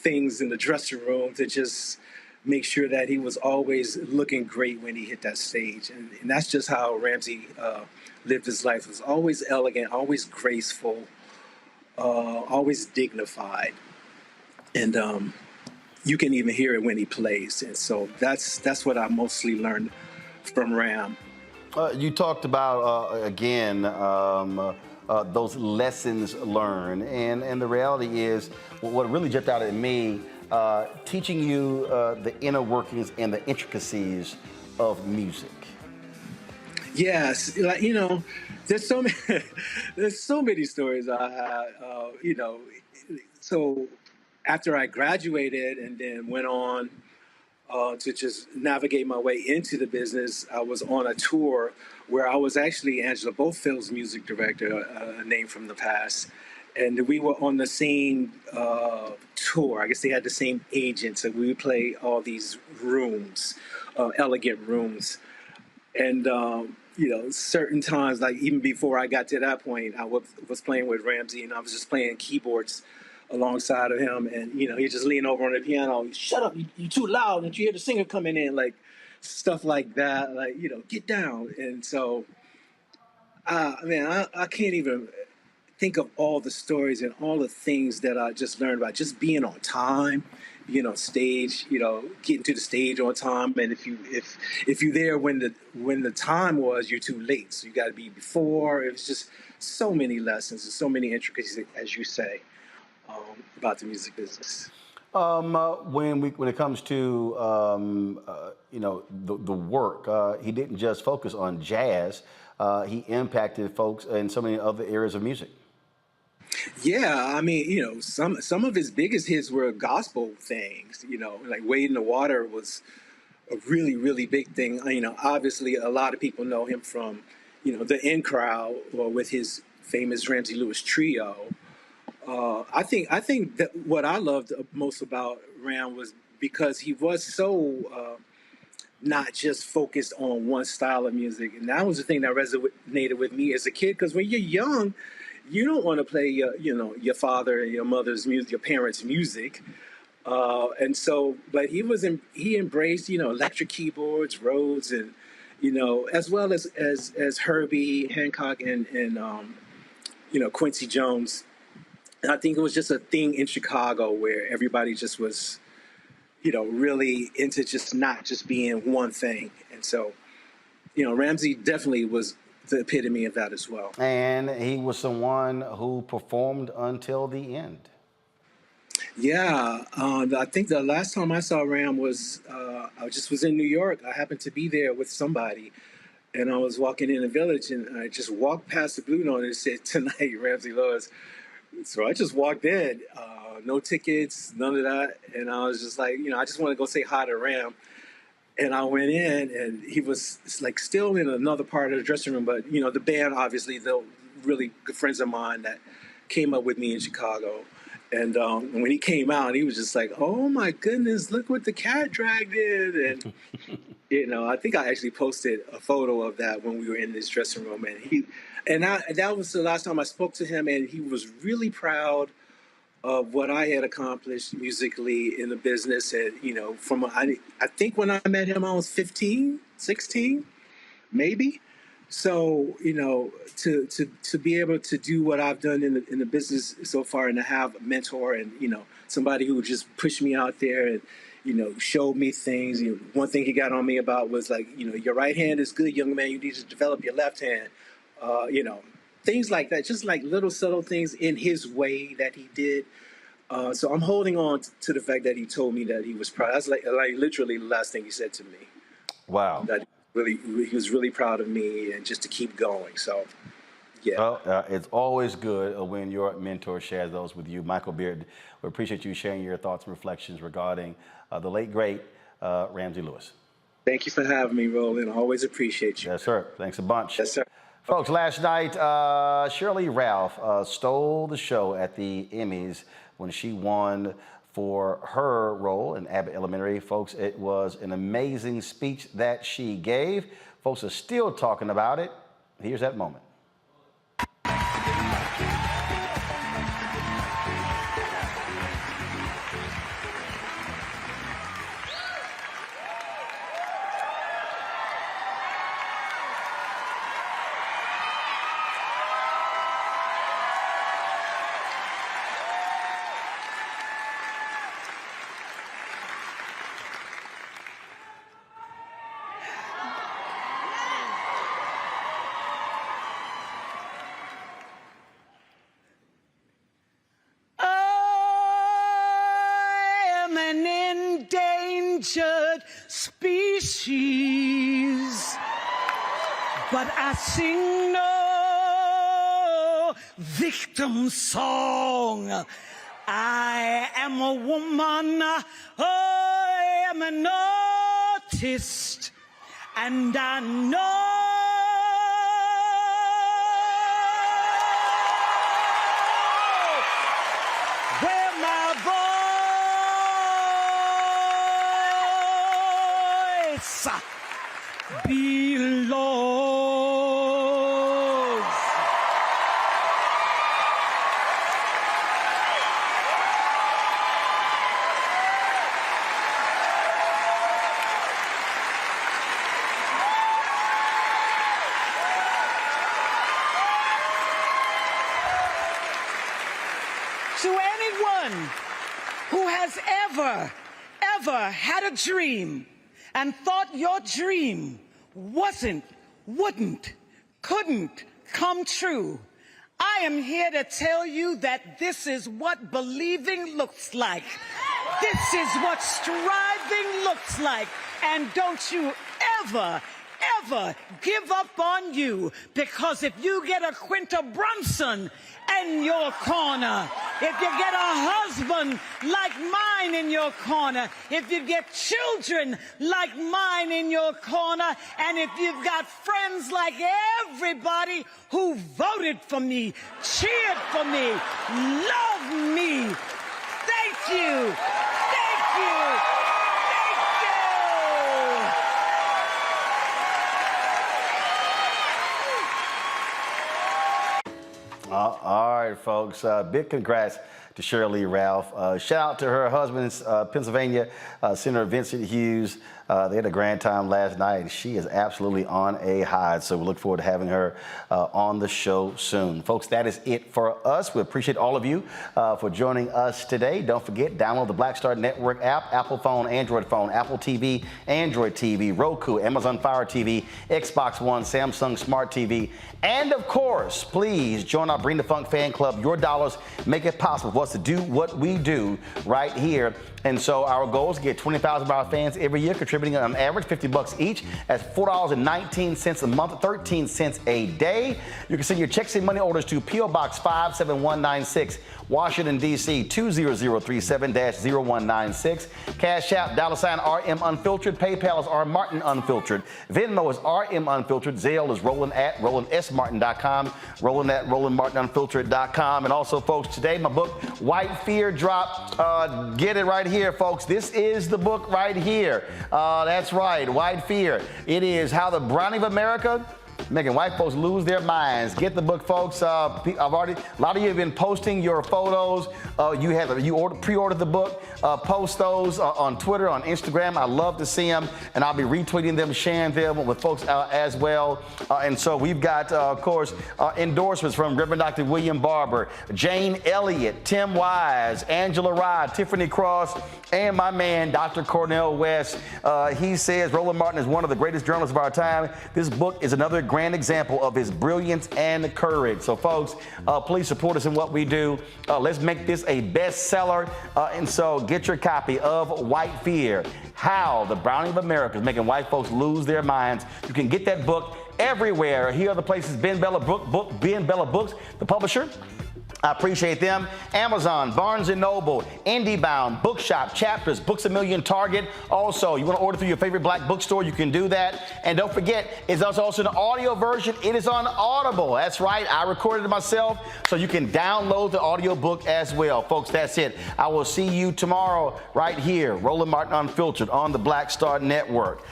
things in the dressing room to just make sure that he was always looking great when he hit that stage. And that's just how Ramsey lived his life. He was always elegant, always graceful, always dignified. And you can even hear it when he plays. And so that's what I mostly learned from Ram. You talked about, again, those lessons learned. And the reality is, what really jumped out at me, teaching you the inner workings and the intricacies of music. Yes, there's so many stories I have. So after I graduated and then went on to just navigate my way into the business, I was on a tour where I was actually Angela Bofield's music director, a name from the past. And we were on the same tour. I guess they had the same agent. So we would play all these rooms, elegant rooms. And, certain times, like even before I got to that point, I was playing with Ramsey and I was just playing keyboards alongside of him. And, he just leaned over on the piano. Shut up, you too loud. Did you hear the singer coming in? Like stuff like that, like, get down. And so, I can't even think of all the stories and all the things that I just learned about just being on time, stage, getting to the stage on time. And if you're there when the time was, you're too late. So you got to be before. It was just so many lessons and so many intricacies, as you say, about the music business. When it comes to the work, he didn't just focus on jazz. He impacted folks in so many other areas of music. Yeah, some of his biggest hits were gospel things. Like "Wade in the Water" was a really, really big thing. Obviously, a lot of people know him from, the In Crowd or with his famous Ramsey Lewis trio. I think that what I loved most about Ram was because he was so not just focused on one style of music, and that was the thing that resonated with me as a kid. Because when you're young, you don't want to play your father and your mother's music, your parents' music, and so. But he embraced electric keyboards, Rhodes, and as well as Herbie Hancock and Quincy Jones. And I think it was just a thing in Chicago where everybody just was, really into just not just being one thing. And so, Ramsey definitely was the epitome of that as well. And he was someone who performed until the end. Yeah, I think the last time I saw Ram was, I just was in New York. I happened to be there with somebody. And I was walking in the Village and I just walked past the Blue Note and it said, "Tonight, Ramsey Lewis." So I just walked in, no tickets, none of that. And I was just like, I just want to go say hi to Ram. And I went in and he was like still in another part of the dressing room. But, the band, obviously, they're really good friends of mine that came up with me in Chicago. And when he came out, he was just like, "Oh, my goodness, look what the cat dragged in." And, I think I actually posted a photo of that when we were in this dressing room. And that was the last time I spoke to him, and he was really proud of what I had accomplished musically in the business. And, I think when I met him, I was 15, 16, maybe. So, to be able to do what I've done in the business so far and to have a mentor and, somebody who just pushed me out there and, showed me things. One thing he got on me about was like, your right hand is good, young man. You need to develop your left hand. Things like that, just like little subtle things in his way that he did. So I'm holding on to the fact that he told me that he was proud. That's like literally the last thing he said to me. Wow. That he was really proud of me and just to keep going. So, yeah. Well, it's always good when your mentor shares those with you. Michael Beard, we appreciate you sharing your thoughts and reflections regarding the late, great Ramsey Lewis. Thank you for having me, Roland. I always appreciate you. Yes, sir. Thanks a bunch. Yes, sir. Folks, last night, Shirley Ralph stole the show at the Emmys when she won for her role in Abbott Elementary. Folks, it was an amazing speech that she gave. Folks are still talking about it. Here's that moment. Species, but I sing no victim song. I am a woman, I am an artist, and I know where my voice belongs. To anyone who has ever had a dream and thought your dream wouldn't, couldn't come true, I am here to tell you that this is what believing looks like. This is what striving looks like. And don't you ever give up on you, because if you get a Quinta Brunson in your corner, if you get a husband like mine in your corner, if you get children like mine in your corner, and if you've got friends like everybody who voted for me, cheered for me, love me, thank you, thank you. All right, folks. Big congrats to Shirley Ralph. Shout out to her husband, Pennsylvania Senator Vincent Hughes. They had a grand time last night, and she is absolutely on a high. So we look forward to having her on the show soon. Folks, that is it for us. We appreciate all of you for joining us today. Don't forget, download the Black Star Network app, Apple phone, Android phone, Apple TV, Android TV, Roku, Amazon Fire TV, Xbox One, Samsung Smart TV. And of course, please join our Bring the Funk fan club. Your dollars make it possible for us to do what we do right here. And so our goal is to get 20,000 of our fans every year, contributing on average $50 each. That's $4.19 a month, 13 cents a day. You can send your checks and money orders to P.O. Box 57196, Washington, D.C. 20037-0196. Cash App, $RM Unfiltered. PayPal is R Martin Unfiltered. Venmo is RM Unfiltered. Zelle is Roland at RolandSMartin.com. Roland at RolandMartinUnfiltered.com. And also, folks, today my book, White Fear, dropped. Get it right here, folks. This is the book right here. That's right, White Fear. It is how the brownie of America making white folks lose their minds. Get the book, folks. A lot of you have been posting your photos. You pre-ordered the book. Post those on Twitter, on Instagram. I love to see them, and I'll be retweeting them, sharing them with folks as well. And so we've got, of course, endorsements from Reverend Dr. William Barber, Jane Elliott, Tim Wise, Angela Rye, Tiffany Cross, and my man, Dr. Cornel West. He says Roland Martin is one of the greatest journalists of our time. This book is another grand example of his brilliance and courage. So, folks, please support us in what we do. Let's make this a bestseller. And so get your copy of White Fear, How the Browning of America is Making White Folks Lose Their Minds. You can get that book everywhere. Here are the places: Ben Bella Books, the publisher, I appreciate them. Amazon, Barnes & Noble, IndieBound, Bookshop, Chapters, Books A Million, Target. Also, you want to order through your favorite black bookstore, you can do that. And don't forget, it's also an audio version. It is on Audible. That's right. I recorded it myself, so you can download the audio book as well. Folks, that's it. I will see you tomorrow right here, Roland Martin Unfiltered on the Black Star Network.